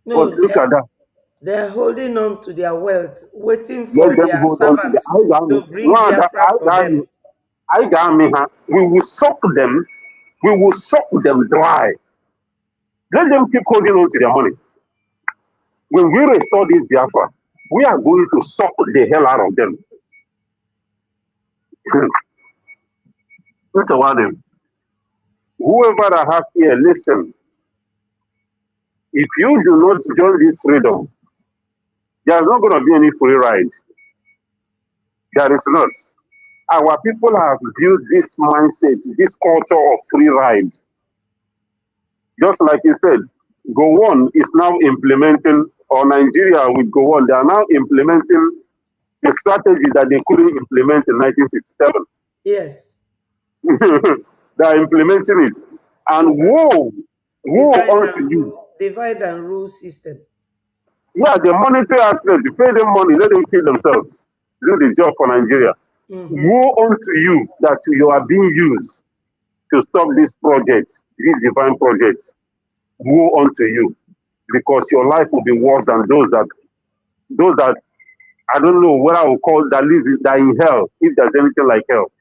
No, but look at that. They're holding on to their wealth, waiting for their Hold on to the servants to bring Biafra for them. We will suck them. We will suck them dry. Let them keep holding on to their money. When we restore this Biafra, we are going to suck the hell out of them. Mr. Warden, whoever I have here, listen. If you do not join this freedom, there's not going to be any free ride. There is not. Our people have built this mindset, this culture of free ride. Just like you said, Gowon is now implementing, or Nigeria with Gowon, they are now implementing the strategy that they couldn't implement in 1967. Yes. They are implementing it. And woe unto you. Divide and rule system. Yeah, the monetary aspect, you pay them money, let them kill themselves. Do the job for Nigeria. Woe unto you that you are being used to stop this project, this divine project. Woe unto you. Because your life will be worse than those that I don't know what I would call that in hell, if there's anything like hell.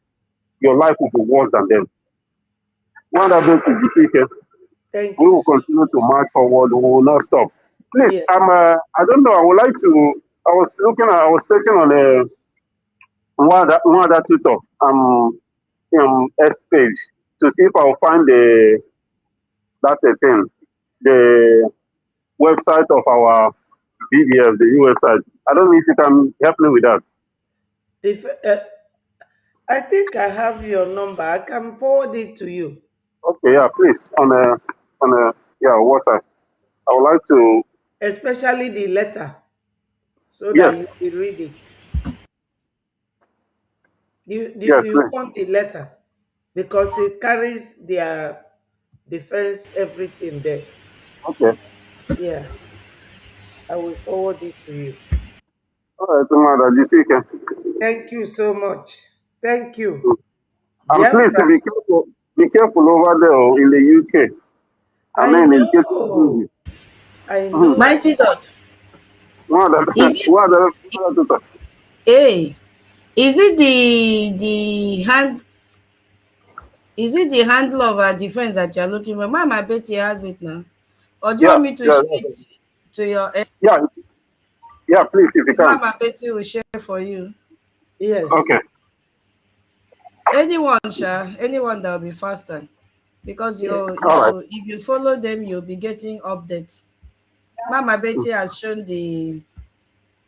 Your life will be worse than them. Thank we you. will continue to march forward. We will not stop. Please, Yes. I don't know. I would like to. I was searching on one other Twitter S page to see if I will find the website of our BDF, the new website. I don't know if you can help me with that. If I think I have your number, I can forward it to you. Okay, yeah, please on WhatsApp. I would like to, especially the letter. so that Yes. you will read it. Yes, You please. want the letter because it carries their defense, everything there. Okay. Yeah, I will forward it to you. All right, Mother, you see, okay. Thank you so much. Thank you. And please Biafrans. be careful over there in the UK. I I mean, in case of know. business. I Mm-hmm. know. Mighty Dot. Mother, Is it mother, A? Is it the hand? Is it the handle of our defense that you're looking for? Mama Betty has it now. Or do you yeah, want me to yeah, share it to your yeah, yeah, please, if you can. Mama Betty will share for you? Yes. Okay. Anyone, Sha, anyone that will be faster. Because Yes. All right. if you follow them, you'll be getting updates. Mama Betty has shown the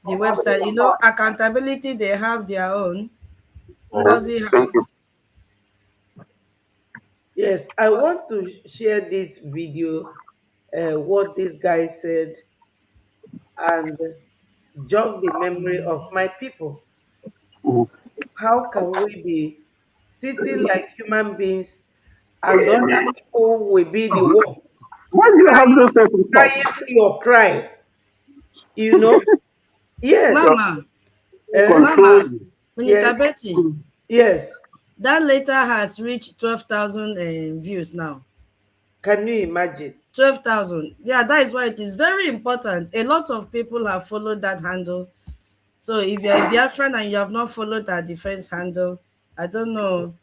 website. You know, accountability, they have their own. Ngozi Thank you. has. Yes. I want to share this video, what this guy said, and jog the memory of my people. Mhm. How can we be sitting like human beings and other people will be the ones Why do you have those sense of crying thought? your cry? You know? Your Yes. Mama, Eh? control Mama, you. Minister Yes. Betty, Yes. that letter has reached 12,000 views now. Can you imagine? 12,000. Yeah, that is why it is very important. A lot of people have followed that handle. So if you're a Biafran and you have not followed that defense handle, I don't know.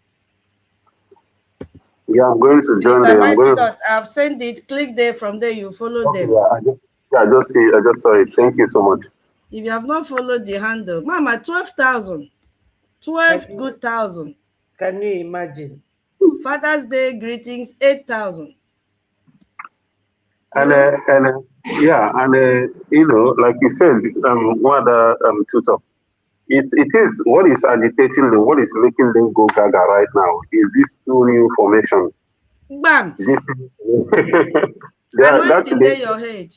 Yeah, I'm going to join Mr. them. I'm Mighty going to. Dot, I've sent it. Click there, from there you follow Okay, them. yeah, I just saw it. Thank you so much. If you have not followed the handle, Mama, 12,000. Can 12 you good thousand. can you imagine? Father's Day greetings, 8,000. And Hmm? yeah, and like you said, one other tutor. It is what is agitating them, what is making them go gaga right now is this two new formation. Bam! This they are that Anointing there your head.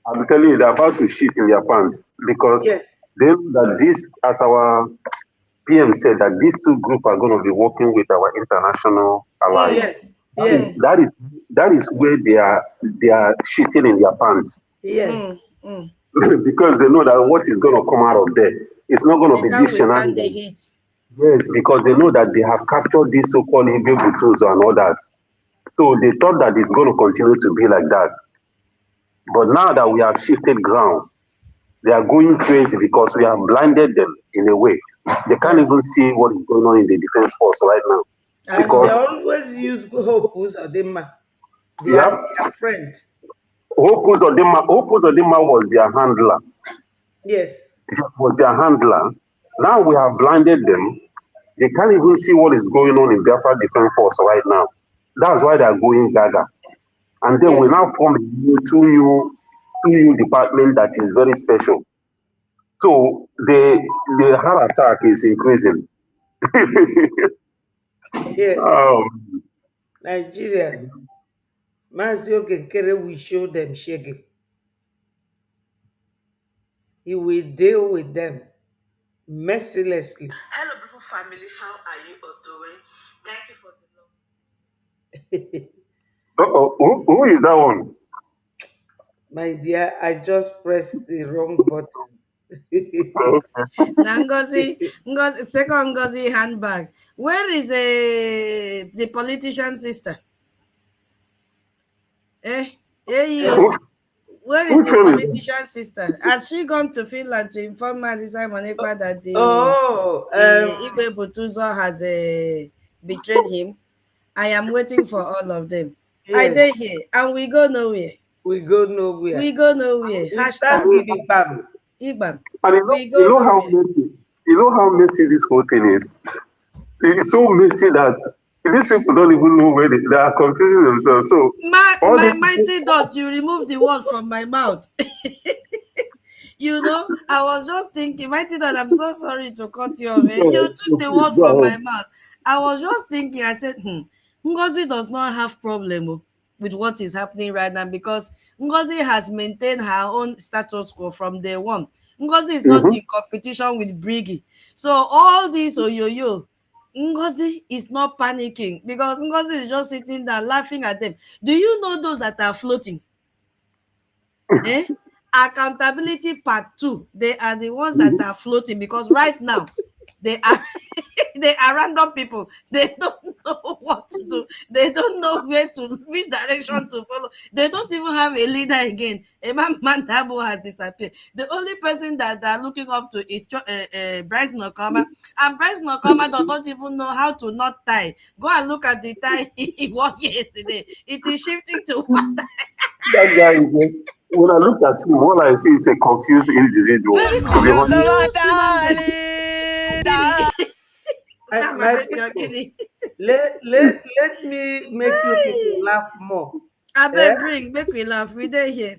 I'm telling you, they're about to shit in their pants because Yes. they know that this, as our PM said, that these two groups are going to be working with our international allies. Mm, Yes. That is mm, Yes. that is that is where they are shitting in their pants mm, Yes. mm. because they know that what is going to come out of there, it's not going to They be can't this withstand the shenanigans. heat. Yes, because they know that they have captured this so-called Igwe Buteuzo and all that. So they thought that it's going to continue to be like that. But now that we have shifted ground, they are going crazy because we have blinded them in a way. They can't Mm. even see what is going on in the defense force right now And they because Anointing. always use Hope Uzodinma, you have their friend. Opus Odima was their handler. Yes. Was their handler. Now we have blinded them. They can't even see what is going on in Biafra Defense Force right now. That's why they are going gaga. And then we Yes. now form two new department that is very special. So the heart attack is increasing. Yes. um, Nigeria. Mazio Gekere will show them shaggy. He will deal with them mercilessly. Hello, beautiful family. How are you all doing? Thank you for the love. who is that one? My dear, I just pressed the wrong button. Now Ngozi, second Ngozi handbag. Where is the politician sister? Eh? Eh, you. Who- Where is Which the one is that? politician sister? Has she gone to Finland to inform Mazi Monepa that Oh, the Igwe Buteuzo has betrayed him? I am waiting for all of them. I yes, dey here and we go nowhere. we go nowhere. We go nowhere. We Hashtag stand with the bam. Igbam. And We go nowhere. you know how messy this whole thing is. It's so messy that these people don't even know where they are confusing themselves. So all My these mighty dot, you remove the word from my mouth. You know, I was just thinking, mighty dot, I'm so sorry to cut you off. Eh? You took people, the please word go from ahead. my mouth. I was just thinking, I said, Ngozi does not have problem with what is happening right now because Ngozi has maintained her own status quo from day one. Ngozi is not in competition with Briggy. So all this oyoyo, Ngozi is not panicking because Ngozi is just sitting there laughing at them. Do you know those that are floating? Eh? Accountability part 2. They are the ones that are floating because right now they are they are random people. They don't know what to do. They don't know which direction to follow. They don't even have a leader again. Imam Mandabo has disappeared. The only person that they are looking up to is Bryce Nokama. And Bryce Nokama does not even know how to knot tie. Go and look at the tie he wore yesterday. It is shifting to one tie. That guy is just, when I look at him, all I see is a confused individual. Very To be honest, confused human being. My people, let me make you people laugh more. Eh? Abeg bring, make we laugh. We dey here.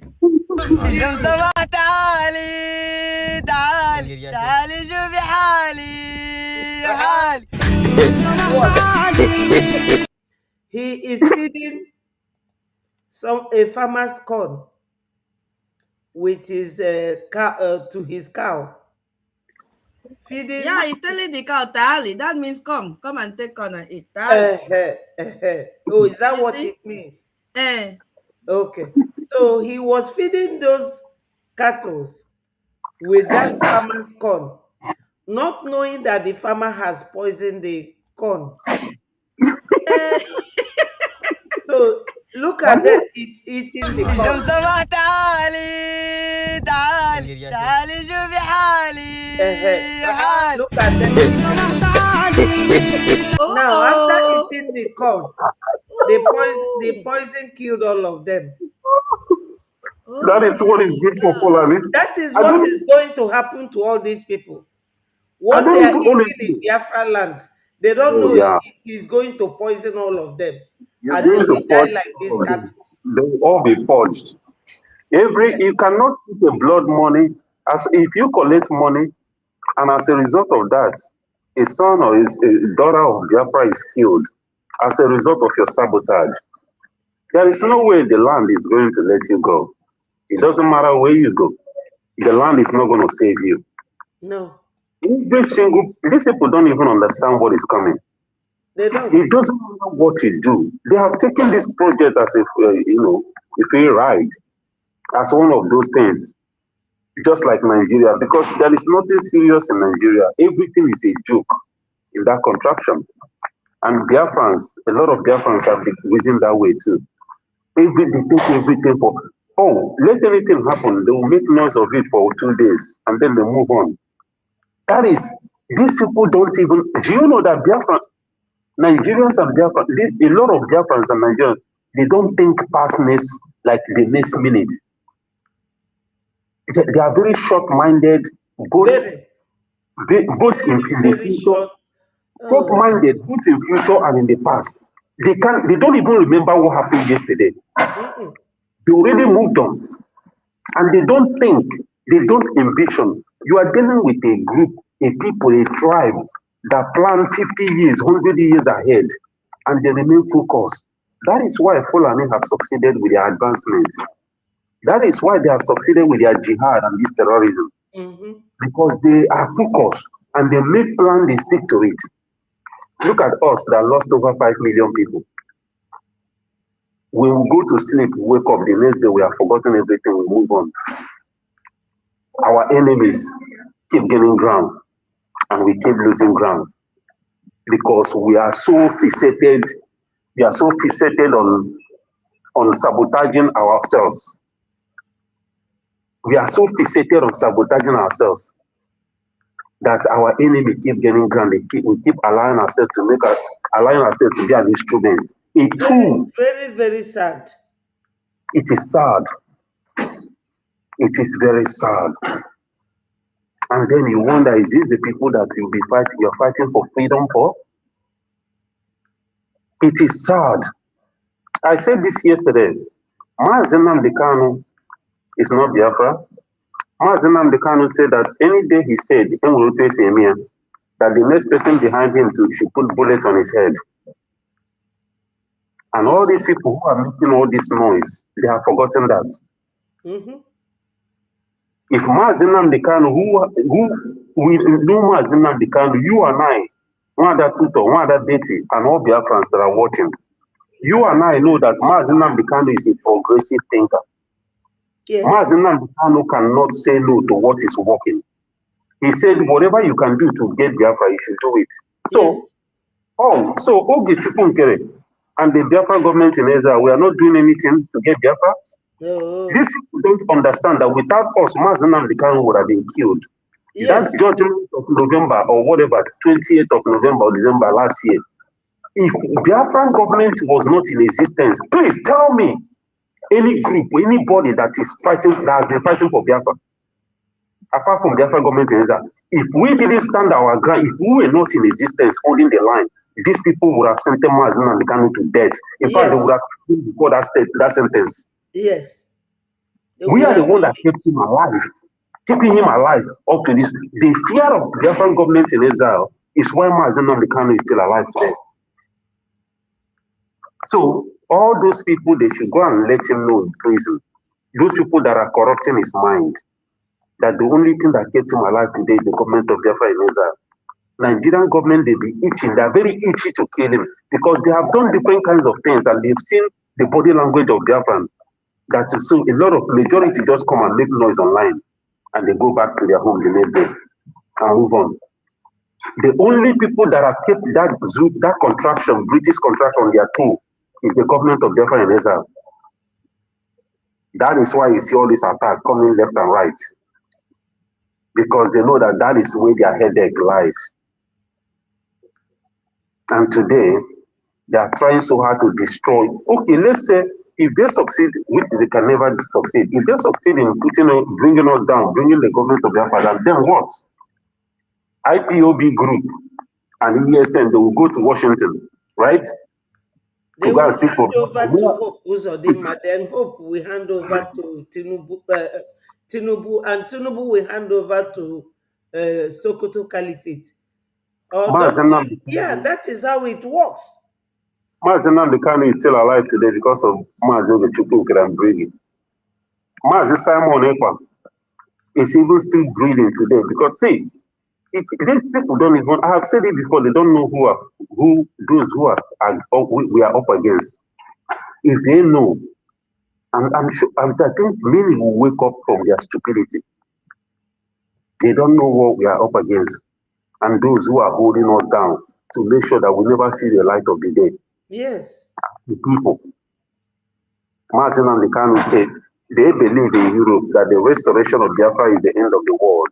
He is feeding a farmer's corn with his cow to his cow. Feeding. Yeah, he's selling the cow Tali. That means come and take corn and eat. Tali. Oh, is that You what see? it means? Eh. Okay. So he was feeding those cattle with that farmer's corn, not knowing that the farmer has poisoned the corn. So look at them eating the corn. Look at them. Now, after eating the corn, the poison killed all of them. that is what is good for Fulani. That is I what don't, is going to happen to all these people. I What don't they are even eating in honestly. Biafra land, they don't Oh know yeah, it is going to poison all of them. you're And they going to will die purge like these all of them. cattle. They will all be purged. You Yes. cannot keep a blood money as if you collect money, and as a result of that, a son or a daughter of Biafra is killed as a result of your sabotage. There is no way the land is going to let you go. It doesn't matter where you go. The land is not going to save you. No, These people don't even understand what is coming. they don't. It doesn't matter what you do. They have taken this project as a free ride, as one of those things, just like Nigeria, because there is nothing serious in Nigeria. Everything is a joke in that contraption. And Biafrans, a lot of Biafrans have been reasoned that way too. They take everything for, let anything happen. They will make noise of it for 2 days and then they move on. That is, these people don't even, do you know that Biafrans, Nigerians and Biafrans, a lot of Biafrans and Nigerians, they don't think past like the next minute. They are very short-minded, both in the Very future, short. Oh, short-minded, both in future and in the past. They don't even remember what happened yesterday. They already moved on. And they don't think, they don't envision. You are dealing with a group, a people, a tribe that plan 50 years, 100 years ahead, and they remain focused. That is why Fulani have succeeded with their advancement. That is why they have succeeded with their jihad and this terrorism. Because they are focused and they make plans, they stick to it. Look at us that lost over 5 million people. We will go to sleep, wake up, the next day we have forgotten everything, we move on. Our enemies keep gaining ground and we keep losing ground because we are so fixated, on sabotaging ourselves. We are so fixated on sabotaging ourselves that our enemy keep gaining ground. We keep allowing ourselves to be an instrument, a tool. Very, very sad. It is sad. It is very sad. And then you wonder, is this the people that you're fighting for freedom for? It is sad. I said this yesterday. Mazen Nnamdi Kanu is not Biafra. Mazen Nnamdi Kanu said that any day he said, that the next person behind him should put bullets on his head. And all these people who are making all this noise, they have forgotten that. If Mazen Namdekanu, we know Mazen Namdekanu, you and I, one other tutor, one other deity, and all Biafrans that are watching, you and I know that Mazen Namdekanu is a progressive thinker. Yes. Mazen Namdekanu cannot say no to what is working. He said, whatever you can do to get Biafra, you should do it. So, Yes. so Oge Chukwunkere and the Biafra government in Israel, we are not doing anything to get Biafra. No. These people don't understand that without us, Mazen Namdekanu would have been killed. That Yes. judgment of November or whatever, 28th of November or December last year, if Biafran government was not in existence, please tell me any group, anybody that is fighting, that has been fighting for Biafra, apart from Biafran government in Israel, if we didn't stand our ground, if we were not in existence holding the line, these people would have sentenced Mazen Namdekanu to death. In fact, they would have killed before that sentence. Yes. They We would are the have one done that kept him alive, keeping him alive up to this. The fear of the Biafran government in Israel is why Mazen Namdekanu is still alive today. So all those people, they should go and let him know in prison. Those people that are corrupting his mind, that the only thing that kept him alive today is the government of Biafra in Israel. Nigerian government, they be itching. They are very itchy to kill him because they have done different kinds of things and they've seen the body language of Biafran. That is, so a lot of majority just come and make noise online and they go back to their home the next day and move on. The only people that have kept that contraction, British contract on their toe, is the government of Biafra in Israel. That is why you see all these attacks coming left and right, because they know that that is where their headache lies. And today, they are trying so hard to destroy. Okay, let's say if they succeed, which they can never succeed, if they succeed in bringing us down, bringing the government of Biafra down, then what? IPOB group and ESN, they will go to Washington, right? They To go will and speak for hand over to Biafra. Hope Uzodinma, then Hope will hand over to Tinubu, and Tinubu will hand over to Sokoto Caliphate. Or don't Mazen you? Yeah, that is how it works. Nnamdi Kanu is still alive today because of Mazi Ogechukwu and breathing. Mazi Simon Ekpa is even still breathing today because, see, if these people don't even, I have said it before, they don't know those who we are up against. If they know, I'm sure, I think many will wake up from their stupidity. They don't know what we are up against. And those who are holding us down to make sure that we never see the light of the day. Yes. The people. Martin and the Kanu State, they believe in Europe that the restoration of Biafra is the end of the world.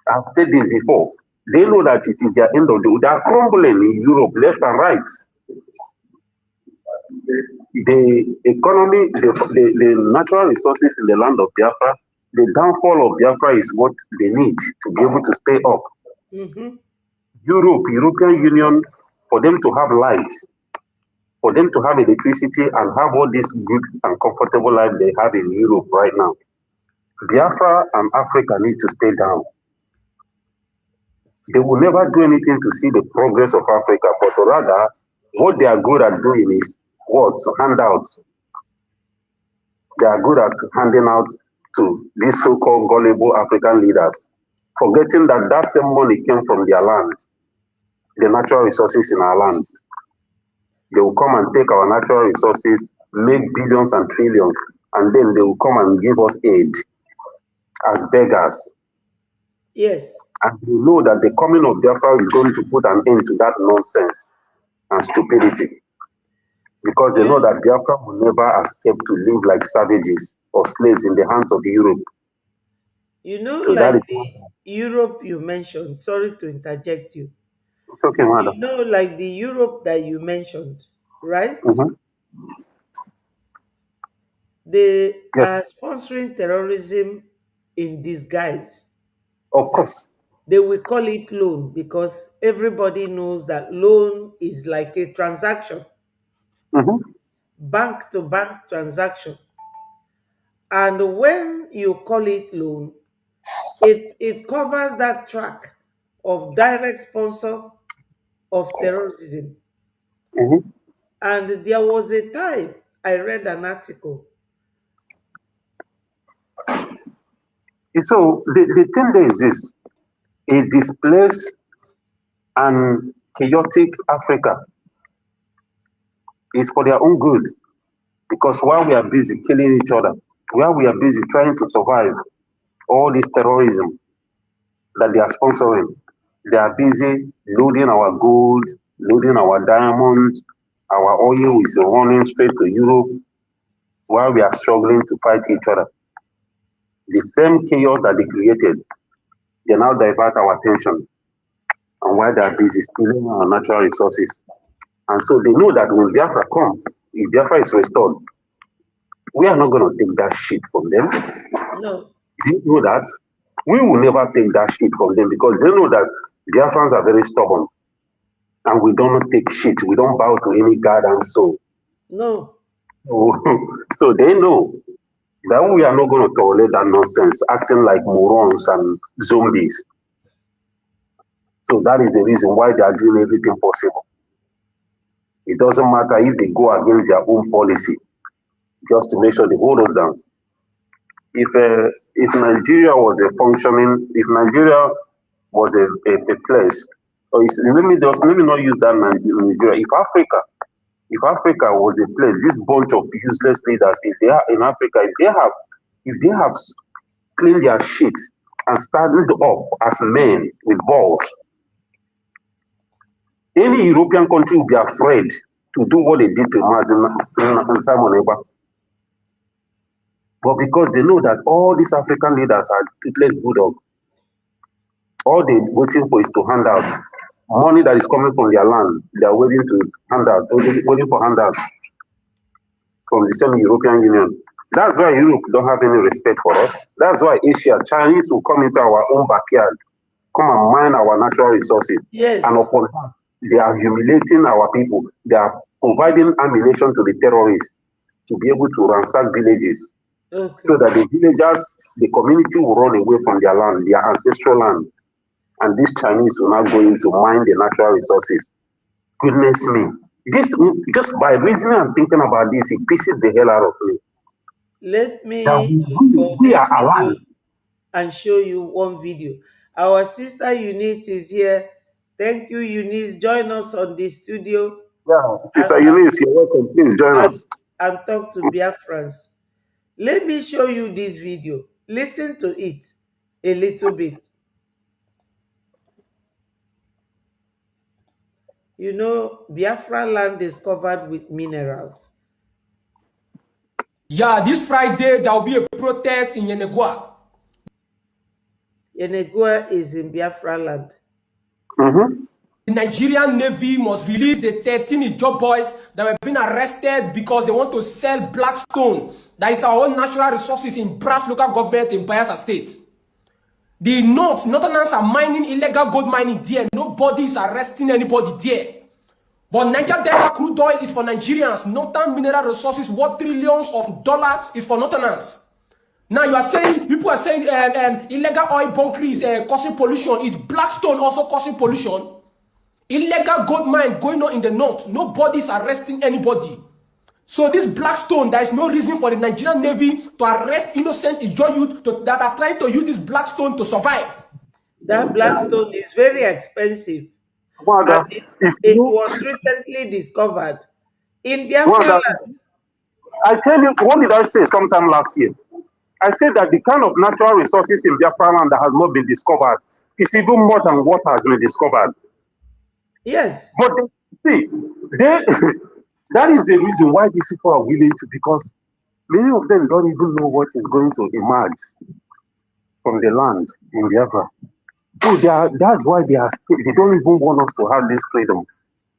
I've said this before. They know that it is the end of the world. They are crumbling in Europe, left and right. The economy, the natural resources in the land of Biafra, the downfall of Biafra is what they need to be able to stay up. European Union, for them to have light, for them to have electricity and have all this good and comfortable life they have in Europe right now, Biafra and Africa need to stay down. They will never do anything to see the progress of Africa, but rather what they are good at doing is what? Handouts. They are good at handing out to these so-called gullible African leaders, forgetting that that same money came from their land, the natural resources in our land. They will come and take our natural resources, make billions and trillions, and then they will come and give us aid as beggars. Yes. And we know that the coming of Biafra is going to put an end to that nonsense and stupidity. Because they know that Biafra will never escape to live like savages or slaves in the hands of Europe. You know, So that like is the Europe you mentioned, sorry to interject you. it's okay, madam. You know, like the Europe that you mentioned, right? They Yes, are sponsoring terrorism in disguise. of course. They will call it loan because everybody knows that loan is like a transaction, bank to bank transaction. And when you call it loan, it covers that track of direct sponsor of terrorism. And there was a time I read an article So the thing there is this: a displaced and chaotic Africa is for their own good. Because while we are busy killing each other, while we are busy trying to survive all this terrorism that they are sponsoring, they are busy loading our gold, loading our diamonds, our oil is running straight to Europe while we are struggling to fight each other. The same chaos that they created, they now divert our attention and while they are busy stealing our natural resources. And so they know that when Biafra comes, if Biafra is restored, we are not going to take that shit from them. No. They know that. We will never take that shit from them because they know that Biafrans are very stubborn. And we don't take shit. We don't bow to any god and soul. No. So they know that we are not going to tolerate that nonsense, acting like morons and zombies. So that is the reason why they are doing everything possible. It doesn't matter if they go against their own policy, just to make sure they hold us down. If Nigeria was a functioning, if Nigeria was a place, or let me not use that Nigeria. If Africa was a place, this bunch of useless leaders, if they are in Africa, if they have cleaned their shit and started up as men with balls, any European country would be afraid to do what they did to Simon Eba. But because they know that all these African leaders are toothless bulldogs, all they're waiting for is to hand out money that is coming from their land. They are waiting to hand out, waiting for handouts from the same European Union. That's why Europe don't have any respect for us. That's why Asia, Chinese will come into our own backyard, come and mine our natural resources. Yes. And upon that, they are humiliating our people. They are providing ammunition to the terrorists to be able to ransack villages. Okay. So that the villagers, the community will run away from their land, their ancestral land. And these Chinese will now go in to mine the natural resources. Goodness me. This, just by reasoning and thinking about this, it pisses the hell out of me. Let me look for we this are video alive. and show you one video. Our sister Eunice is here. Thank you, Eunice. Join us on the studio. Yeah, Sister Eunice, you're welcome. Please join us. And talk to Biafrans. Let me show you this video. Listen to it a little bit. You know, Biafra land is covered with minerals. Yeah, this Friday there will be a protest in Yenegua. Yenegua is in Biafra land. The Nigerian Navy must release the 13 Ijaw boys that were being arrested because they want to sell Blackstone, that is our own natural resources in Brass local government in Bayelsa State. The Northerners are mining illegal gold mining there. Nobody is arresting anybody there. But Niger Delta crude oil is for Nigerians. Northern mineral resources worth trillions of dollars is for Northerners. Now you are saying, people are saying illegal oil bunkering is causing pollution. Is Blackstone also causing pollution? Illegal gold mine going on in the north. Nobody is arresting anybody. So this Blackstone, there is no reason for the Nigerian Navy to arrest innocent Ijaw youth that are trying to use this Blackstone to survive. That Blackstone is very expensive. Wanda, And it was recently discovered in Biafra Wanda, land. I tell you, what did I say sometime last year? I said that the kind of natural resources in Biafra land that has not been discovered is even more than what has been discovered. Yes. But see, that is the reason why these people are willing to, because many of them don't even know what is going to emerge from the land in Biafra. So that's why they don't even want us to have this freedom,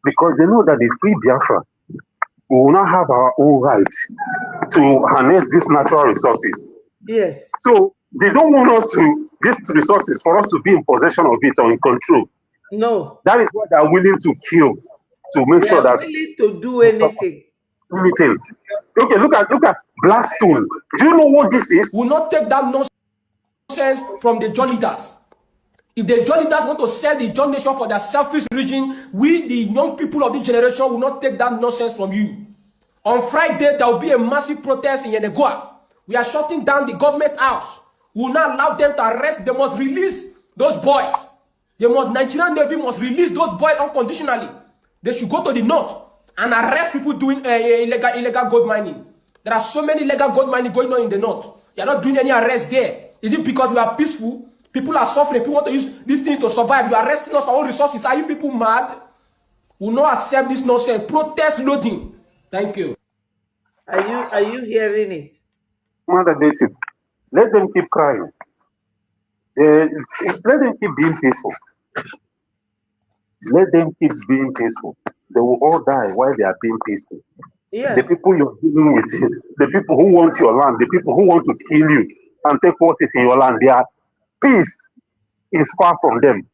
because they know that the free Biafra, we will not have our own rights to harness these natural resources. Yes. So they don't want us to, these resources, for us to be in possession of it or in control. No. That is why they are willing to kill, to make sure that they are willing to do anything. Anything. Okay, look at Blackstone. Do you know what this is? We will not take that nonsense from the Ijaw leaders. If the Ijaw leaders want to sell the Ijaw nation for their selfish region, we, the young people of this generation, will not take that nonsense from you. On Friday, there will be a massive protest in Yenegua. We are shutting down the government house. We will not allow them to arrest. They must release those boys. Nigerian Navy must release those boys unconditionally. They should go to the north and arrest people doing illegal gold mining. There are so many illegal gold mining going on in the north. They are not doing any arrest there. Is it because we are peaceful? People are suffering. People want to use these things to survive. You are arresting us for our resources. Are you people mad? We will not accept this nonsense. Protest loading. Thank you. Are you hearing it? Mother Native, let them keep crying. Let them keep being peaceful. Let them keep being peaceful. They will all die while they are being peaceful. Yeah. The people you're dealing with, the people who want your land, the people who want to kill you and take what is in your land, their peace is far from them.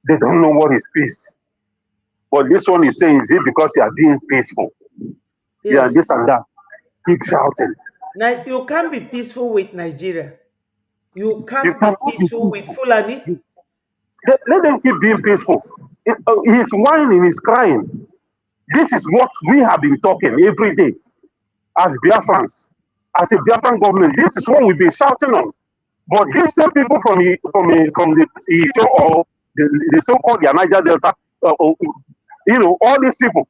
They don't know what is peace. But this one is saying, is it because you are being peaceful? Yes. Yeah, this and that. Keep shouting. Now, you can't be peaceful with Nigeria. You can't be peaceful with Fulani. Let them keep being peaceful. He's whining, he's crying. This is what we have been talking every day as Biafrans, as a Biafran government. This is what we've been shouting on. But these same people from the or the so-called Niger Delta, all these people,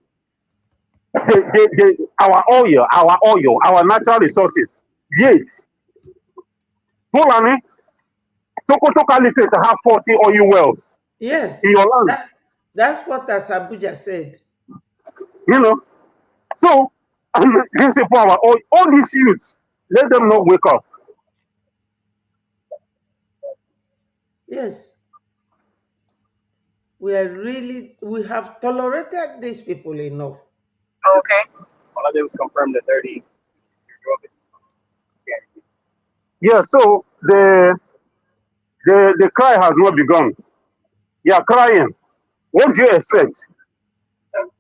our oil, our natural resources, yet Fulani, Sokoto Caliphate have 40 oil wells. Yes. In your land. That's what Asabuja said. So, this is for all these youths, let them not wake up. Yes. We have tolerated these people enough. Okay. All of them confirmed the 30. Yeah, so the cry has not begun. You are crying. What do you expect?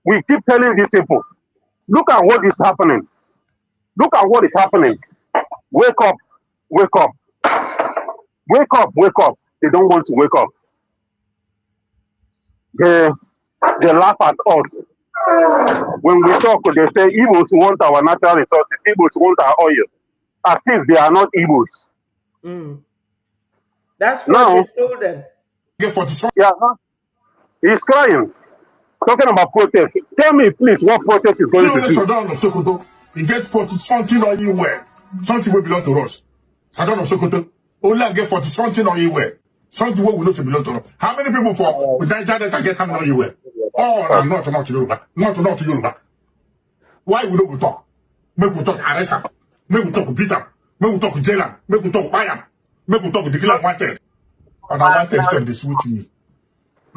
We keep telling these people, look at what is happening. Look at what is happening. Wake up, wake up. Wake up, wake up. They don't want to wake up. They laugh at us. When we talk, they say Igbos want our natural resources, Igbos want our oil. As if they are not Igbos. Mm. That's what they told them. Yeah, he's crying. Talking about protest. Tell me, please, what protest is going to do? Sokoto, you get 40 something on you where something will belong to us. Saddam of Sokoto, only get 40 something on you where something will not belong to us. How many people for with Niger that get coming on you where? Oh, I'm not Yoruba, not Yoruba. Why we don't talk? Make we talk Aresa, make we talk Peter, make we talk Jela, make we talk Bayam, make we talk Declare Wanted. And I wanted to suit me.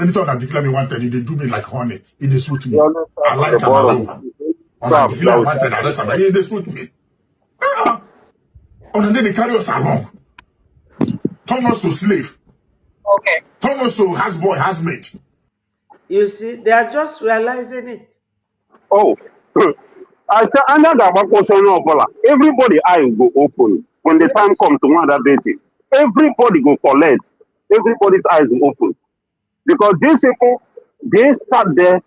Anytime that declare me wanted, they do me like honey. It is suit me. I like Cameroon. On that declare wanted, I rest about it. They suit me. And then they carry us along. Turn us to slave. Okay. Turn us to houseboy, housemate. You see, they are just realizing it. Oh, I say under the question of everybody eye go open when the time comes to one that baby. Everybody go collect. Everybody's eyes will open. Because these people, they sat there,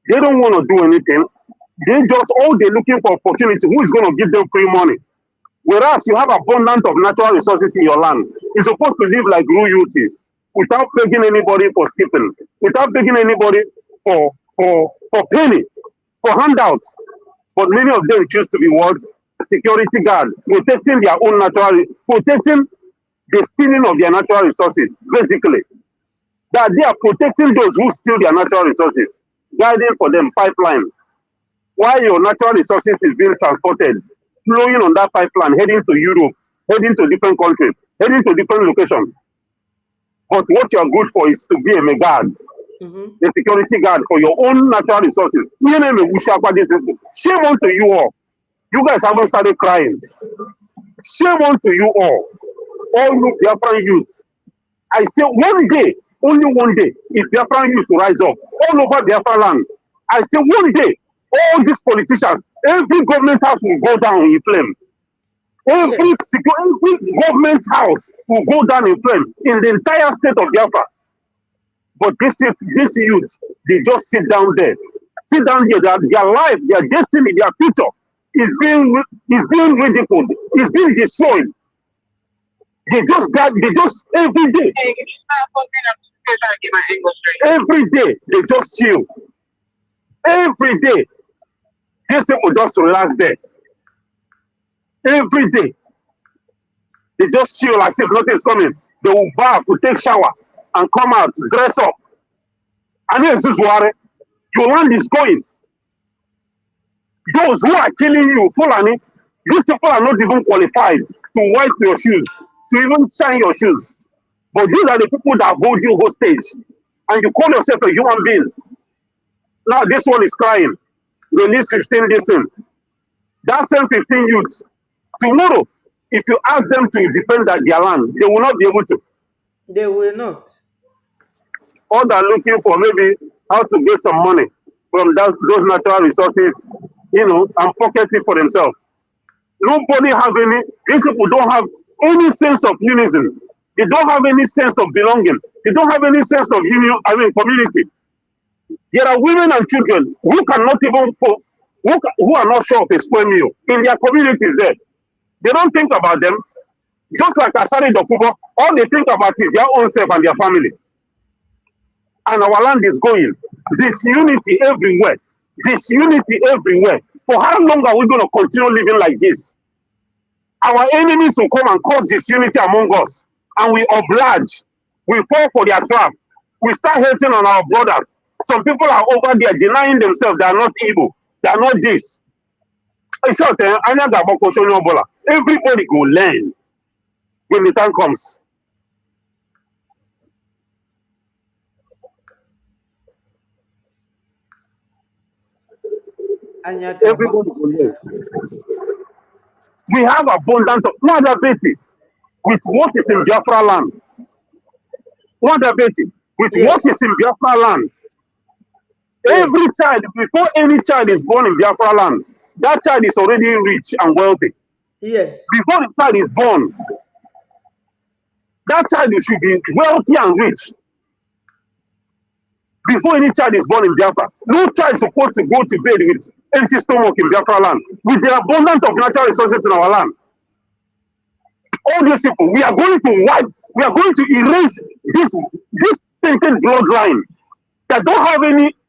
they don't want to do anything. They're looking for opportunity. Who is going to give them free money? Whereas you have abundance of natural resources in your land. You're supposed to live like royalties without begging anybody for stipend, without begging anybody for penny, for handouts. But many of them choose to be what? Security guard, protecting their own protecting the stealing of their natural resources, basically. That they are protecting those who steal their natural resources, guiding for them pipeline. While your natural resources is being transported, flowing on that pipeline, heading to Europe, heading to different countries, heading to different locations. But what you are good for is to be a guard, a security guard for your own natural resources. Shame on to you all. You guys haven't started crying. Shame on to you all you Biafran youths. I say one day, only one day, if Biafran youth rise up all over Biafran land, I say one day, all these politicians, every government house will go down in flames. Every government house will go down in flames in the entire state of Biafra. But this youth, they just sit down there. Sit down here, their life, their destiny, their future is being ridiculed, is being destroyed. They just got, they just, every day. Every day, they just chill. Every day, these people just relax there. Every day, they just chill like if nothing's coming. They will bath, to take shower, and come out, dress up. And here's this worry. Your land is going. Those who are killing you, Fulani, these people are not even qualified to wipe your shoes, to even shine your shoes. But these are the people that hold you hostage. And you call yourself a human being. Now this one is crying. Release 15 this in. That same 15 youths, tomorrow, if you ask them to defend their land, they will not be able to. They will not. All they're looking for maybe how to get some money from those natural resources, and pocket it for themselves. Nobody have any, these people don't have any sense of unison. They don't have any sense of belonging. They don't have any sense of community. There are women and children who cannot even, who are not sure of a square meal in their communities there. They don't think about them. Just like Asari Dokubo, all they think about is their own self and their family. And our land is going. Disunity everywhere. Disunity everywhere. For how long are we going to continue living like this? Our enemies will come and cause disunity among us. And we oblige. We fall for their trap. We start hating on our brothers. Some people are over there denying themselves they are not evil. They are not this. Everybody go learn when the time comes. Everybody go learn. We have abundance of Betty, with what is in Biafra land. Betty, with what is in Biafra land. Every child, before any child is born in Biafra land, that child is already rich and wealthy. Yes. Before the child is born, that child should be wealthy and rich. Before any child is born in Biafra, no child is supposed to go to bed with empty stomach in Biafra land, with the abundance of natural resources in our land. All these people, we are going to wipe, we are going to erase this tainted bloodline that don't have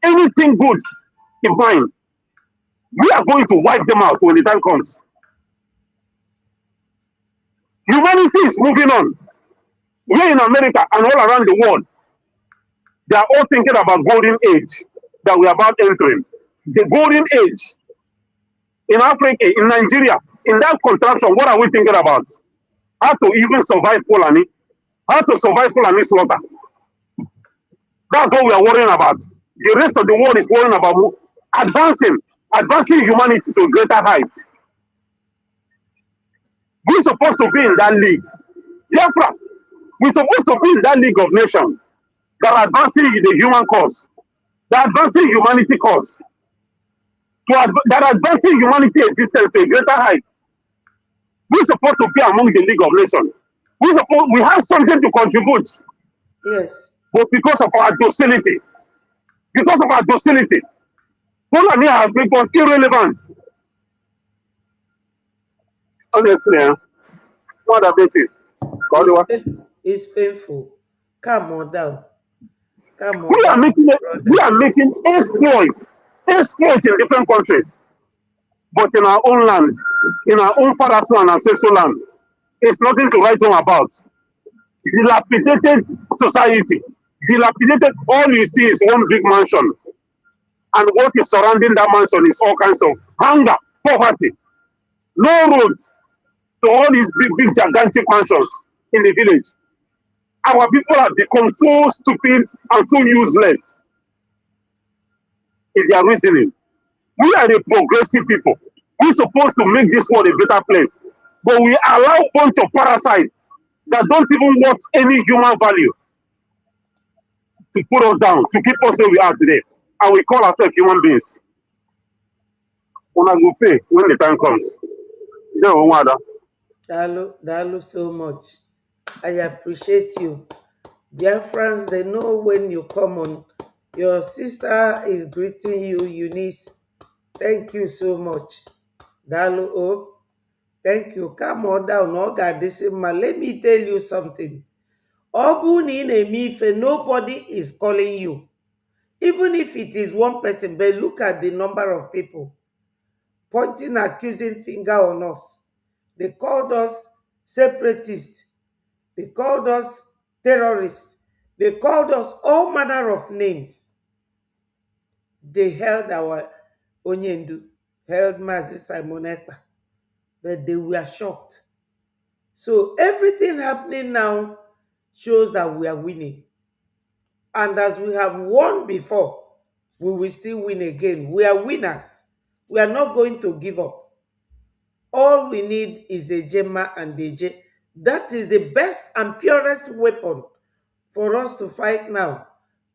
anything good in mind. We are going to wipe them out when the time comes. Humanity is moving on. Here in America and all around the world, they are all thinking about golden age that we are about entering. The golden age. In Africa, in Nigeria, in that contraction, what are we thinking about? How to even survive Fulani. How to survive Fulani slaughter. That's what we are worrying about. The rest of the world is worrying about advancing humanity to a greater height. We're supposed to be in that league. Biafra, we're supposed to be in that league of nations that are advancing the human cause, that are advancing humanity cause, that are advancing humanity existence to a greater height. We're supposed to be among the league of nations. We have something to contribute. Yes. But because of our docility, Fulani have made us irrelevant. Honestly, what about it? It's painful. Come on down. Come on. We are making exploits in different countries. But in our own land, in our own father's land, ancestral land, it's nothing to write home about. Dilapidated society. Dilapidated, all you see is one big mansion. And what is surrounding that mansion is all kinds of hunger, poverty, no roads. So all these big, gigantic mansions in the village. Our people have become so stupid and so useless in their reasoning. We are the progressive people. We're supposed to make this world a better place. But we allow a bunch of parasites that don't even want any human value to put us down, to keep us where we are today. And we call ourselves human beings. Una go pay when the time comes. Dalu so much. I appreciate you. Biafrans, they know when you come on. Your sister is greeting you, Eunice. Thank you so much. Dalu O. Thank you. Come on down. Let me tell you something. Nobody is calling you. Even if it is one person, but look at the number of people pointing accusing finger on us. They called us separatists. They called us terrorists. They called us all manner of names. They held our Onyendu, held Mazi Simon Ekpa, but they were shocked. So everything happening now shows that we are winning. And as we have won before, we will still win again. We are winners. We are not going to give up. All we need is a Jema and a J. That is the best and purest weapon for us to fight now.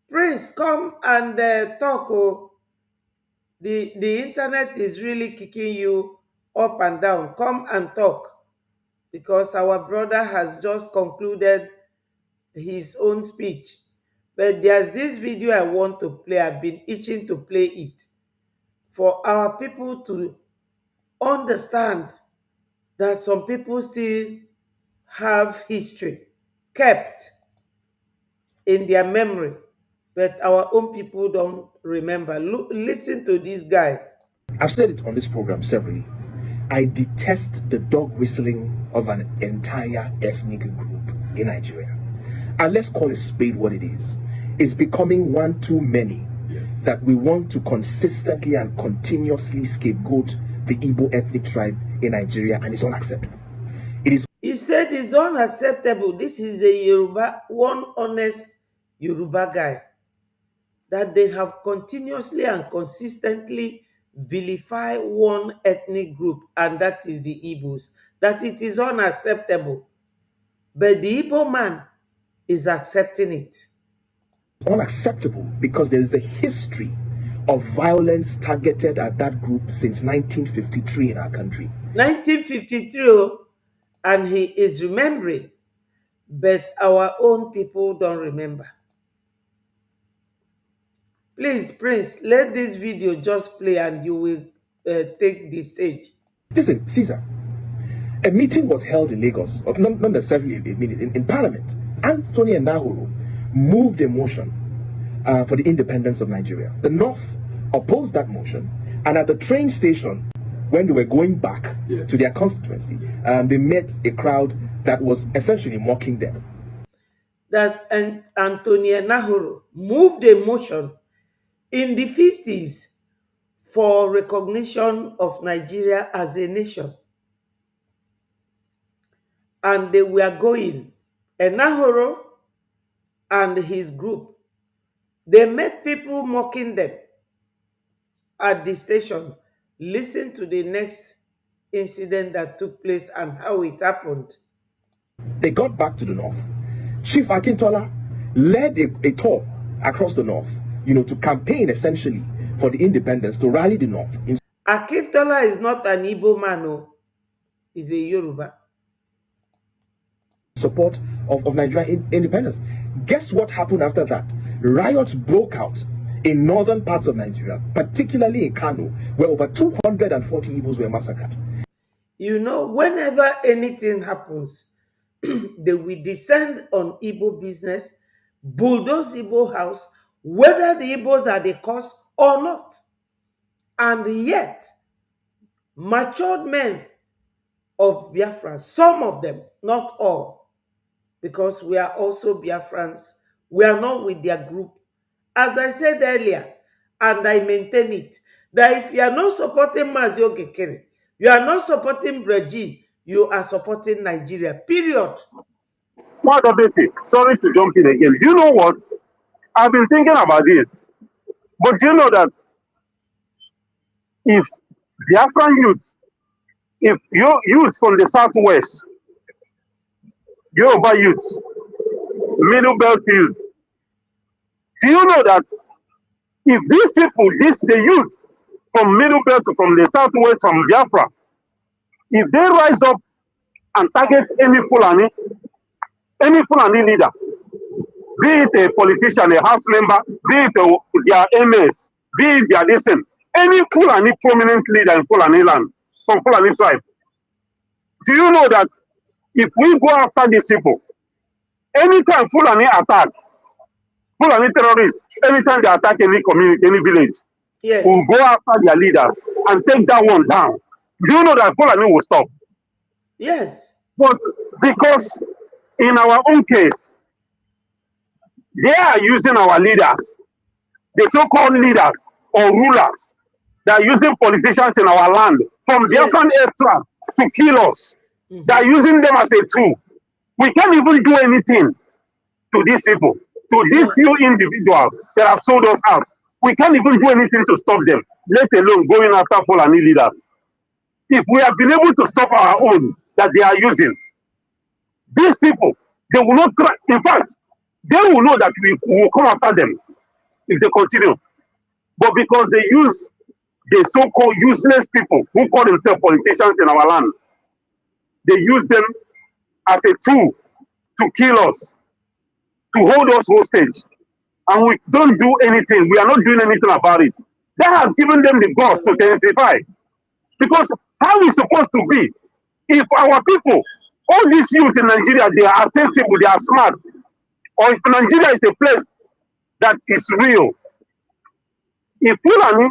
Prince, come and talk. Oh. The internet is really kicking you up and down. Come and talk. Because our brother has just concluded his own speech. But there's this video I want to play. I've been itching to play it for our people to understand that some people still have history kept in their memory, but our own people don't remember. Listen to this guy. I've said it on this program severally. I detest the dog whistling of an entire ethnic group in Nigeria. And let's call a spade what it is. It's becoming one too many that we want to consistently and continuously scapegoat the Igbo ethnic tribe in Nigeria, and it's unacceptable. He said it's unacceptable. This is a Yoruba, one honest Yoruba guy, that they have continuously and consistently vilify one ethnic group, and that is the Igbos, that it is unacceptable. But the Igbo man is accepting it. Unacceptable because there is a history of violence targeted at that group since 1953 in our country. 1953, and he is remembering, but our own people don't remember. Please, Prince, let this video just play and you will take the stage. Listen, Caesar, a meeting was held in Lagos, not necessarily a meeting, in Parliament. Anthony Nahoro moved a motion for the independence of Nigeria. The North opposed that motion, and at the train station, when they were going back to their constituency, they met a crowd that was essentially mocking them. That Anthony Nahoro moved a motion in the 50s for recognition of Nigeria as a nation. And they were going, Nahoro and his group, they met people mocking them at the station. Listen to the next incident that took place and how it happened. They got back to the North. Chief Akintola led a tour across the North, to campaign essentially for the independence, to rally the North. Akintola is not an Igbo man, no. He's a Yoruba. Support of Nigerian independence. Guess what happened after that? Riots broke out in northern parts of Nigeria, particularly in Kano, where over 240 Igbos were massacred. Whenever anything happens, they will descend on Igbo business, bulldoze Igbo house, whether the Igbos are the cause or not. And yet, matured men of Biafra, some of them, not all, because we are also Biafrans, we are not with their group. As I said earlier, and I maintain it, that if you are not supporting Mazio Gekere, you are not supporting Breji, you are supporting Nigeria, period. What a bit. Sorry to jump in again. Do you know what? I've been thinking about this. But do you know that if Biafran youth, if your youth from the southwest, Yoruba youth, Middle Belt youth, do you know that if these people, the youth from Middle Belt, from the southwest, from Biafra, if they rise up and target any Fulani leader, be it a politician, a house member, be it their MS, be it their listen, any Fulani prominent leader in Fulani land, from Fulani tribe, Do you know that if we go after these people, anytime Fulani attack, Fulani terrorists, anytime they attack any community, any village, Yes. we'll go after their leaders and take that one down. Do you know that Fulani will stop? Yes. But because in our own case, they are using our leaders, the so-called leaders or rulers, they are using politicians in our land from Biafran Yes. extra to kill us. They are using them as a tool. We can't even do anything to these people, to these No. few individuals that have sold us out. We can't even do anything to stop them, let alone going after Fulani leaders. If we have been able to stop our own that they are using, these people, they will not try. In fact, they will know that we will come after them if they continue. But because they use the so-called useless people who call themselves politicians in our land, they use them as a tool to kill us, to hold us hostage. And we don't do anything. We are not doing anything about it. That has given them the guts to intensify. Because how is supposed to be if our people, all these youth in Nigeria, they are sensible, they are smart, or if Nigeria is a place that is real, if Fulani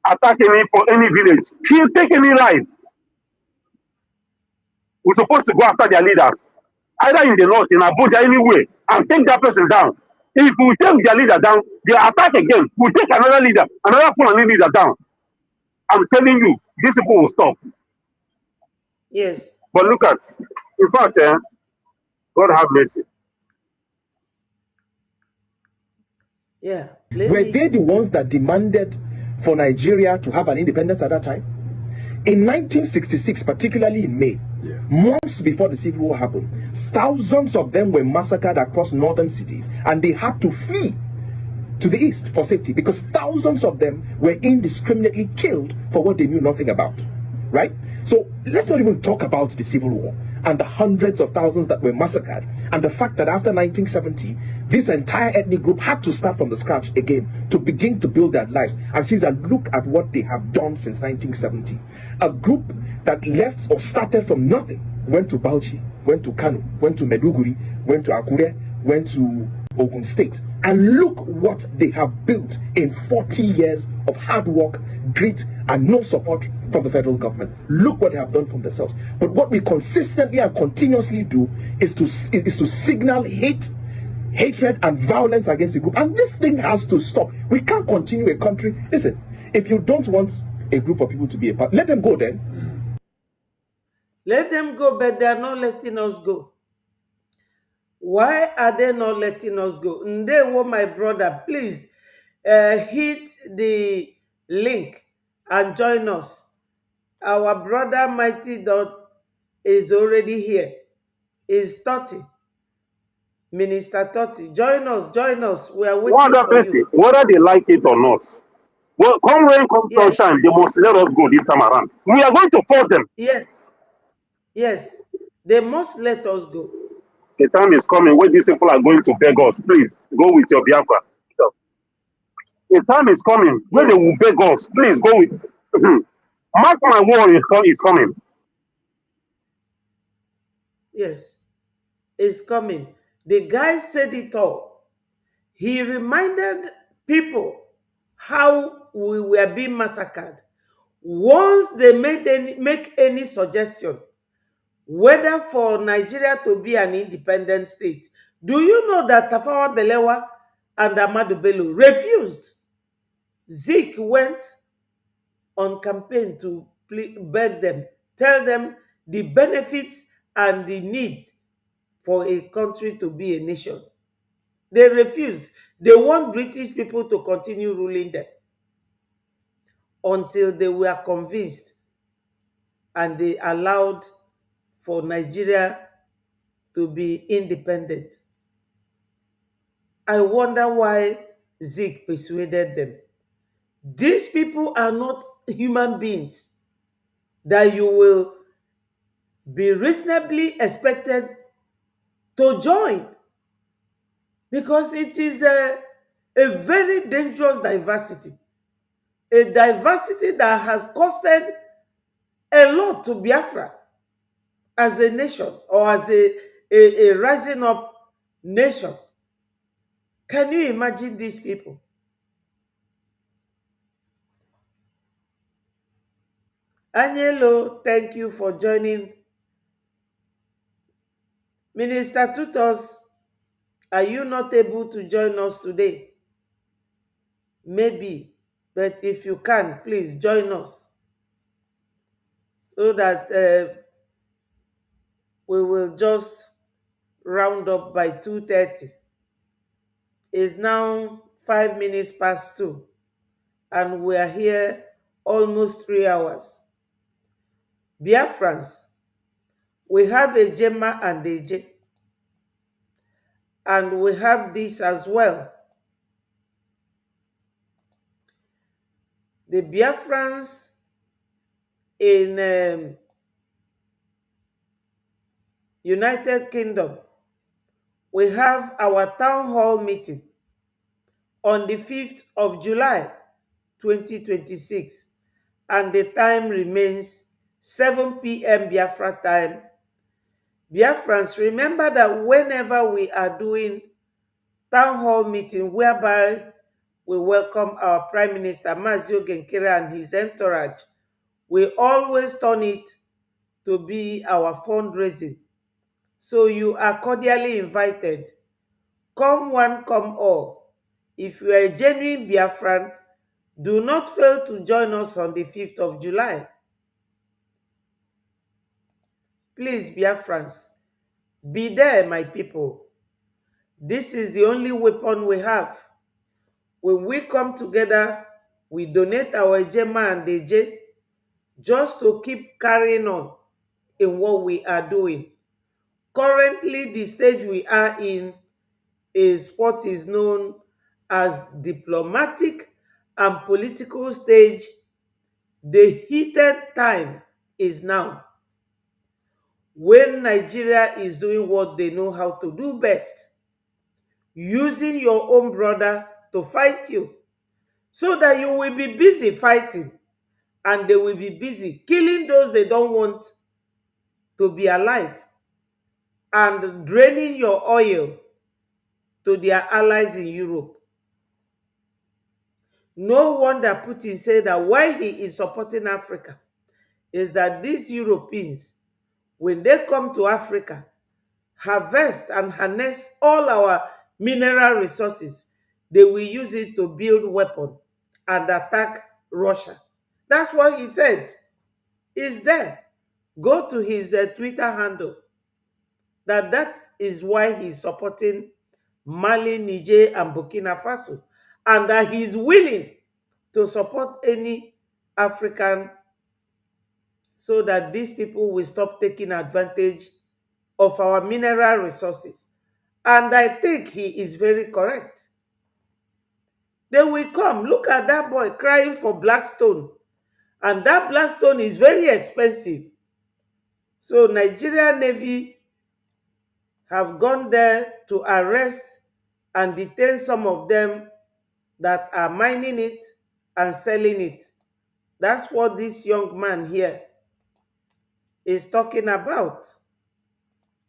attack any village, kill, take any life, we're supposed to go after their leaders, either in the north, in Abuja, anywhere, and take that person down. If we take their leader down, they attack again. We take another leader, another Fulani leader down. I'm telling you, these people will stop. Yes. But look at, in fact, God have mercy. Yeah. Were they the ones that demanded for Nigeria to have an independence at that time? In 1966, particularly in May, months before the Civil War happened, thousands of them were massacred across northern cities, and they had to flee to the east for safety because thousands of them were indiscriminately killed for what they knew nothing about. Right? So let's not even talk about the Civil War and the hundreds of thousands that were massacred, and the fact that after 1970, this entire ethnic group had to start from the scratch again to begin to build their lives. And see, look at what they have done since 1970. A group that left or started from nothing, went to Bauchi, went to Kano, went to Meduguri, went to Akure, went to Ogun State, and look what they have built in 40 years of hard work, grit, and no support from the federal government. Look what they have done from themselves. But what we consistently and continuously do is to signal hatred and violence against the group, and this thing has to stop. We can't continue a country. Listen, if you don't want a group of people to be a part, let them go then. Let them go, but they are not letting us go. Why are they not letting us go? Ndewo, my brother, please hit the link and join us. Our brother Mighty Dot is already here. Is 30. Minister 30. Join us. We are waiting for you. Whether they like it or not, well, come rain, come sunshine, they must let us go this time around. We are going to force them. Yes. They must let us go. The time is coming when these people are going to beg us. Please go with your Biafra. The time is coming when they will beg us. Please go with. Mark my word, is coming. Yes, it's coming. The guy said it all. He reminded people how we were being massacred. Once they make any suggestion, whether for Nigeria to be an independent state, do you know that Tafawa Balewa and Ahmadu Bello refused? Zeke went on campaign to beg them, tell them the benefits and the need for a country to be a nation. They refused. They want British people to continue ruling them until they were convinced and they allowed for Nigeria to be independent. I wonder why Zeke persuaded them. These people are not human beings that you will be reasonably expected to join, because it is a very dangerous diversity, a diversity that has costed a lot to Biafra. as a nation or as a rising up nation. Can you imagine these people? Anyelo, thank you for joining. Minister Tutos, are you not able to join us today? Maybe, but if you can, please join us so that we will just round up by 2:30. It's now 5 minutes past 2, and we are here almost 3 hours. Biafrans, we have a Gemma and a J, and we have this as well. The Biafrans in United Kingdom, we have our town hall meeting on the 5th of July 2026, and the time remains 7 p.m. Biafra time. Biafrans, remember that whenever we are doing town hall meeting whereby we welcome our Prime Minister Mazio Genkere and his entourage, we always turn it to be our fundraising. So you are cordially invited. Come one, come all. If you are a genuine Biafran, do not fail to join us on the 5th of July. Please, Biafrans, be there, my people. This is the only weapon we have. When we come together, we donate our Ejema and Deje just to keep carrying on in what we are doing. Currently, the stage we are in is what is known as diplomatic and political stage. The heated time is now, when Nigeria is doing what they know how to do best, using your own brother to fight you, so that you will be busy fighting and they will be busy killing those they don't want to be alive and draining your oil to their allies in Europe. No wonder Putin said that why he is supporting Africa is that these Europeans, when they come to Africa, harvest and harness all our mineral resources, they will use it to build weapons and attack Russia. That's what he said. It's there. Go to his Twitter handle. That is why he's supporting Mali, Niger, and Burkina Faso, and that he's willing to support any African so that these people will stop taking advantage of our mineral resources. And I think he is very correct. They will come. Look at that boy crying for Blackstone. And that Blackstone is very expensive. So Nigerian Navy have gone there to arrest and detain some of them that are mining it and selling it. That's what this young man here is talking about.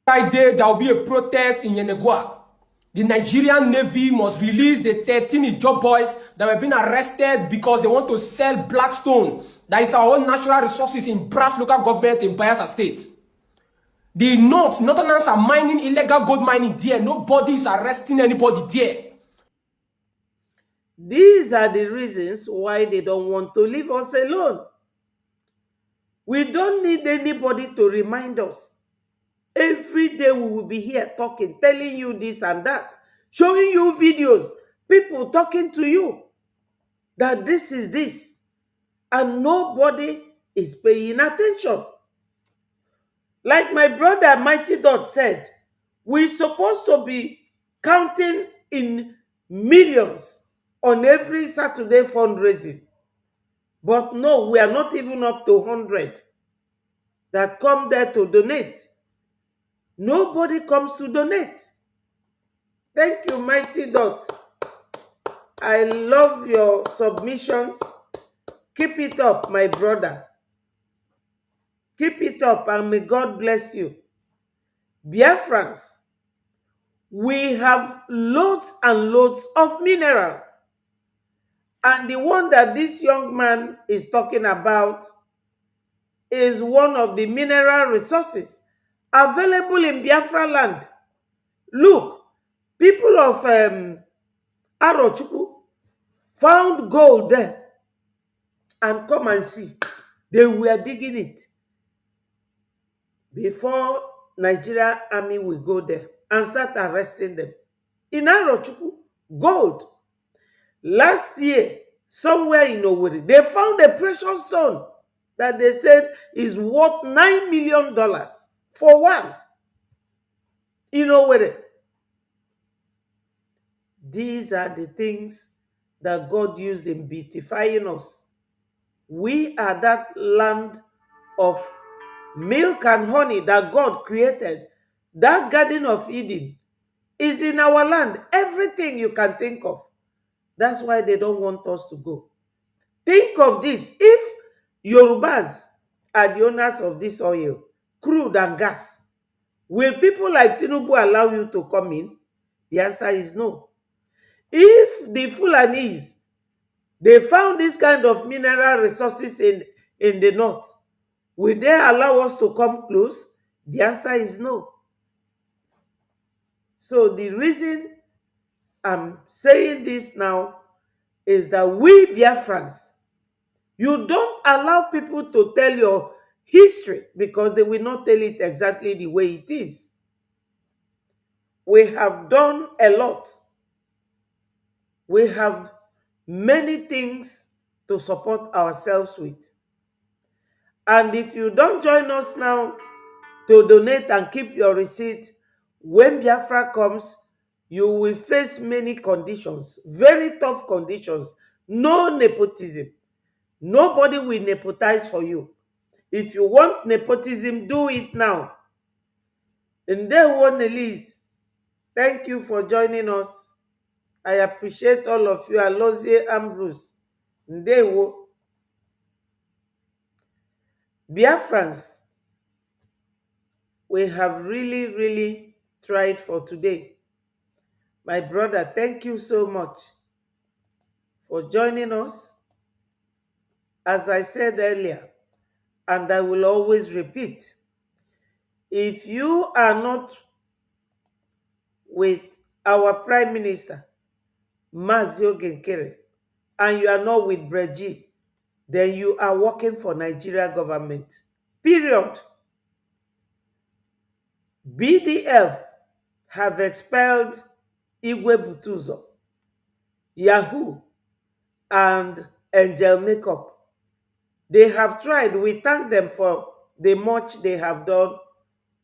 Friday, there will be a protest in Yenegua. The Nigerian Navy must release the 13 job boys that were being arrested because they want to sell Blackstone. That is our own natural resources in Brass local government in Bayelsa State. The Northerners are mining illegal gold mining there. Nobody is arresting anybody there. These are the reasons why they don't want to leave us alone. We don't need anybody to remind us. Every day we will be here talking, telling you this and that, showing you videos, people talking to you that this is this, and nobody is paying attention. Like my brother Mighty Dot said, we're supposed to be counting in millions on every Saturday fundraising. But no, we are not even up to 100 that come there to donate. Nobody comes to donate. Thank you, Mighty Dot. I love your submissions. Keep it up, my brother. Keep it up and may God bless you. Biafrans, we have loads and loads of mineral. And the one that this young man is talking about is one of the mineral resources available in Biafra land. Look, people of Arochukwu found gold there. And come and see, they were digging it before Nigeria army will go there and start arresting them. In Arochukwu, gold. Last year, somewhere in Owerri, they found a precious stone that they said is worth $9 million for one in Owerri. These are the things that God used in beautifying us. We are that land of milk and honey that God created. That Garden of Eden is in our land. Everything you can think of. That's why they don't want us to go. Think of this. If Yorubas are the owners of this oil, crude and gas, will people like Tinubu allow you to come in? The answer is no. If the Fulanis, they found this kind of mineral resources in the north, will they allow us to come close? The answer is no. So the reason I'm saying this now is that we Biafrans, you don't allow people to tell your history because they will not tell it exactly the way it is. We have done a lot. We have many things to support ourselves with. And if you don't join us now to donate and keep your receipt, when Biafra comes, you will face many conditions, very tough conditions. No nepotism. Nobody will nepotize for you. If you want nepotism, do it now. And then one Elise, thank you for joining us. I appreciate all of you. Alozie Ambrose. Ndewo. Biafrans, we have really, really tried for today. My brother, thank you so much for joining us. As I said earlier, and I will always repeat, if you are not with our Prime Minister, Mazio Genkere, and you are not with Breji, then you are working for Nigeria government. Period. BDF have expelled Igwe Buteuzo, Yahoo, and Angel Makeup. They have tried. We thank them for the much they have done.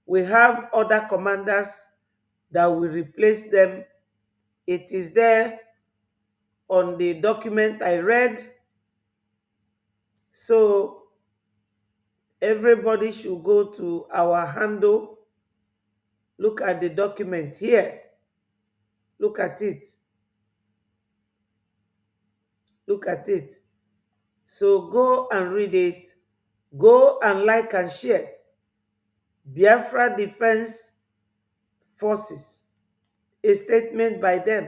We have other commanders that will replace them. It is there on the document I read. So everybody should go to our handle. Look at the document here. Look at it. Look at it. So go and read it. Go and like and share. Biafra Defense Forces. A statement by them.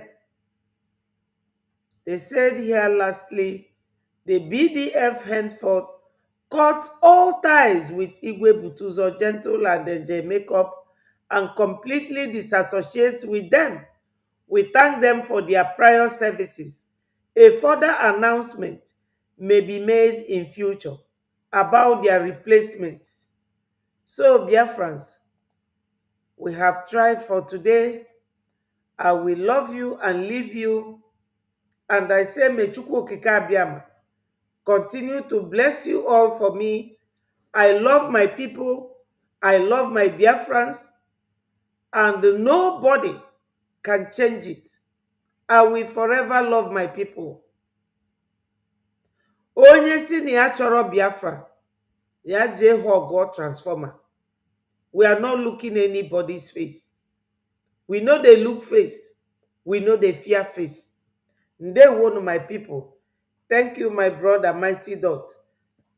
They said here lastly, the BDF henceforth cut all ties with Igwe Buteuzo, Gentle and Angel Makeup and completely disassociates with them. We thank them for their prior services. A further announcement may be made in future about their replacements. So, Biafrans, we have tried for today. I will love you and leave you. And I say, may Chukwu Okike Abiama continue to bless you all for me. I love my people. I love my Biafrans. And nobody can change it. I will forever love my people. Onye si na ya chọrọ Biafra, ya jee hug transformer. We are not looking anybody's face. We know they look face. We know they fear face. Ndewo my people. Thank you, my brother, Mighty Dot.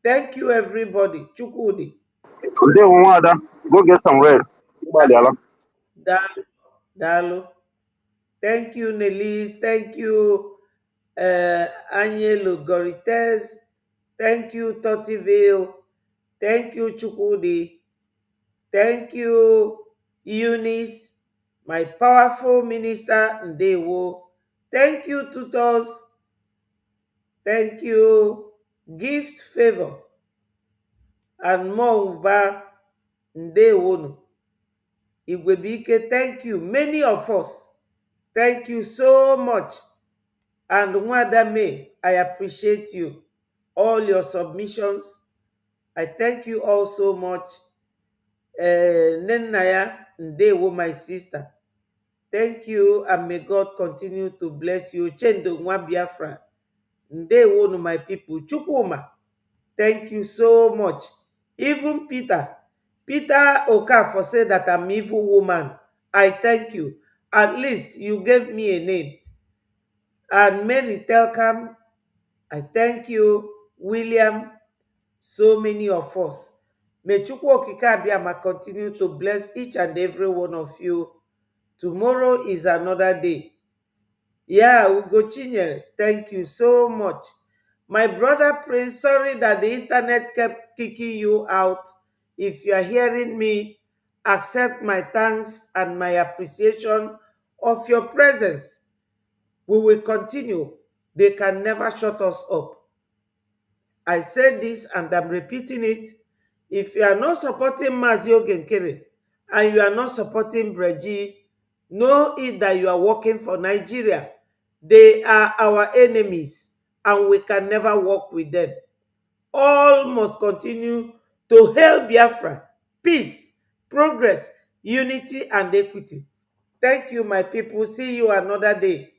Thank you, everybody. Chukwudi. Today, Wada, go get some rest. Dalu. Dalu. Thank you, Nelis. Thank you, Anyelo Gorites. Thank you, Totiville. Thank you, Chukudi. Thank you, Eunice, my powerful minister, Ndewo. Thank you, tutors. Thank you, gift favor. And Mouba Ndewonu. Igwebike, thank you. Many of us, thank you so much. And Nwadame, I appreciate you. All your submissions. I thank you all so much. Nenaya Ndewo, my sister. Thank you, and may God continue to bless you. Chendo Nwa Biafra. Ndewo no my people. Chukwuma. Thank you so much. Even Peter Okafor said that I'm evil woman. I thank you. At least you gave me a name. And Mary Telkam, I thank you. William, so many of us. May Chukwu Okike Abịama continue to bless each and every one of you. Tomorrow is another day. Yeah, Ugo Chinyere, thank you so much. My brother Prince, sorry that the internet kept kicking you out. If you are hearing me, accept my thanks and my appreciation of your presence. We will continue. They can never shut us up. I said this and I'm repeating it. If you are not supporting Mazio Genkere and you are not supporting Breji, know it that you are working for Nigeria. They are our enemies and we can never work with them. All must continue to hail Biafra, peace, progress, unity, and equity. Thank you, my people. See you another day.